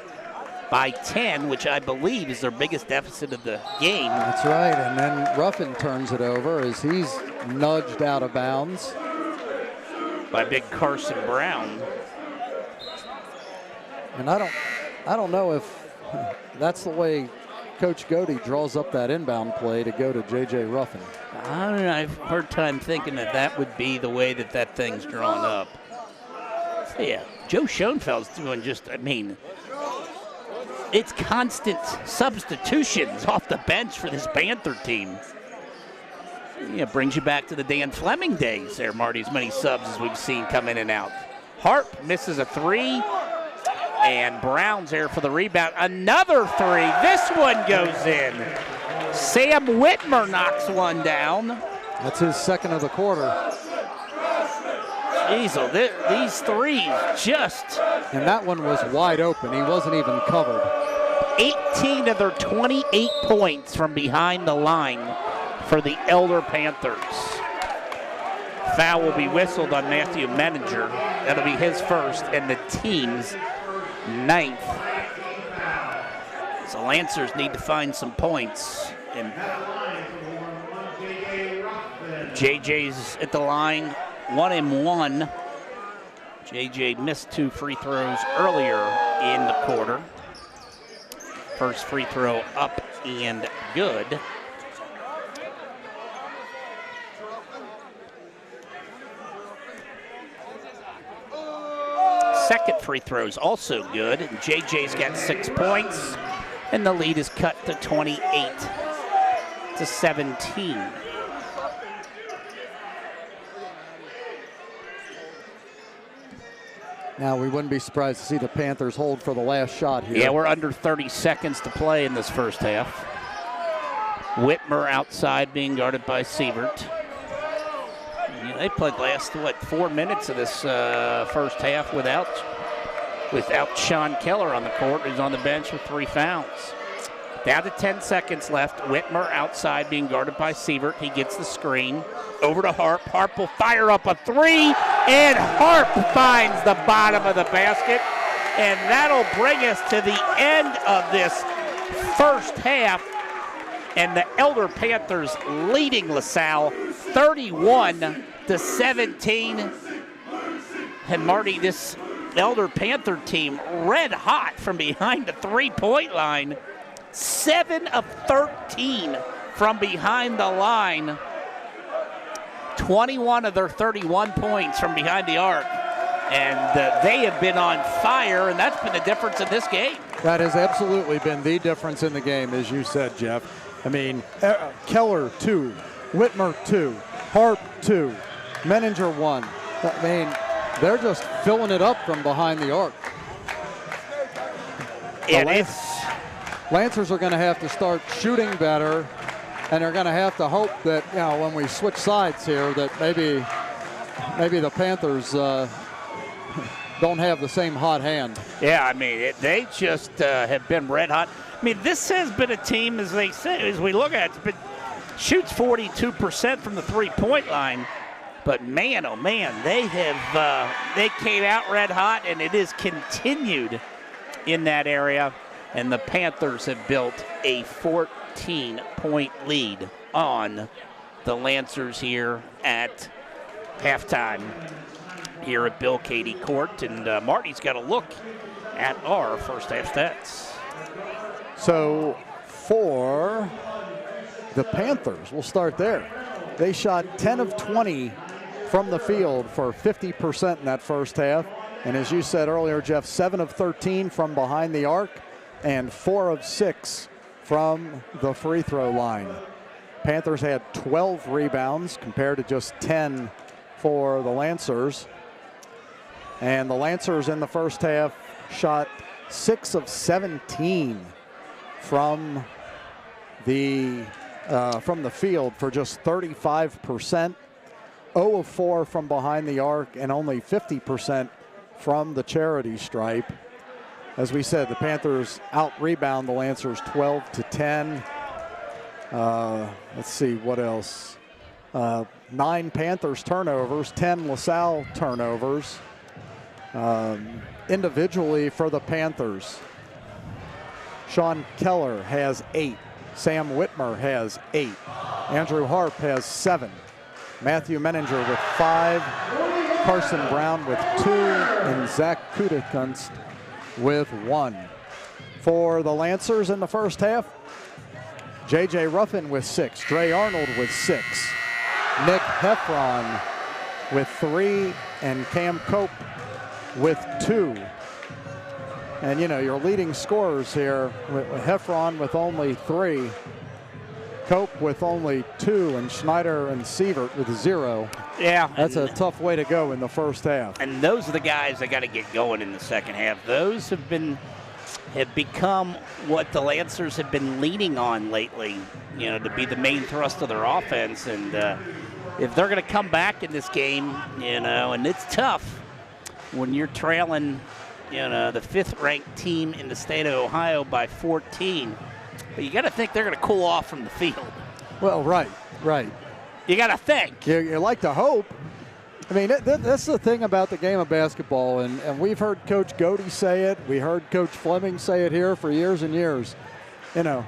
by 10, which I believe is their biggest deficit of the game. That's right, and then Ruffin turns it over as he's nudged out of bounds. By big Carson Brown. And I don't know if that's the way Coach Godey draws up that inbound play to go to J.J. Ruffin. I don't know, I've hard time thinking that would be the way that thing's drawn up. So yeah, Joe Schoenfeld's doing it's constant substitutions off the bench for this Panther team. Yeah, brings you back to the Dan Fleming days there, Marty, as many subs as we've seen come in and out. Harp misses a 3, and Brown's there for the rebound. Another 3, this one goes in. Sam Whitmer knocks one down. That's his second of the quarter. Jeez, these 3s just... And that one was wide open. He wasn't even covered. 18 of their 28 points from behind the line for the Elder Panthers. Foul will be whistled on Matthew Menninger. That'll be his first and the team's 9th. So Lancers need to find some points. And JJ's at the line, 1 and 1. JJ missed 2 free throws earlier in the quarter. First free throw up and good. Second free throw is also good. JJ's got 6 points, and the lead is cut to 28-17. Now, we wouldn't be surprised to see the Panthers hold for the last shot here. Yeah, we're under 30 seconds to play in this first half. Whitmer outside being guarded by Sievert. Yeah, they played last, 4 minutes of this first half without Sean Keller on the court, who's on the bench with 3 fouls. Down to 10 seconds left. Whitmer outside being guarded by Sievert. He gets the screen. Over to Harp. Harp will fire up a 3, and Harp finds the bottom of the basket. And that'll bring us to the end of this first half. And the Elder Panthers leading LaSalle 31-17. And Marty, this Elder Panther team red hot from behind the 3-point line. 7 of 13 from behind the line. 21 of their 31 points from behind the arc. And they have been on fire, and that's been the difference in this game. That has absolutely been the difference in the game, as you said, Jeff. I mean, Keller 2, Whitmer 2, Harp 2, Menninger 1. I mean, they're just filling it up from behind the arc. Lancers are going to have to start shooting better, and they're going to have to hope that, when we switch sides here, that maybe the Panthers don't have the same hot hand. Yeah, I mean, they just have been red hot. I mean, this has been a team, as they say, as we look at it, shoots 42% from the 3-point line. But man, oh man, they came out red hot, and it is continued in that area. And the Panthers have built a 14-point lead on the Lancers here at halftime here at Bill Cady Court. And Marty's got a look at our first half stats. So for the Panthers, we'll start there. They shot 10 of 20 from the field for 50% in that first half. And as you said earlier, Jeff, 7 of 13 from behind the arc and 4 of 6 from the free throw line. Panthers had 12 rebounds compared to just 10 for the Lancers. And the Lancers in the first half shot 6 of 17 from the field for just 35%. 0 of 4 from behind the arc, and only 50% from the charity stripe. As we said, the Panthers out-rebound the Lancers 12-10. Let's see, what else? 9 Panthers turnovers, 10 LaSalle turnovers. Individually for the Panthers, Sean Keller has 8. Sam Whitmer has 8. Andrew Harp has 7. Matthew Menninger with 5. Carson Brown with 2. And Zach Kudekunst with 1. For the Lancers in the first half, J.J. Ruffin with 6. Dre Arnold with 6. Nick Heffron with 3. And Cam Cope with 2. And, you know, your leading scorers here, with Heffron with only 3. Cope with only 2, and Schneider and Sievert with 0. Yeah. That's a tough way to go in the first half. And those are the guys that got to get going in the second half. Those have become what the Lancers have been leaning on lately, you know, to be the main thrust of their offense. And if they're going to come back in this game, you know, and it's tough when you're trailing, you know, the 5th-ranked team in the state of Ohio by 14. But you got to think they're going to cool off from the field. Well, right. You got to think. You like to hope. I mean, that's the thing about the game of basketball, and we've heard Coach Godey say it. We heard Coach Fleming say it here for years and years. You know,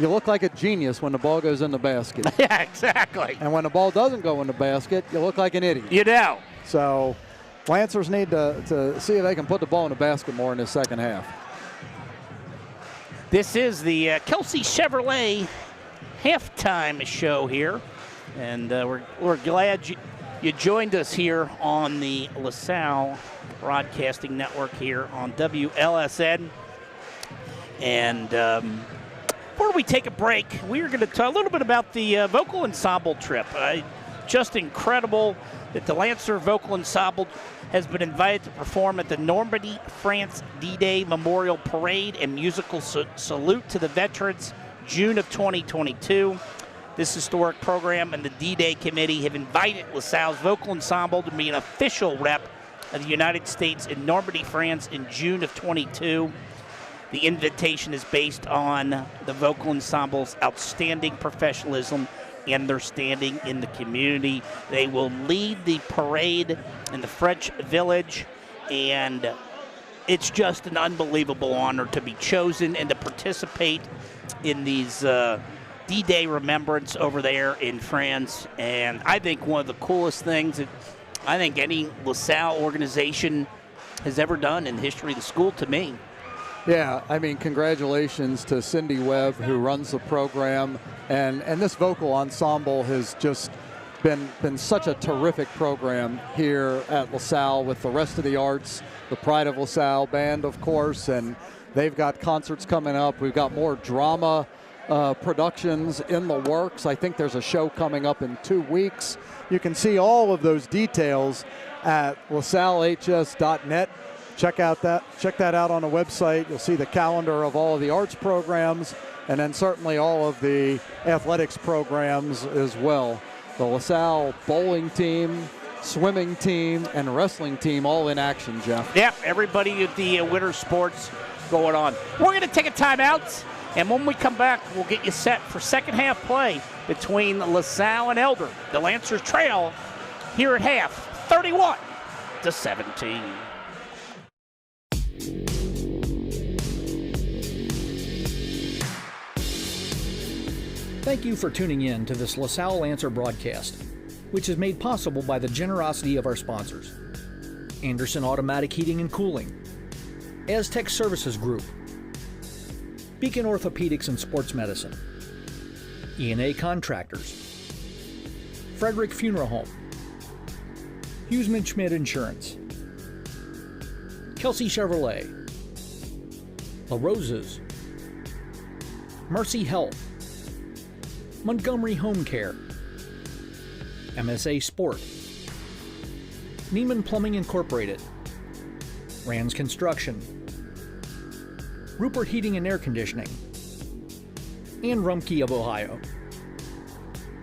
you look like a genius when the ball goes in the basket. Yeah, exactly. And when the ball doesn't go in the basket, you look like an idiot. You know. So Lancers need to see if they can put the ball in the basket more in the second half. This is the Kelsey Chevrolet halftime show here, and we're glad you joined us here on the LaSalle Broadcasting Network here on WLSN. And before we take a break, we are going to talk a little bit about the vocal ensemble trip. Just incredible that the Lancer Vocal Ensemble has been invited to perform at the Normandy, France D-Day Memorial Parade and Musical Salute to the Veterans, June of 2022. This historic program and the D-Day Committee have invited LaSalle's Vocal Ensemble to be an official rep of the United States in Normandy, France in June of 22. The invitation is based on the Vocal Ensemble's outstanding professionalism and their standing in the community. They will lead the parade in the French Village, and it's just an unbelievable honor to be chosen and to participate in these D-Day remembrance over there in France. And I think one of the coolest things that I think any LaSalle organization has ever done in the history of the school, to me. Yeah, I mean, congratulations to Cindy Webb, who runs the program. And this vocal ensemble has just been such a terrific program here at LaSalle with the rest of the arts, the Pride of LaSalle band, of course, and they've got concerts coming up. We've got more drama productions in the works. I think there's a show coming up in 2 weeks. You can see all of those details at lasallehs.net. Check that out on the website. You'll see the calendar of all of the arts programs, and then certainly all of the athletics programs as well. The LaSalle bowling team, swimming team, and wrestling team all in action, Jeff. Yep, everybody at the winter sports going on. We're going to take a timeout, and when we come back, we'll get you set for second half play between LaSalle and Elder. The Lancers trail here at half, 31-17. Thank you for tuning in to this LaSalle Lancer broadcast, which is made possible by the generosity of our sponsors: Anderson Automatic Heating and Cooling, Aztec Services Group, Beacon Orthopedics and Sports Medicine, E&A Contractors, Frederick Funeral Home, Huseman Schmidt Insurance, Kelsey Chevrolet, La Roses, Mercy Health, Montgomery Home Care, MSA Sport, Neiman Plumbing Incorporated, Rands Construction, Rupert Heating and Air Conditioning, and Rumpke of Ohio.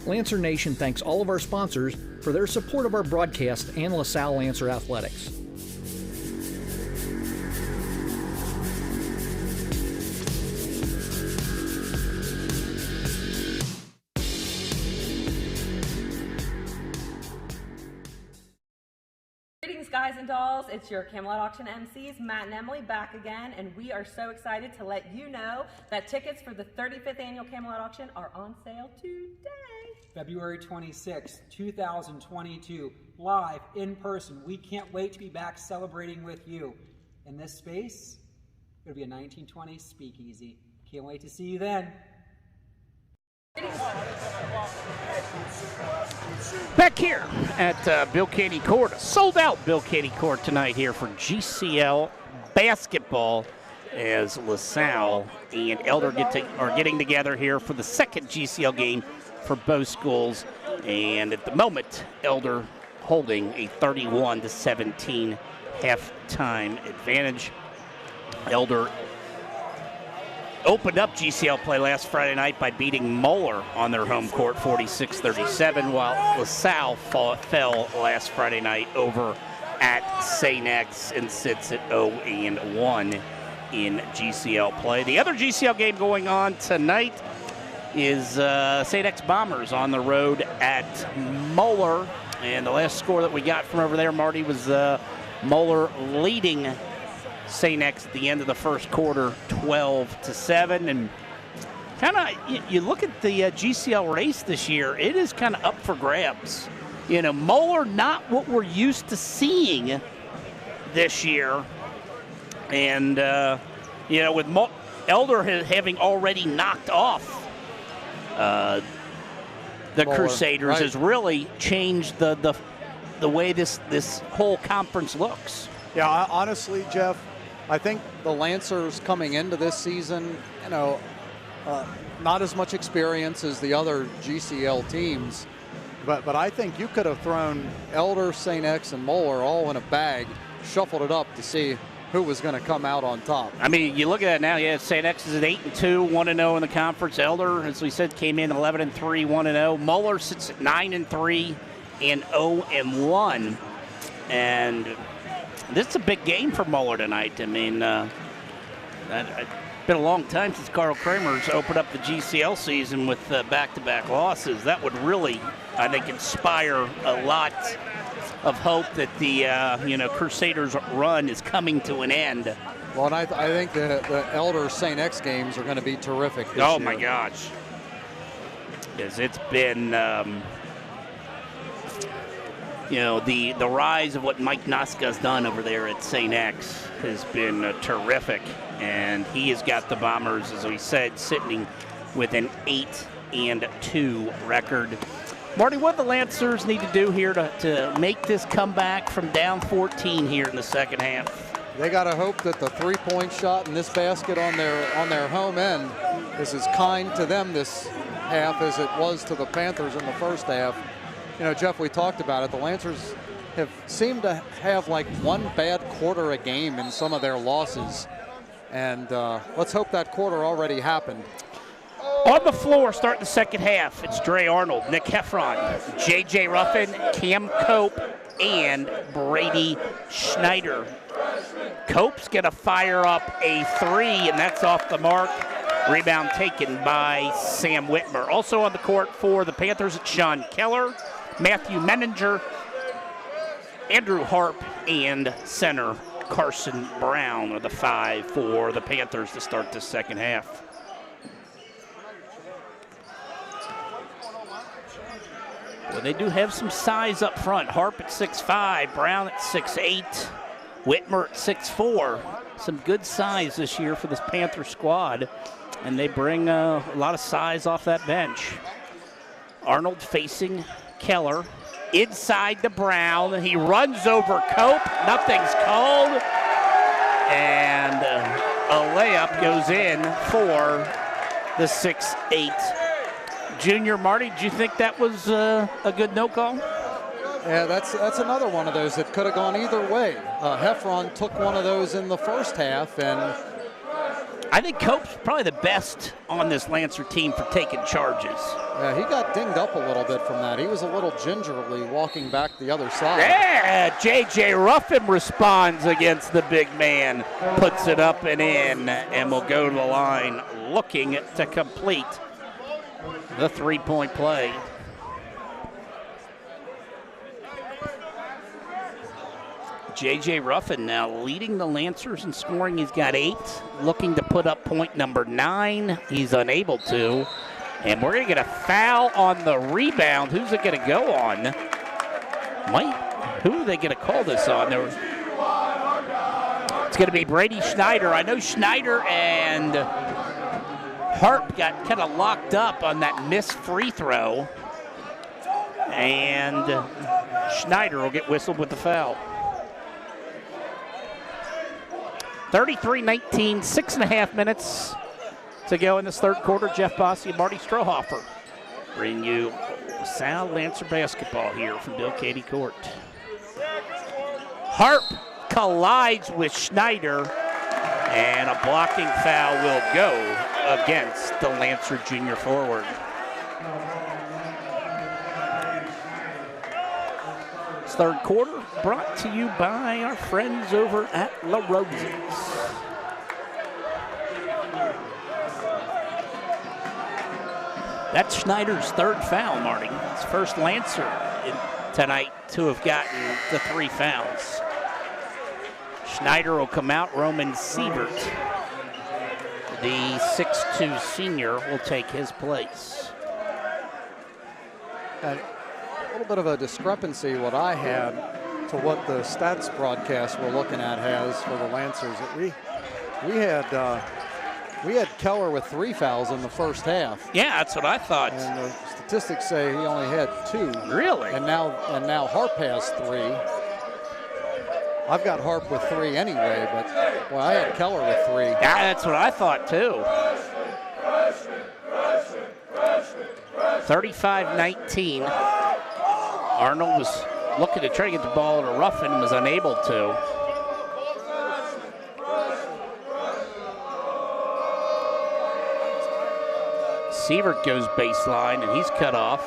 Lancer Nation thanks all of our sponsors for their support of our broadcast and LaSalle Lancer Athletics. Greetings, guys and dolls. It's your Camelot Auction MCs, Matt and Emily, back again, and we are so excited to let you know that tickets for the 35th annual Camelot Auction are on sale today. February 26, 2022, live in person. We can't wait to be back celebrating with you. In this space, it'll be a 1920s speakeasy. Can't wait to see you then. Back here at Bill Cady Court, a sold-out Bill Cady Court tonight here for GCL basketball, as LaSalle and Elder are getting together here for the second GCL game for both schools. And at the moment, Elder holding a 31-17 halftime advantage. Elder opened up GCL play last Friday night by beating Moeller on their home court 46-37, while LaSalle fell last Friday night over at St. X and sits at 0-1 in GCL play. The other GCL game going on tonight is St. X Bombers on the road at Moeller, and the last score that we got from over there, Marty, was Moeller leading St. X at the end of the first quarter 12-7. And kind of, you look at the GCL race this year, it is kind of up for grabs. You know, Moeller not what we're used to seeing this year. And, you know, with Elder having already knocked off the Moeller, Crusaders, right, has really changed the way this whole conference looks. Yeah, honestly, Jeff, I think the Lancers coming into this season, you know, not as much experience as the other GCL teams, but I think you could have thrown Elder, St. X, and Moeller all in a bag, shuffled it up to see who was going to come out on top. I mean, you look at it now, yeah, St. X is at 8-2, 1-0 in the conference. Elder, as we said, came in 11-3, 1-0. Moeller sits at 9-3 and 0-1. And this is a big game for Moeller tonight. I mean, it's been a long time since Carl Kramer's opened up the GCL season with back-to-back losses. That would really, I think, inspire a lot of hope that the Crusaders run is coming to an end. Well, and I think the Elder St. X games are going to be terrific this year. Oh, my gosh. Because it's been, the rise of what Mike Noska's done over there at St. X has been terrific. And he has got the Bombers, as we said, sitting with an 8-2 record. Marty, what do the Lancers need to do here to make this comeback from down 14 here in the second half? They got to hope that the three-point shot in this basket on their home end is as kind to them this half as it was to the Panthers in the first half. You know, Jeff, we talked about it. The Lancers have seemed to have like one bad quarter a game in some of their losses. And let's hope that quarter already happened. On the floor, starting the second half, it's Dre Arnold, Nick Heffron, J.J. Ruffin, Cam Cope, and Brady Schneider. Cope's going to fire up a three, and that's off the mark. Rebound taken by Sam Whitmer. Also on the court for the Panthers, it's Sean Keller, Matthew Menninger, Andrew Harp, and center Carson Brown are the five for the Panthers to start the second half. Well, they do have some size up front. Harp at 6'5", Brown at 6'8", Whitmer at 6'4". Some good size this year for this Panther squad, and they bring a lot of size off that bench. Arnold facing Keller. Inside to Brown. He runs over Cope. Nothing's called. And a layup goes in for the 6'8". Junior. Marty, do you think that was a good no call? Yeah, that's another one of those that could have gone either way. Heffron took one of those in the first half, and I think Cope's probably the best on this Lancer team for taking charges. Yeah, he got dinged up a little bit from that. He was a little gingerly walking back the other side. Yeah, J.J. Ruffin responds against the big man, puts it up and in, and will go to the line looking to complete the three-point play. J.J. Ruffin now leading the Lancers in scoring. He's got 8, looking to put up point number 9. He's unable to. And we're going to get a foul on the rebound. Who's it going to go on? Who are they going to call this on? It's going to be Brady Schneider. I know Schneider and Harp got kind of locked up on that missed free throw. And Schneider will get whistled with the foul. 33-19, 6.5 minutes to go in this third quarter. Jeff Bossy and Marty Strohoffer bring you Salle Lancer basketball here from Bill Cady Court. Harp collides with Schneider, and a blocking foul will go against the Lancer junior forward. Third quarter brought to you by our friends over at La Rose's. That's Schneider's third foul, Marty. His first Lancer tonight to have gotten the 3 fouls. Schneider will come out. Roman Siebert, the 6'2 senior, will take his place. A little bit of a discrepancy what I had to what the stats broadcast we're looking at has for the Lancers. We had Keller with 3 fouls in the first half. Yeah, that's what I thought. And the statistics say he only had 2. Really? And now Harp has 3. I've got Harp with 3 anyway, but boy, I had Keller with 3. Yeah, that's what I thought too. 35-19. Arnold was looking to try to get the ball to Ruffin and was unable to. Sievert goes baseline, and he's cut off.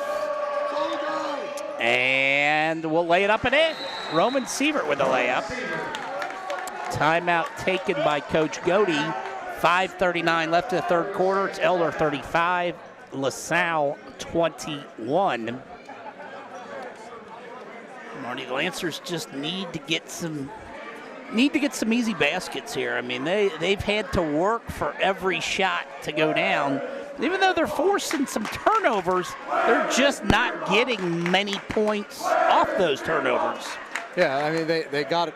And we'll lay it up and in. Roman Sievert with the layup. Timeout taken by Coach Godey. 5:39 left in the third quarter. It's Elder 35, LaSalle 21. Marty, the Lancers just need to get some easy baskets here. I mean, they've had to work for every shot to go down. Even though they're forcing some turnovers, they're just not getting many points off those turnovers. Yeah, I mean they got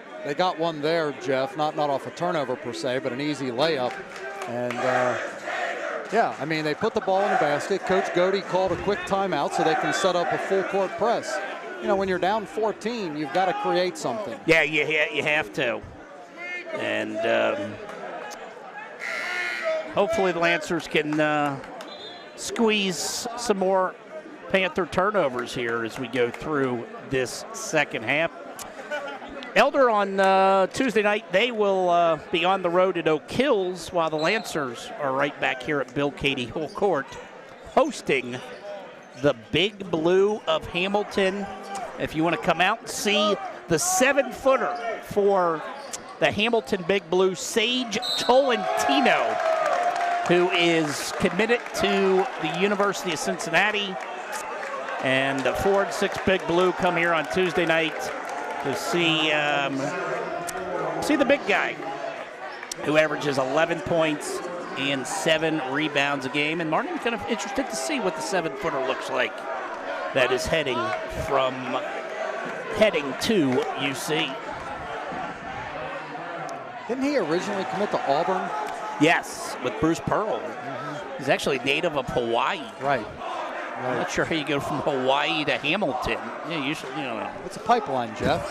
one there, Jeff, not off a turnover per se, but an easy layup. And yeah, I mean they put the ball in the basket. Coach Godey called a quick timeout so they can set up a full court press. You know, when you're down 14, you've got to create something. Yeah, you have to. And hopefully the Lancers can squeeze some more Panther turnovers here as we go through this second half. Elder on Tuesday night, they will be on the road at Oak Hills, while the Lancers are right back here at Bill Cady Court hosting the Big Blue of Hamilton. If you want to come out and see the 7-footer for the Hamilton Big Blue, Sage Tolentino, who is committed to the University of Cincinnati. And the 4 and 6 Big Blue come here on Tuesday night to see the big guy, who averages 11 points and 7 rebounds a game. And Martin's kind of interested to see what the 7-footer looks like that is heading to UC. Didn't he originally commit to Auburn? Yes, with Bruce Pearl. He's actually native of Hawaii. Right. I'm not sure how you go from Hawaii to Hamilton. Yeah, usually, you know. It's a pipeline, Jeff.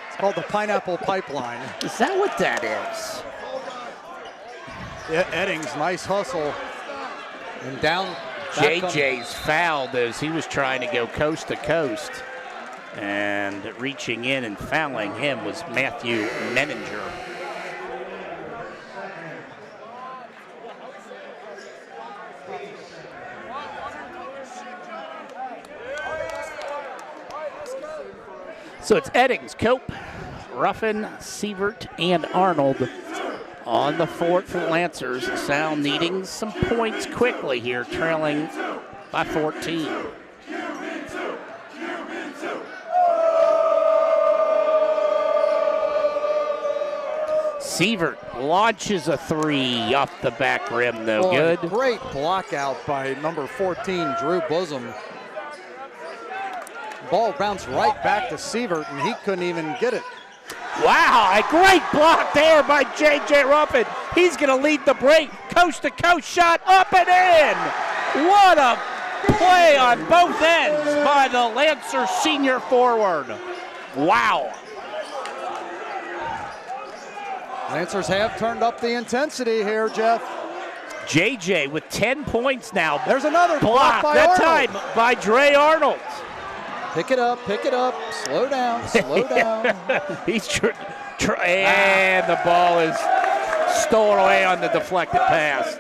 It's called the Pineapple Pipeline. Is that what that is? Yeah, Eddings, nice hustle. And down. JJ's fouled as he was trying to go coast to coast. And reaching in and fouling him was Matthew Menninger. So it's Eddings, Cope, Ruffin, Sievert, and Arnold on the fort for the Lancers. Salle needing some points quickly here, trailing by 14. Sievert launches a three off the back rim, no good. Great block out by number 14, Drew Bosom. Ball bounced right back to Sievert, and he couldn't even get it. Wow, a great block there by J.J. Ruffin. He's going to lead the break. Coast-to-coast shot up and in. What a play on both ends by the Lancer senior forward. Wow. Lancers have turned up the intensity here, Jeff. J.J. with 10 points now. There's another block by that Arnold. time by Dre Arnold. Pick it up, slow down, slow down. He's and the ball is stolen away on the deflected pass.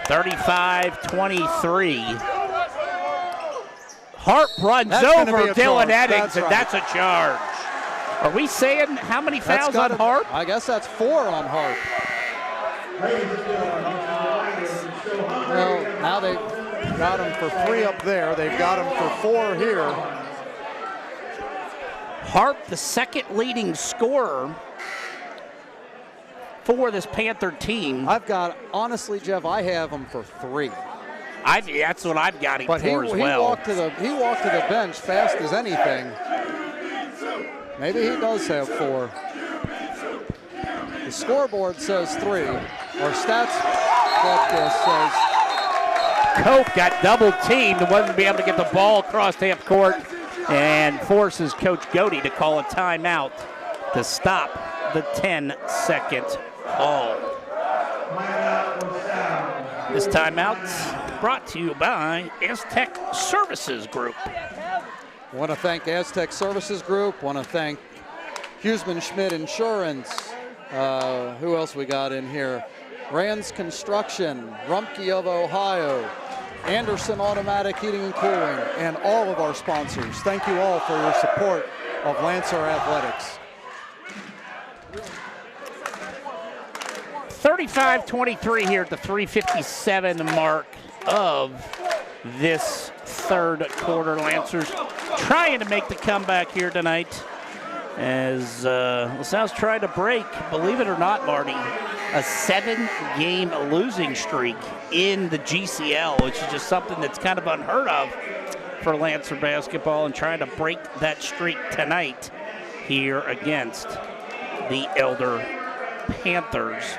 35-23. Harp runs over Dylan Eddings, and that's a charge. Are we saying how many fouls on Harp? I guess that's 4 on Harp. Well, now they've got him for 3 up there. They've got him for 4 here. Harp, the second leading scorer for this Panther team. Honestly, Jeff, I have him for 3. That's what I've got him for as well. He walked to the bench fast as anything. Maybe he does have 4. The scoreboard says 3. Our stats broadcast says Cope got double teamed and wasn't be able to get the ball across half court and forces Coach Godey to call a timeout to stop the 10-second call. This timeout's brought to you by Aztec Services Group. Want to thank Aztec Services Group. Want to thank Huseman Schmidt Insurance. Who else we got in here? Rand's Construction, Rumpke of Ohio, Anderson Automatic Heating and Cooling, and all of our sponsors. Thank you all for your support of Lancer Athletics. 35-23 here at the 3:57 mark of this third quarter. Lancers trying to make the comeback here tonight as LaSalle's tried to break, believe it or not, Marty, a 7-game losing streak in the GCL, which is just something that's kind of unheard of for Lancer basketball, and trying to break that streak tonight here against the Elder Panthers.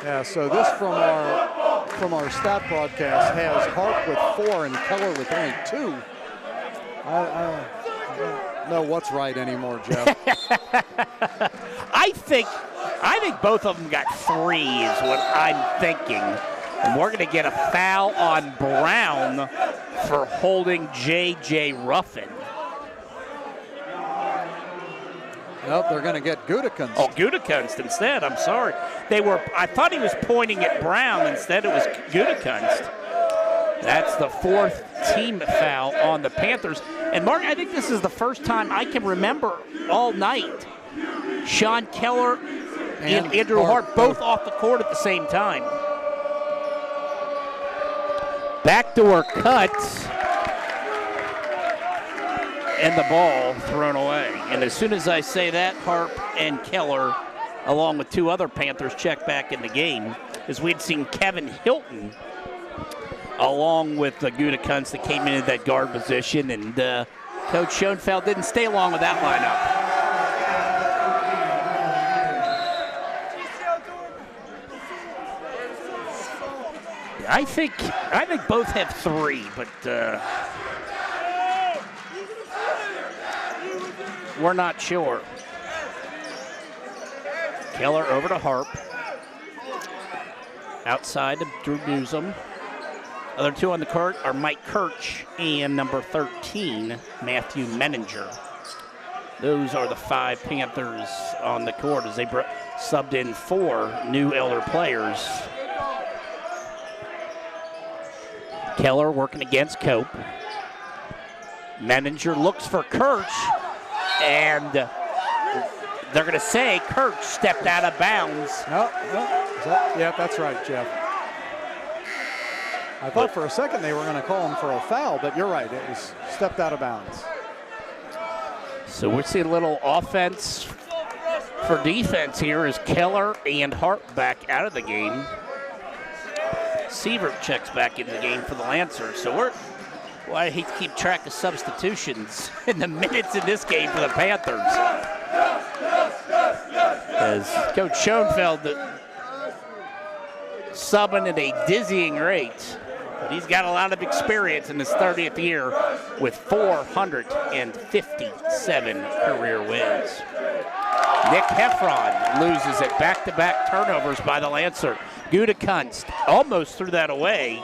Yeah, so this from our stat broadcast has Harp with 4 and Keller with only 2. I don't know what's right anymore, Jeff. I think both of them got 3 is what I'm thinking. And we're going to get a foul on Brown for holding J.J. Ruffin. Nope, they're going to get Gutekunst. Oh, Gutekunst instead. I'm sorry. I thought he was pointing at Brown. Instead, it was Gutekunst. That's the 4th team foul on the Panthers. And Mark, I think this is the first time I can remember all night Sean Keller and Andrew Hart both off the court at the same time. Backdoor cut. And the ball thrown away. And as soon as I say that, Harp and Keller, along with 2 other Panthers, check back in the game, as we'd seen Kevin Hilton, along with the Gutekunst that came into that guard position, and Coach Schoenfeld didn't stay long with that lineup. I think both have 3, but we're not sure. Keller over to Harp. Outside of Drew Newsom. Other 2 on the court are Mike Kirch and number 13, Matthew Menninger. Those are the 5 Panthers on the court as they subbed in 4 new Elder players. Keller working against Cope. Menninger looks for Kirch, and they're going to say Kirch stepped out of bounds. Yeah, that's right, Jeff. I thought for a second they were going to call him for a foul, but you're right, it was stepped out of bounds. So we're seeing a little offense for defense here as Keller and Hart back out of the game. Sievert checks back in the game for the Lancers. So well, I hate to keep track of substitutions in the minutes in this game for the Panthers. As Coach Schoenfeld subbing at a dizzying rate. But he's got a lot of experience in his 30th year with 457 career wins. Nick Heffron loses at back-to-back turnovers by the Lancer. Gutekunst almost threw that away.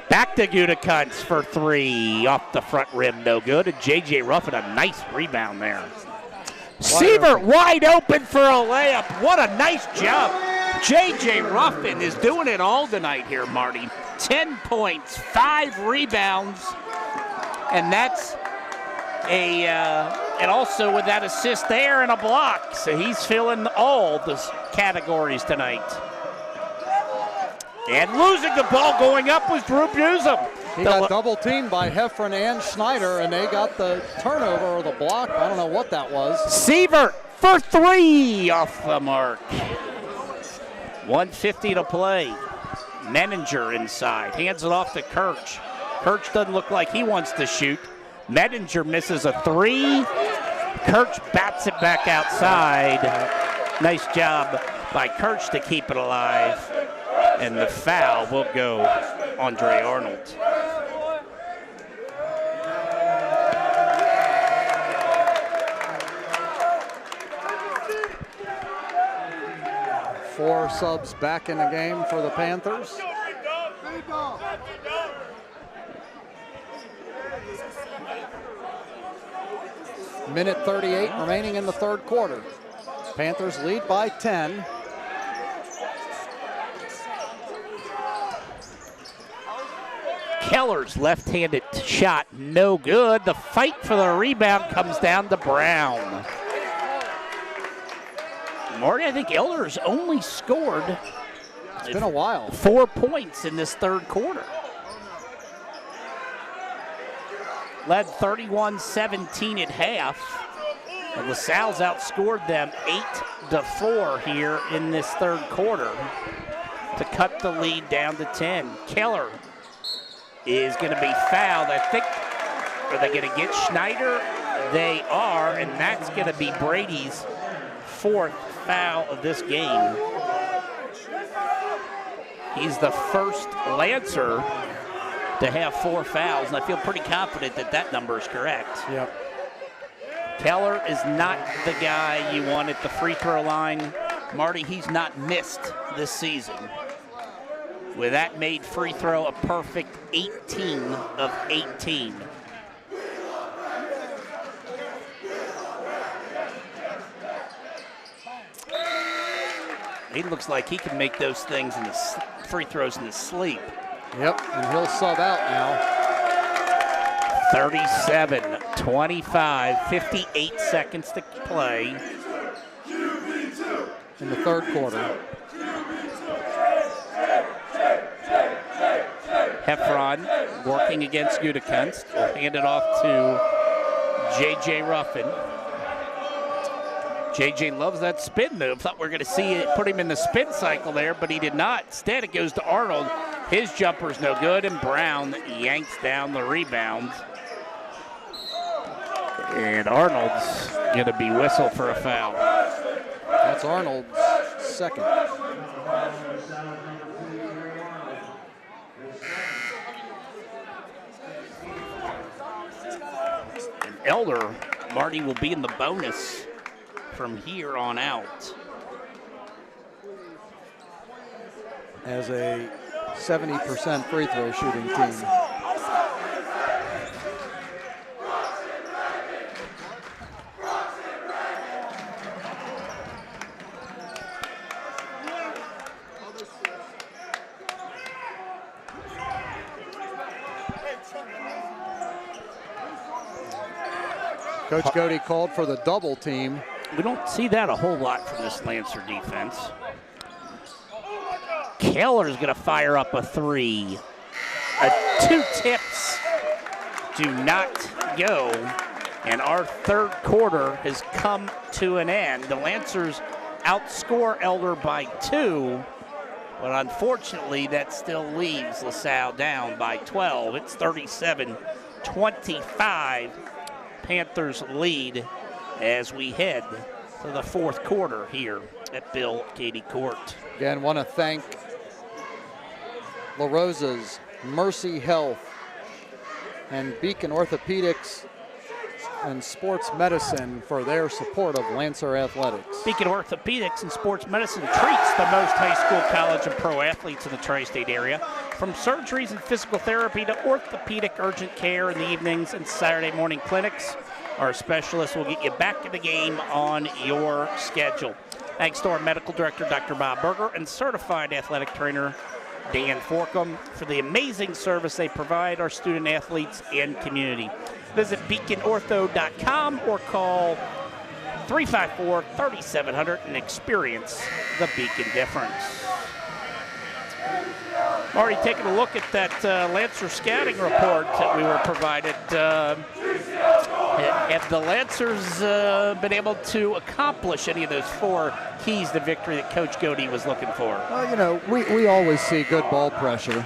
Back to Gutekunst for three. Off the front rim, no good. And J.J. Ruffin, a nice rebound there. Sievert wide open for a layup. What a nice job. J.J. Ruffin is doing it all tonight here, Marty. 10 points, 5 rebounds, and that's and also with that assist there and a block. So he's filling all the categories tonight. And losing the ball going up was Drew Newsom. He got double teamed by Heffron and Schneider, and they got the turnover or the block. I don't know what that was. Sievert for three off the mark. 1:50 to play. Menninger inside. Hands it off to Kirch. Kirch doesn't look like he wants to shoot. Menninger misses a three. Kirch bats it back outside. Nice job by Kirch to keep it alive. And the foul will go Andre Arnold. Four subs back in the game for the Panthers. Minute 38 remaining in the third quarter. Panthers lead by 10. Keller's left-handed shot, no good. The fight for the rebound comes down to Brown. Marty, I think Elder's only scored. It's been a while. 4 points in this third quarter. Led 31-17 at half. And LaSalle's outscored them 8-4 here in this third quarter to cut the lead down to 10. Keller is going to be fouled. I think, are they going to get Schneider? They are, and that's going to be Brady's fourth foul of this game. He's the first Lancer to have 4 fouls, and I feel pretty confident that that number is correct. Yep. Keller is not the guy you want at the free throw line. Marty, he's not missed this season. With that made free throw a perfect 18 of 18. He looks like he can make those things in the free throws in his sleep. Yep, and he'll sub out now. 37-25, 58 seconds to play. In the third quarter. Heffron working against Gutekunst. Hand it off to J.J. Ruffin. J.J. loves that spin move. Thought we were going to see it put him in the spin cycle there, but he did not. Instead, it goes to Arnold. His jumper's no good, and Brown yanks down the rebound. And Arnold's going to be whistled for a foul. That's Arnold's second. And Elder, Marty, will be in the bonus from here on out. As a 70% free throw shooting team. Coach Cody called for the double team. We don't see that a whole lot from this Lancer defense. Keller's going to fire up a 3. 2 tips do not go, and our third quarter has come to an end. The Lancers outscore Elder by 2, but unfortunately that still leaves LaSalle down by 12. It's 37-25. Panthers lead as we head to the fourth quarter here at Bill Cady Court. Again, want to thank La Rosa's, Mercy Health, and Beacon Orthopedics and Sports Medicine for their support of Lancer Athletics. Beacon Orthopedics and Sports Medicine treats the most high school, college, and pro athletes in the tri-state area. From surgeries and physical therapy to orthopedic urgent care in the evenings and Saturday morning clinics, our specialists will get you back in the game on your schedule. Thanks to our medical director, Dr. Bob Berger, and certified athletic trainer, Dan Forkum, for the amazing service they provide our student athletes and community. Visit beaconortho.com or call 354-3700 and experience the Beacon difference. Already taking a look at that Lancer scouting report that we were provided. Have the Lancers been able to accomplish any of those 4 keys to victory that Coach Cody was looking for? Well, you know, we always see good ball pressure.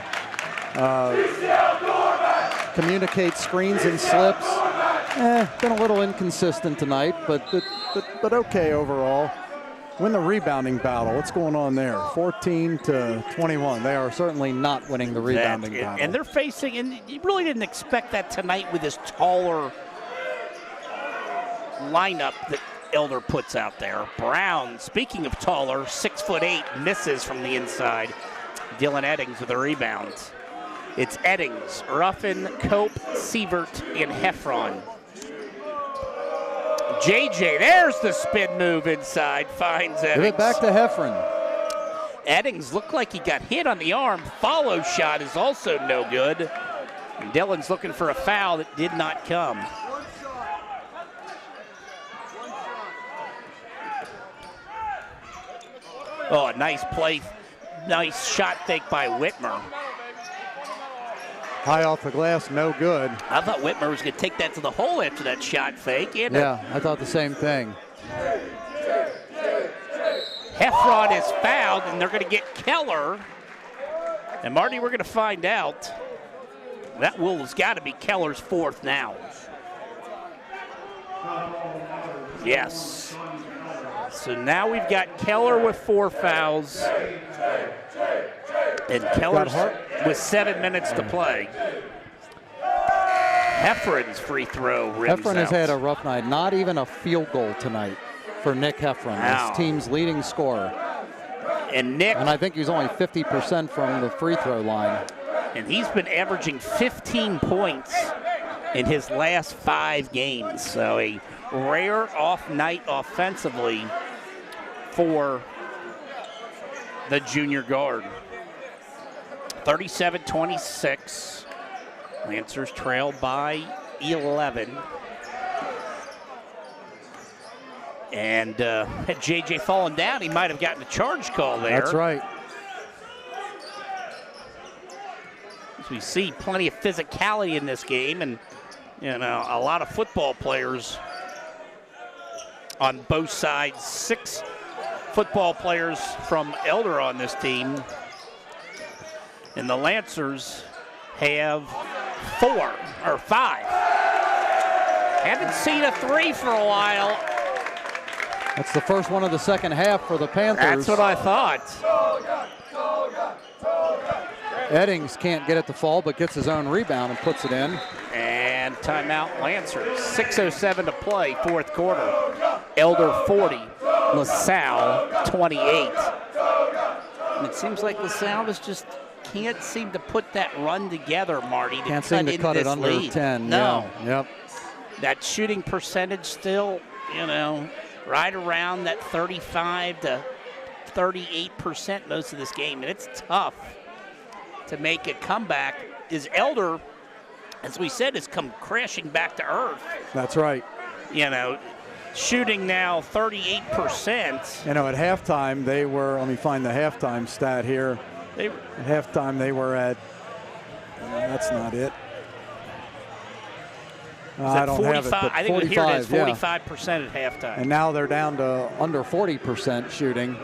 Communicate screens and slips. Been a little inconsistent tonight, but okay overall. Win the rebounding battle. What's going on there? 14-21. They are certainly not winning the rebounding battle. And they're facing, and you really didn't expect that tonight with this taller lineup that Elder puts out there. Brown, speaking of taller, 6'8", misses from the inside. Dylan Eddings with the rebounds. It's Eddings, Ruffin, Cope, Sievert, and Heffron. JJ, there's the spin move inside, finds Eddings. Give it back to Heffron. Eddings looked like he got hit on the arm. Follow shot is also no good. And Dylan's looking for a foul that did not come. Oh, a nice play. Nice shot fake by Whitmer. High off the glass, no good. I thought Whitmer was going to take that to the hole after that shot fake. Yeah, I thought the same thing. Heffron is fouled, and they're going to get Keller. And Marty, we're going to find out. That has got to be Keller's 4th now. Yes. So now we've got Keller with 4 fouls. And Keller's with 7 minutes to play. Heffron's free throw rims Heffron has out. had a rough night. Not even a field goal tonight for Nick Heffron, his team's leading scorer. And I think he's only 50% from the free throw line. And he's been averaging 15 points in his last 5 games. So a rare off night offensively for the junior guard. 37-26. Lancers trail by 11. And had JJ fallen down, he might have gotten a charge call there. That's right. As we see plenty of physicality in this game, and you know, a lot of football players on both sides. 6 football players from Elder on this team. And the Lancers have 4 or 5. Haven't seen a 3 for a while. That's the first one of the second half for the Panthers. That's what I thought. Eddings can't get it to fall, but gets his own rebound and puts it in. And timeout Lancers. 6:07 to play, 4th quarter. Elder 40, LaSalle 28. And it seems like LaSalle just can't seem to put that run together, Marty. Can't seem to cut it under lead. 10. No. Yeah. Yep. That shooting percentage still, you know, right around that 35 to 38% most of this game. And it's tough to make a comeback. Is Elder, as we said, has come crashing back to earth. That's right. shooting now 38%. At halftime they were, let me find the halftime stat here. At halftime they were at, that's not it. I don't have it, but I think 45, here it is, 45% at halftime. And now they're down to under 40% shooting.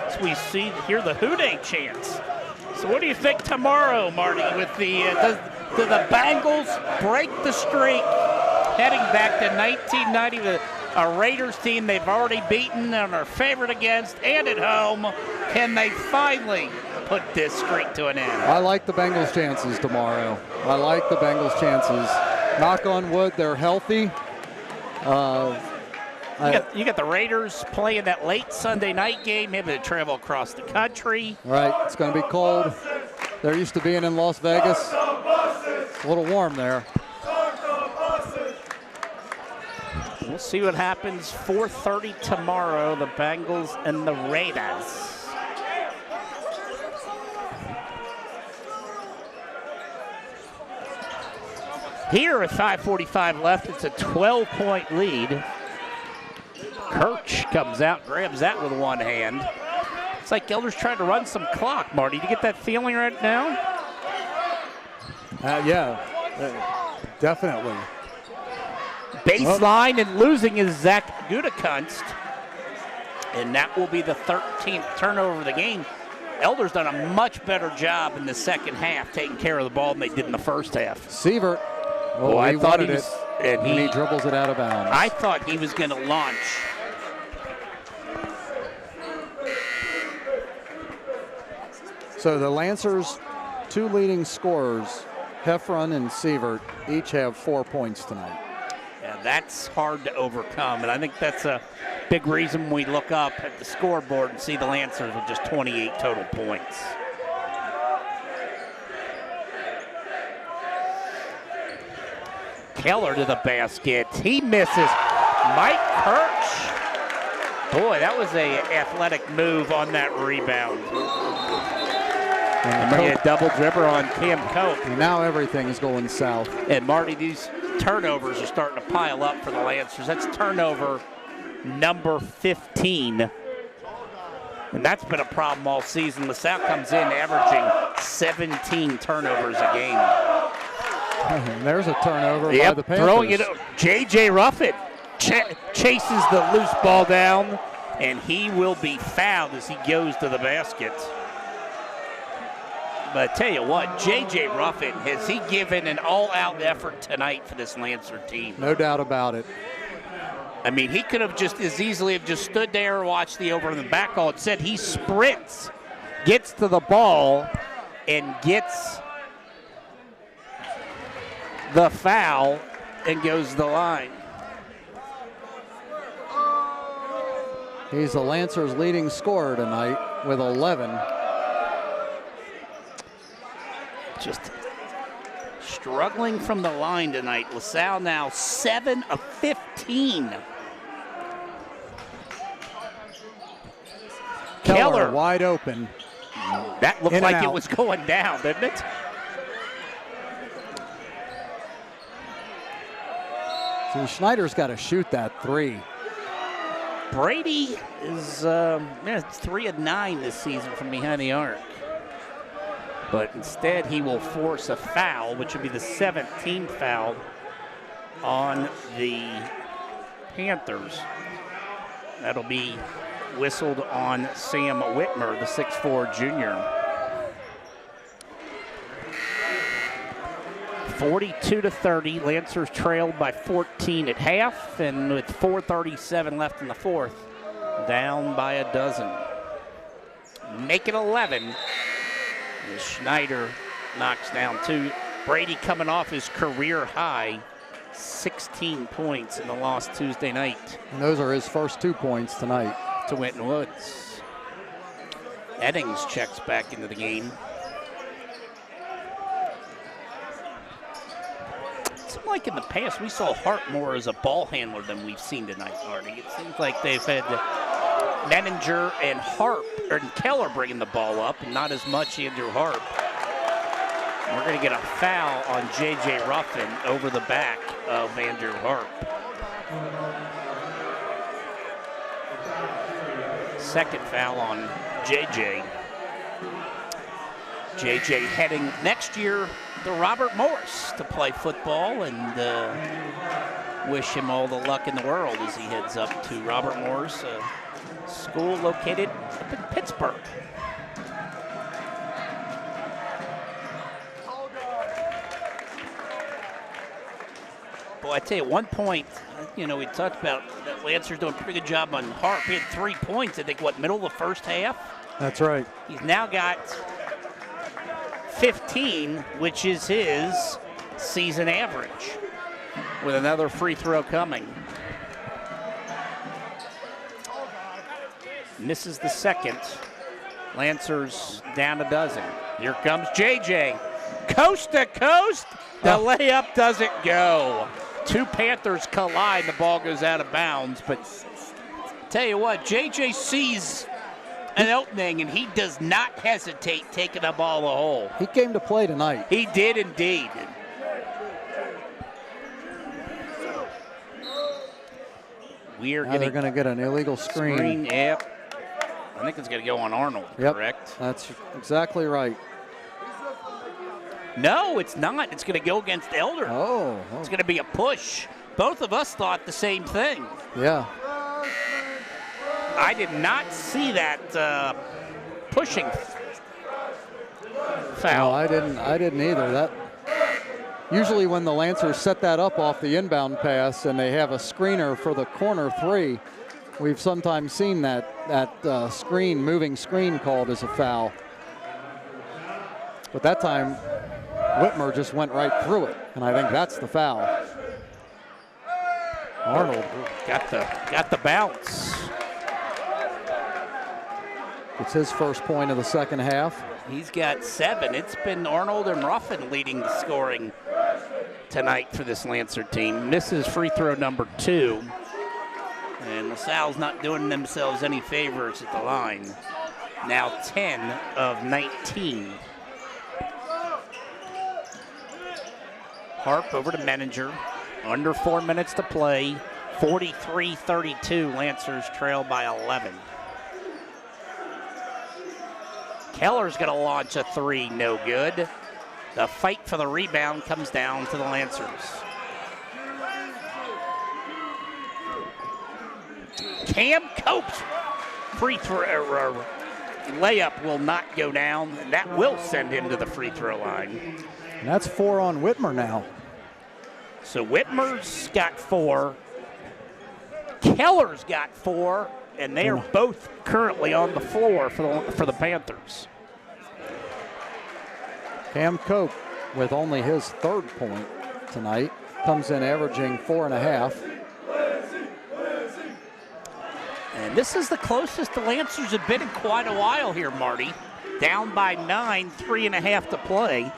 So we hear the Houday chants. So what do you think tomorrow, Marty, with the do the Bengals break the streak heading back to 1990 with a Raiders team they've already beaten and are favored against and at home? Can they finally put this streak to an end? I like the Bengals' chances tomorrow. I like the Bengals' chances. Knock on wood, they're healthy. You got the Raiders playing that late Sunday night game, maybe to travel across the country. Right, it's going to be cold. They're used to being in Las Vegas. It's a little warm there. We'll see what happens. 4:30 tomorrow, the Bengals and the Raiders. Here at 5:45 left, it's a 12-point lead. Kirch comes out, grabs that with one hand. It's like Elder's trying to run some clock, Marty. Do you get that feeling right now? Yeah, definitely. Baseline and losing is Zach Gutekunst. And that will be the 13th turnover of the game. Elder's done a much better job in the second half taking care of the ball than they did in the first half. Sievert. Oh, I thought he was, and he dribbles it out of bounds. I thought he was going to launch. So the Lancers' two leading scorers, Heffron and Sievert, each have 4 points tonight. Yeah, that's hard to overcome, and I think that's a big reason we look up at the scoreboard and see the Lancers with just 28 total points. Keller to the basket. He misses. Mike Kirch. Boy, that was an athletic move on that rebound. And a double dribble on Cam Cope. And now everything is going south. And Marty, these turnovers are starting to pile up for the Lancers. That's turnover number 15. And that's been a problem all season. LaSalle comes in averaging 17 turnovers a game. And there's a turnover by the Panthers. Throwing it. J.J. Ruffin chases the loose ball down, and he will be fouled as he goes to the basket. But I tell you what, J.J. Ruffin, has he given an all-out effort tonight for this Lancer team? No doubt about it. I mean, he could have just as easily have just stood there and watched the over and the back call. Instead, he sprints, gets to the ball, and gets the foul and goes to the line. He's the Lancers' leading scorer tonight with 11. Just struggling from the line tonight. LaSalle now 7 of 15. Keller wide open. That looked like it was going down, didn't it? See, Schneider's got to shoot that three. Brady is 3 of 9 this season from behind the arc. But instead, he will force a foul, which would be the 17th foul on the Panthers. That'll be whistled on Sam Whitmer, the 6'4 junior. 42-30, Lancers trailed by 14 at half, and with 4:37 left in the fourth, down by a dozen. Make it 11. As Schneider knocks down 2. Brady coming off his career high, 16 points in the loss Tuesday night. And those are his first 2 points tonight. To Winton Woods. Eddings checks back into the game. Like in the past, we saw Hart more as a ball handler than we've seen tonight, Marty. It seems like they've had Menninger and Keller bringing the ball up, and not as much Andrew Harp. We're going to get a foul on J.J. Ruffin over the back of Andrew Harp. Second foul on J.J. J.J. heading next year to Robert Morris to play football, and wish him all the luck in the world as he heads up to Robert Morris, a school located up in Pittsburgh. Boy, I tell you, at one point, we talked about that Lancer's doing a pretty good job on Harp. He had 3 points, I think, middle of the first half? That's right. He's now got 15, which is his season average, with another free throw coming. Misses the second. Lancers down a dozen. Here comes JJ. Coast to coast. The layup doesn't go. Two Panthers collide. The ball goes out of bounds. But tell you what, JJ sees an opening, and he does not hesitate taking the ball a hole. He came to play tonight. He did indeed. They're going to get an illegal screen. Yep. I think it's going to go on Arnold, correct? That's exactly right. No, it's not. It's going to go against Elder. Oh. It's going to be a push. Both of us thought the same thing. Yeah. I did not see that pushing foul. No, I didn't either. That usually when the Lancers set that up off the inbound pass and they have a screener for the corner three, we've sometimes seen that moving screen called as a foul. But that time, Whitmer just went right through it, and I think that's the foul. Arnold got the bounce. It's his first point of the second half. He's got 7. It's been Arnold and Ruffin leading the scoring tonight for this Lancer team. Misses free throw number 2. And LaSalle's not doing themselves any favors at the line. Now 10 of 19. Harp over to Menninger. Under 4 minutes to play. 43-32. Lancers trail by 11. Keller's going to launch a 3. No good. The fight for the rebound comes down to the Lancers. Cam Cope's free throw layup will not go down, and that will send him to the free throw line. And that's 4 on Whitmer now. So Whitmer's got 4. Keller's got 4, and they are both currently on the floor for the Panthers. Cam Cope, with only his 3rd point tonight, comes in averaging 4.5. And this is the closest the Lancers have been in quite a while here, Marty. Down by 9, 3.5 to play.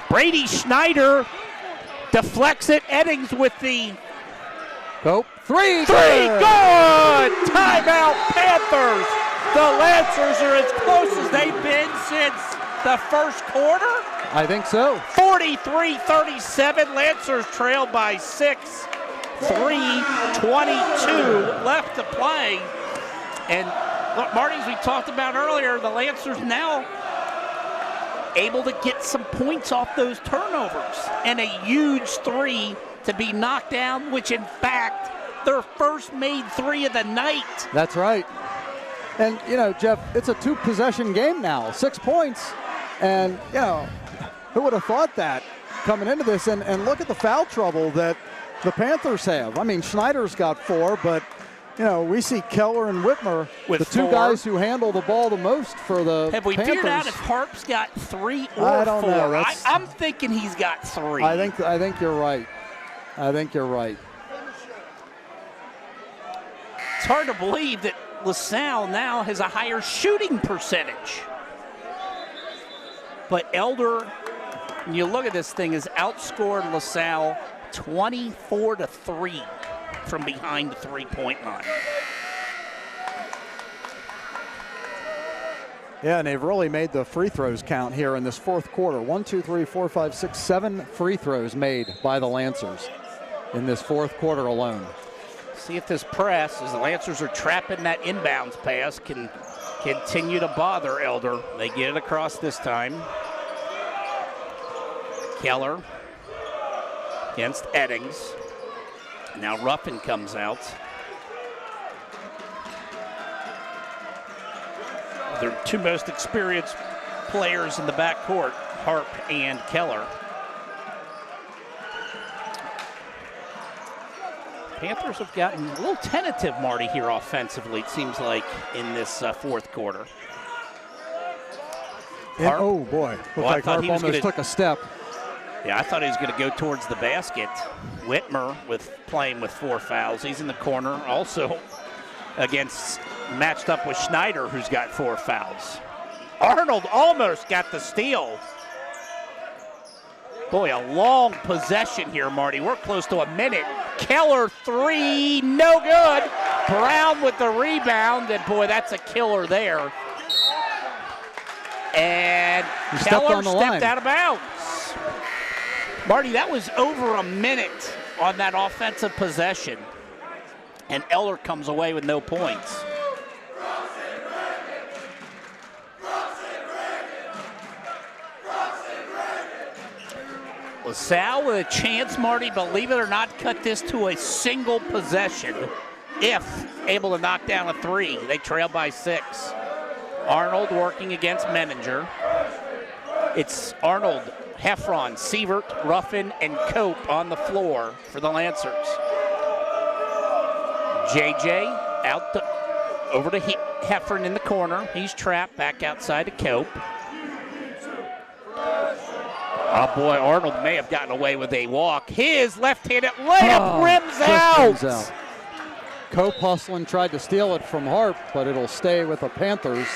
Brady Schneider deflects it. Eddings with the Cope. 3. Good! Timeout, Panthers. The Lancers are as close as they've been since the first quarter. I think so. 43-37. Lancers trail by 6. 3:22 left to play. And look, Marty, as we talked about earlier, the Lancers now able to get some points off those turnovers. And a huge 3 to be knocked down, which in fact, their first made 3 of the night. That's right. And, Jeff, it's a 2-possession game now, 6 points. And, who would have thought that coming into this? And look at the foul trouble that the Panthers have. I mean, Schneider's got 4, but, we see Keller and Whitmer, with the 2 guys who handle the ball the most for the Have we Panthers. figured out if Harp's got 3 or 4? I don't know. I'm thinking he's got 3. I think you're right. It's hard to believe that LaSalle now has a higher shooting percentage. But Elder, when you look at this thing, has outscored LaSalle 24-3 from behind the 3-point line. Yeah, and they've really made the free throws count here in this fourth quarter. 1, 2, 3, 4, 5, 6, 7 free throws made by the Lancers in this fourth quarter alone. See if this press, as the Lancers are trapping that inbounds pass, can continue to bother Elder. They get it across this time. Keller against Eddings. Now Ruffin comes out. They're two most experienced players in the backcourt, Harp and Keller. Panthers have gotten a little tentative, Marty, here offensively, it seems like, in this fourth quarter. Oh, boy. Looked like Harp almost took a step. Yeah, I thought he was going to go towards the basket. Whitmer playing with 4 fouls. He's in the corner. Also matched up with Schneider, who's got 4 fouls. Arnold almost got the steal. Boy, a long possession here, Marty. We're close to a minute. Keller 3, no good. Brown with the rebound, and boy, that's a killer there. And Keller stepped out of bounds. Marty, that was over a minute on that offensive possession. And Elder comes away with no points. LaSalle with a chance, Marty, believe it or not, cut this to a single possession if able to knock down a 3. They trail by 6. Arnold working against Menninger. It's Arnold, Heffron, Sievert, Ruffin, and Cope on the floor for the Lancers. JJ over to Heffron in the corner. He's trapped back outside to Cope. Oh, boy, Arnold may have gotten away with a walk. His left-handed layup rims out. Cope hustling tried to steal it from Harp, but it'll stay with the Panthers.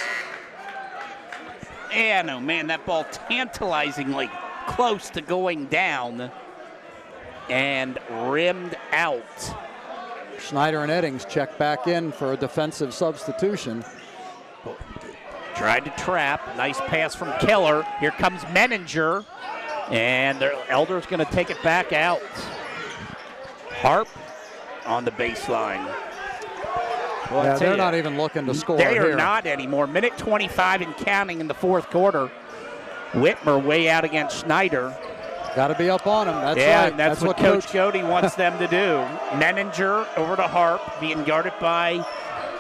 And, oh, man, that ball tantalizingly close to going down and rimmed out. Schneider and Eddings check back in for a defensive substitution. Tried to trap. Nice pass from Keller. Here comes Menninger. And Elder's going to take it back out. Harp on the baseline. Well, yeah, they're not even looking to score They here. are not anymore. Minute 25 and counting in the fourth quarter. Whitmer way out against Schneider. Got to be up on him. That's right. And that's what Coach Cody wants them to do. Menninger over to Harp, being guarded by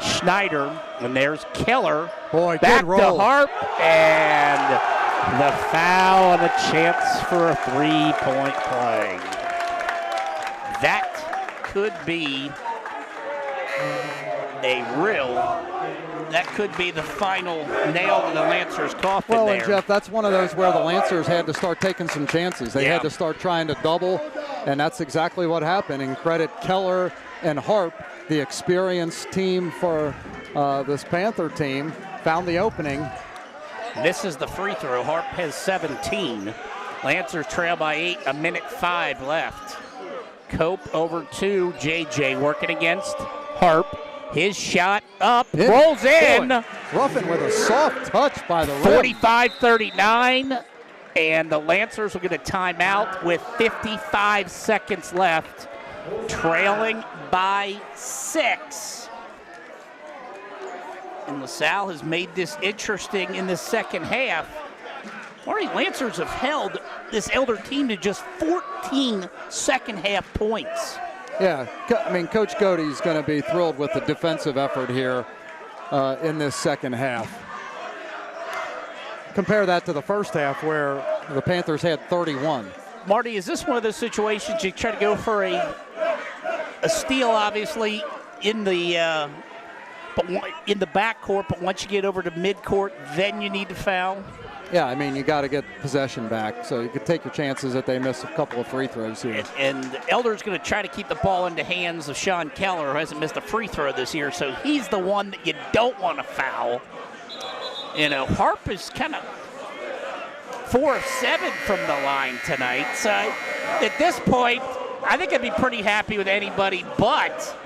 Schneider. And there's Keller. Boy, back good roll. to Harp. And the foul and a chance for a 3-point play. That could be that could be the final nail in the Lancers' coffin there. Well, and Jeff, that's one of those where the Lancers had to start taking some chances. They had to start trying to double, and that's exactly what happened. And credit Keller and Harp, the experienced team for this Panther team, found the opening. Misses the free throw. Harp has 17. Lancers trail by 8, a minute 5 left. Cope over to JJ working against Harp. His shot up, rolls in. Boy, Ruffin with a soft touch by the rim. 45-39, and the Lancers will get a timeout with 55 seconds left, trailing by 6. And LaSalle has made this interesting in the second half. Marty, Lancers have held this Elder team to just 14 second half points. Yeah, I mean, Coach Cody's going to be thrilled with the defensive effort here in this second half. Compare that to the first half where the Panthers had 31. Marty, is this one of those situations you try to go for a steal, obviously, in the backcourt, but once you get over to midcourt, then you need to foul? Yeah, I mean, you got to get possession back, so you could take your chances that they miss a couple of free throws here. And Elder's going to try to keep the ball in the hands of Sean Keller, who hasn't missed a free throw this year, so he's the one that you don't want to foul. You know, Harp is kind of 4 of 7 from the line tonight. So at this point, I think I'd be pretty happy with anybody but,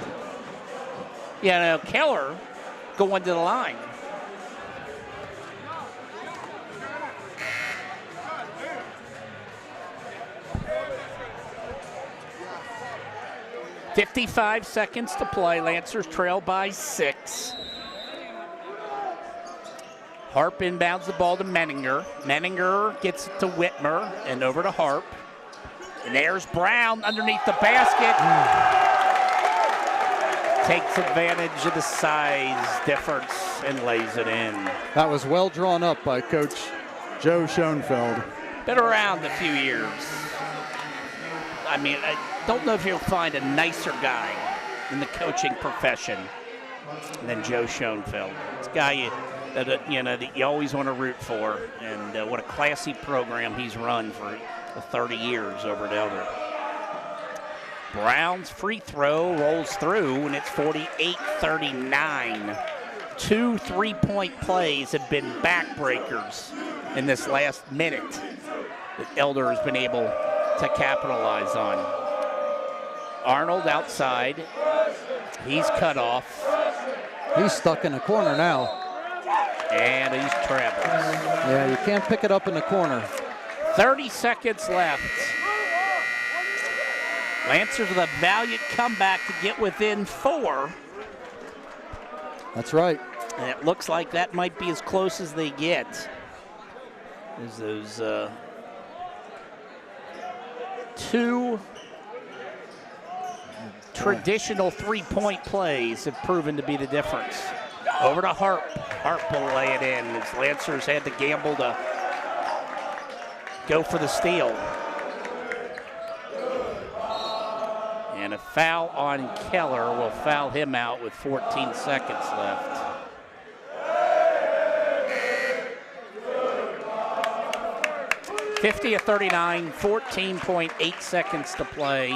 you know, Keller going to the line. 55 seconds to play. Lancers trail by 6. Harp inbounds the ball to Menninger. Menninger gets it to Whitmer and over to Harp. And there's Brown underneath the basket. Takes advantage of the size difference and lays it in. That was well drawn up by Coach Joe Schoenfeld. Been around a few years. I mean, I don't know if you'll find a nicer guy in the coaching profession than Joe Schoenfeld. It's a guy that you always want to root for, and what a classy program he's run for 30 years over at Elder. Brown's free throw rolls through, and it's 48-39. 2 3-point plays have been backbreakers in this last minute that Elder has been able to capitalize on. Arnold outside. He's cut off. He's stuck in the corner now. And he's traveled. Yeah, you can't pick it up in the corner. 30 seconds left. Lancers with a valiant comeback to get within 4. That's right. And it looks like that might be as close as they get. As those 2 traditional 3-point plays have proven to be the difference. Over to Harp. Harp will lay it in as Lancers had to gamble to go for the steal. And a foul on Keller will foul him out with 14 seconds left. (50-39), 14.8 seconds to play.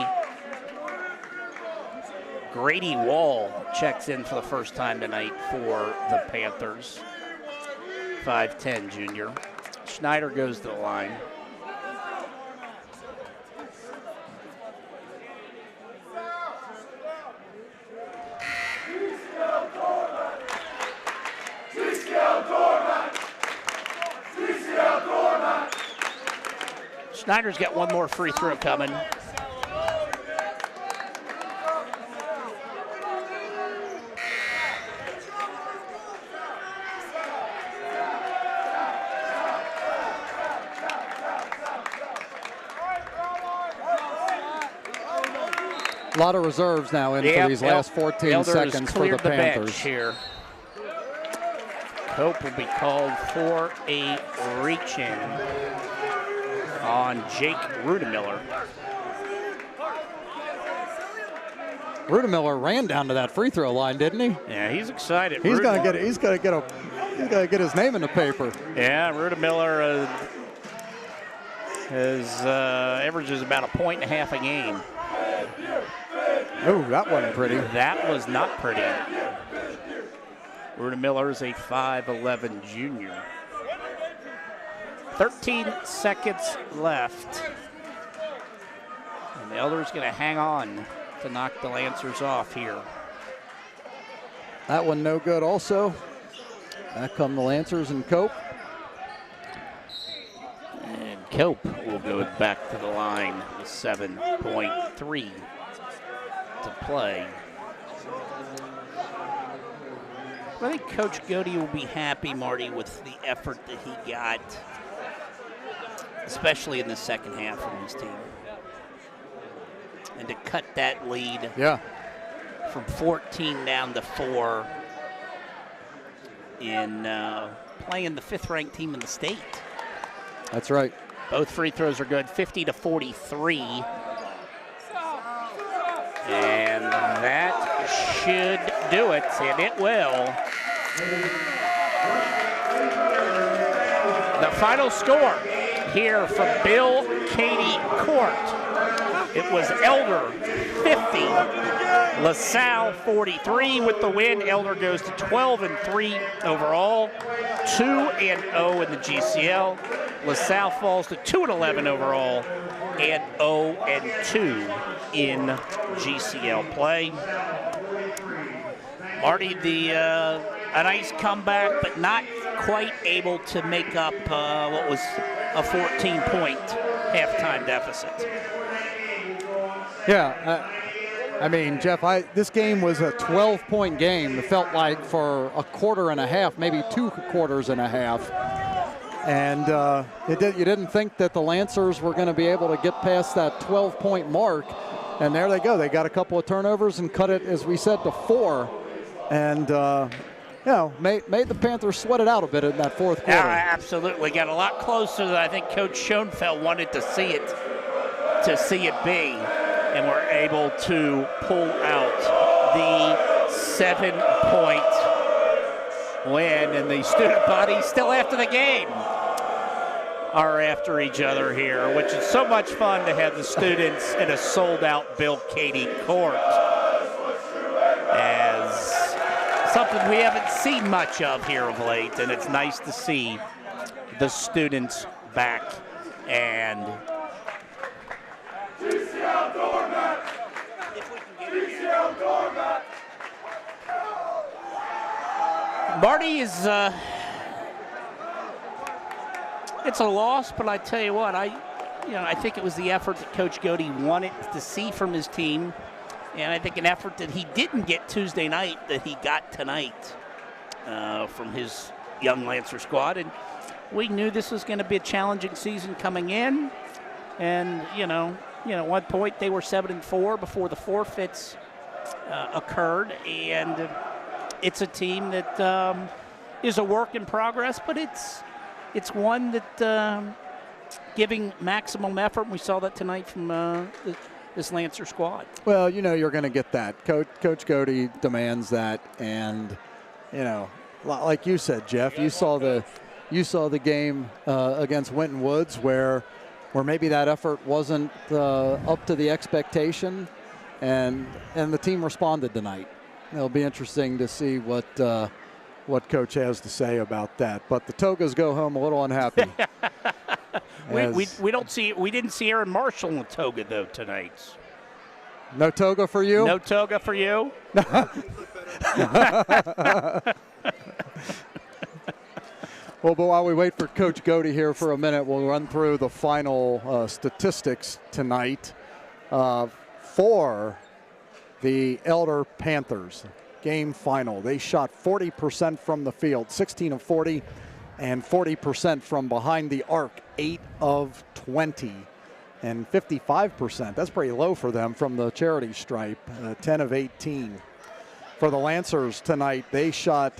Grady Wall checks in for the first time tonight for the Panthers. 5'10" junior. Schneider goes to the line. Schneider's got one more free throw coming. A lot of reserves now in for these last 14 seconds for the Panthers. Here. Cope will be called for a reach-in on Jake Rudemiller. Rudemiller ran down to that free throw line, didn't he? Yeah, he's excited. He's gonna get it. He's gonna get his name in the paper. Yeah, Rudemiller averages about 1.5 a game. Oh, that wasn't pretty. That was not pretty. Rudemiller is a 5'11" junior. 13 seconds left. And the Elder's going to hang on to knock the Lancers off here. That one no good also. Back come the Lancers and Cope. And Cope will go back to the line with 7.3 to play. I think Coach Godey will be happy, Marty, with the effort that he got, especially in the second half from his team. And to cut that lead from 14 down to 4 in playing the 5th-ranked team in the state. That's right. Both free throws are good, 50-43. And that should do it, and it will. The final score here from Bill Cady Court. It was Elder 50, LaSalle 43 with the win. Elder goes to 12-3 overall, 2-0 in the GCL. LaSalle falls to 2-11 overall and 0-2 in GCL play. Marty, a nice comeback, but not quite able to make up what was a 14-point halftime deficit. Yeah, I mean, Jeff, this game was a 12-point game. It felt like for a quarter and a half, maybe 2 quarters and a half. And you didn't think that the Lancers were going to be able to get past that 12-point mark. And there they go. They got a couple of turnovers and cut it, as we said, to 4. And, made the Panthers sweat it out a bit in that fourth quarter. Yeah, absolutely. Got a lot closer than I think Coach Schoenfeld wanted to see it be. And we're able to pull out the 7-point win. And the student body still after the game are after each other here, which is so much fun to have the students in a sold-out Bill Cady Court. As something we haven't seen much of here of late, and it's nice to see the students back. And Marty is, it's a loss, but I tell you what, I think it was the effort that Coach Cady wanted to see from his team, and I think an effort that he didn't get Tuesday night that he got tonight from his young Lancer squad. And we knew this was going to be a challenging season coming in, and at one point they were 7-4 before the forfeits occurred, and it's a team that is a work in progress, but it's one that giving maximum effort. We saw that tonight from this Lancer squad. Well, you're going to get that. Coach Cody demands that, and like you said, Jeff, you saw the game against Winton Woods where maybe that effort wasn't up to the expectation, and the team responded tonight. It'll be interesting to see what Coach has to say about that. But the Togas go home a little unhappy. We didn't see Aaron Marshall in the toga though tonight. No toga for you? No toga for you? Well, but while we wait for Coach Cody here for a minute, we'll run through the final statistics tonight for the Elder Panthers game final. They shot 40% from the field, 16 of 40, and 40% from behind the arc, 8 of 20, and 55%. That's pretty low for them from the charity stripe, 10 of 18. For the Lancers tonight, they shot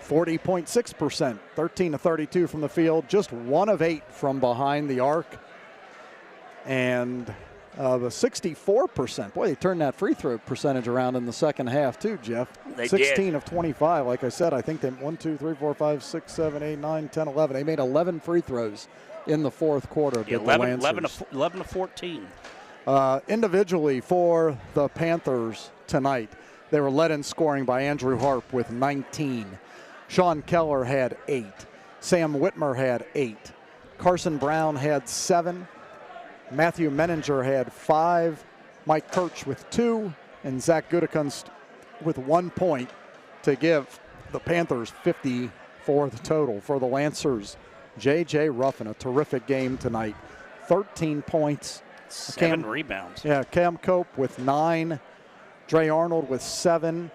40.6%, 13 of 32 from the field, just 1 of 8 from behind the arc, and the 64%. Boy, they turned that free throw percentage around in the second half too, Jeff. They 16 did. of 25. Like I said, I think they 1, 2, 3, 4, 5, 6, 7, 8, 9, 10, 11. They made 11 free throws in the fourth quarter. Yeah, 11 to 14. Individually for the Panthers tonight, they were led in scoring by Andrew Harp with 19. Sean Keller had 8. Sam Whitmer had 8. Carson Brown had 7. Matthew Menninger had 5, Mike Kirch with 2, and Zach Gutekunst with 1 point to give the Panthers 50 for the total. For the Lancers, J.J. Ruffin, a terrific game tonight. 13 points. 7 rebounds. Yeah, Cam Cope with 9, Dre Arnold with 7,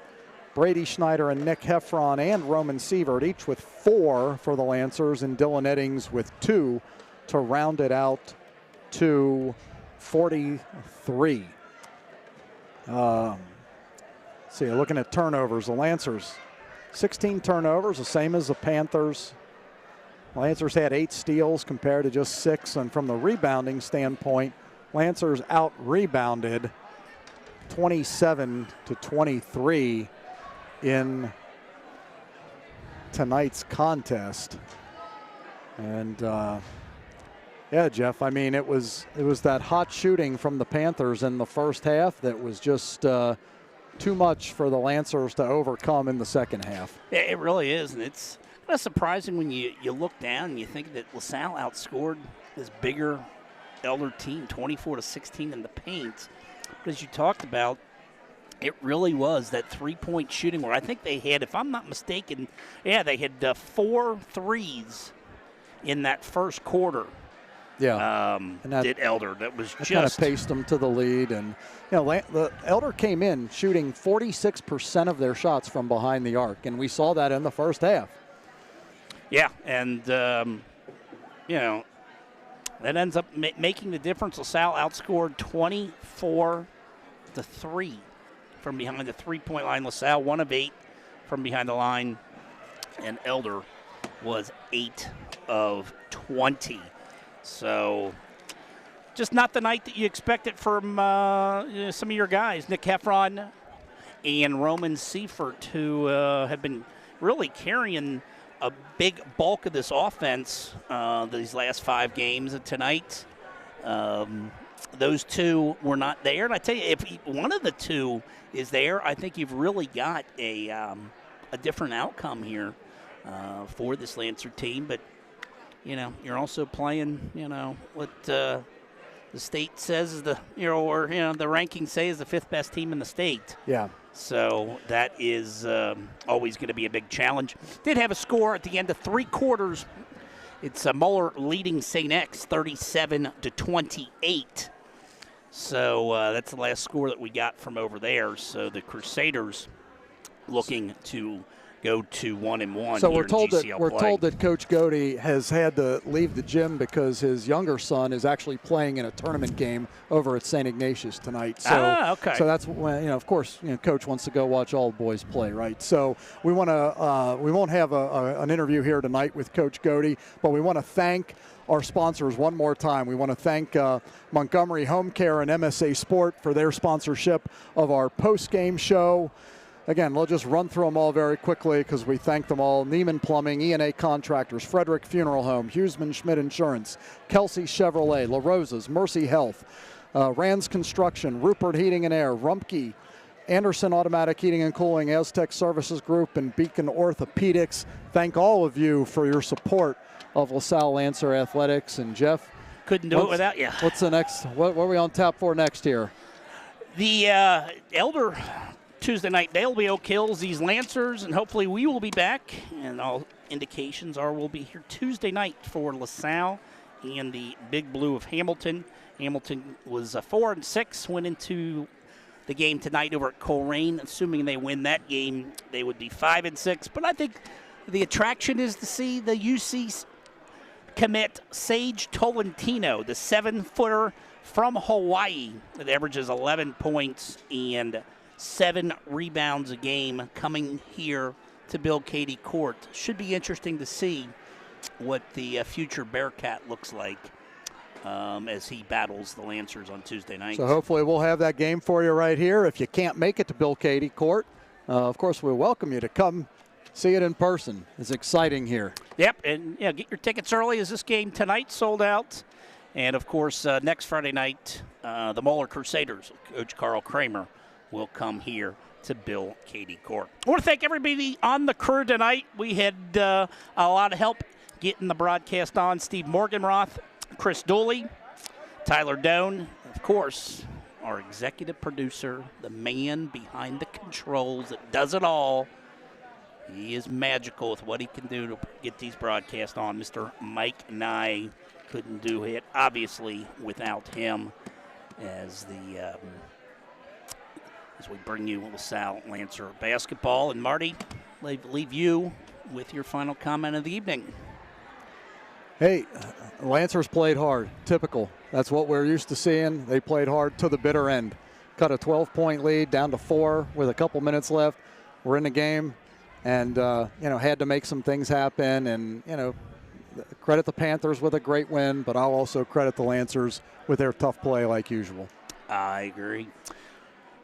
Brady Schneider and Nick Heffron and Roman Sievert each with 4 for the Lancers, and Dylan Eddings with 2 to round it out to 43. See, looking at turnovers, the Lancers, 16 turnovers, the same as the Panthers. Lancers had 8 steals compared to just 6, and from the rebounding standpoint, Lancers out-rebounded 27 to 23 in tonight's contest. And yeah, Jeff, I mean, it was that hot shooting from the Panthers in the first half that was just too much for the Lancers to overcome in the second half. Yeah, it really is, and it's kind of surprising when you look down and you think that LaSalle outscored this bigger Elder team 24 to 16 in the paint. But as you talked about, it really was that three-point shooting where I think they had, if I'm not mistaken, yeah, they had 4 threes in that first quarter. Yeah. And did Elder. That was just kind of paced them to the lead. And, the Elder came in shooting 46% of their shots from behind the arc, and we saw that in the first half. Yeah, and, that ends up making the difference. LaSalle outscored 24-3 from behind the three-point line. LaSalle 1 of 8 from behind the line, and Elder was 8 of 20. So just not the night that you expected from some of your guys, Nick Heffron and Roman Seifert, who have been really carrying a big bulk of this offense these last 5 games. And tonight, those two were not there. And I tell you, if one of the two is there, I think you've really got a different outcome here for this Lancer team. But, you're also playing, what the state says is the rankings say is the 5th best team in the state. Yeah. So that is always going to be a big challenge. Did have a score at the end of 3 quarters. It's Muller leading St. X 37-28. So that's the last score that we got from over there. So the Crusaders looking to go to 1-1. So here we're told in GCL that play. Coach Cody has had to leave the gym because his younger son is actually playing in a tournament game over at St. Ignatius tonight. So, okay. So that's when of course, Coach wants to go watch all the boys play, right? So we want to we won't have an interview here tonight with Coach Cody, but we want to thank our sponsors one more time. We want to thank Montgomery Home Care and MSA Sport for their sponsorship of our post-game show. Again, we'll just run through them all very quickly because we thank them all. Neiman Plumbing, E&A Contractors, Frederick Funeral Home, Huseman Schmidt Insurance, Kelsey Chevrolet, La Rosa's, Mercy Health, Rand's Construction, Rupert Heating and Air, Rumpke, Anderson Automatic Heating and Cooling, Aztec Services Group, and Beacon Orthopedics. Thank all of you for your support of LaSalle Lancer Athletics. And Jeff, couldn't do it without you. What's the next? What are we on tap for next here? The Elder Tuesday night, they'll be Oak Hills, these Lancers, and hopefully we will be back. And all indications are we'll be here Tuesday night for LaSalle and the Big Blue of Hamilton. Hamilton was 4-6, went into the game tonight over at Coleraine. Assuming they win that game, they would be 5-6. But I think the attraction is to see the UC commit Sage Tolentino, the 7-footer from Hawaii that averages 11 points and 7 rebounds a game, coming here to Bill Cady Court. Should be interesting to see what the future Bearcat looks like as he battles the Lancers on Tuesday night. So hopefully we'll have that game for you right here. If you can't make it to Bill Cady Court, of course we welcome you to come see it in person. It's exciting here. Yep, and get your tickets early as this game tonight sold out. And of course, next Friday night, the Muller Crusaders, Coach Carl Kramer, will come here to Bill Cady Court. I want to thank everybody on the crew tonight. We had a lot of help getting the broadcast on. Steve Morganroth, Chris Dooley, Tyler Doan, of course, our executive producer, the man behind the controls that does it all. He is magical with what he can do to get these broadcasts on. Mr. Mike Nye couldn't do it, obviously, without him as we bring you LaSalle Lancer basketball. And Marty, leave you with your final comment of the evening. Hey, Lancers played hard, typical. That's what we're used to seeing. They played hard to the bitter end. Cut a 12-point lead down to 4 with a couple minutes left. We're in the game and, had to make some things happen. And, credit the Panthers with a great win, but I'll also credit the Lancers with their tough play like usual. I agree.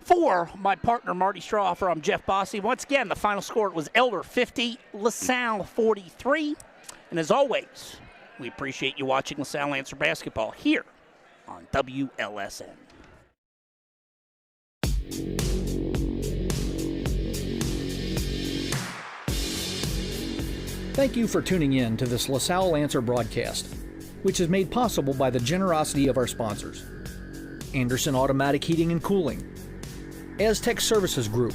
For my partner, Marty Strawhoffer, I'm Jeff Bossy. Once again, the final score was Elder 50, LaSalle 43. And as always, we appreciate you watching LaSalle Lancer basketball here on WLSN. Thank you for tuning in to this LaSalle Lancer broadcast, which is made possible by the generosity of our sponsors. Anderson Automatic Heating and Cooling, Aztec Services Group,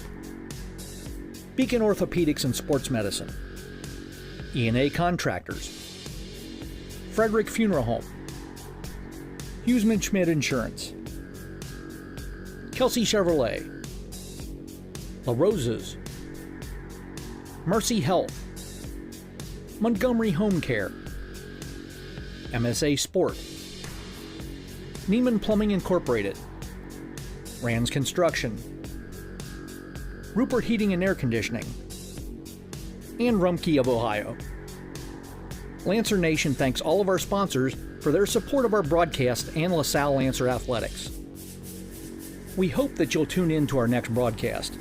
Beacon Orthopedics and Sports Medicine, E&A Contractors, Frederick Funeral Home, Huseman Schmidt Insurance, Kelsey Chevrolet, La Roses, Mercy Health, Montgomery Home Care, MSA Sport, Neiman Plumbing Incorporated, Rands Construction, Rupert Heating and Air Conditioning, and Rumpke of Ohio. Lancer Nation thanks all of our sponsors for their support of our broadcast and LaSalle Lancer Athletics. We hope that you'll tune in to our next broadcast.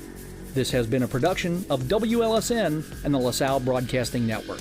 This has been a production of WLSN and the LaSalle Broadcasting Network.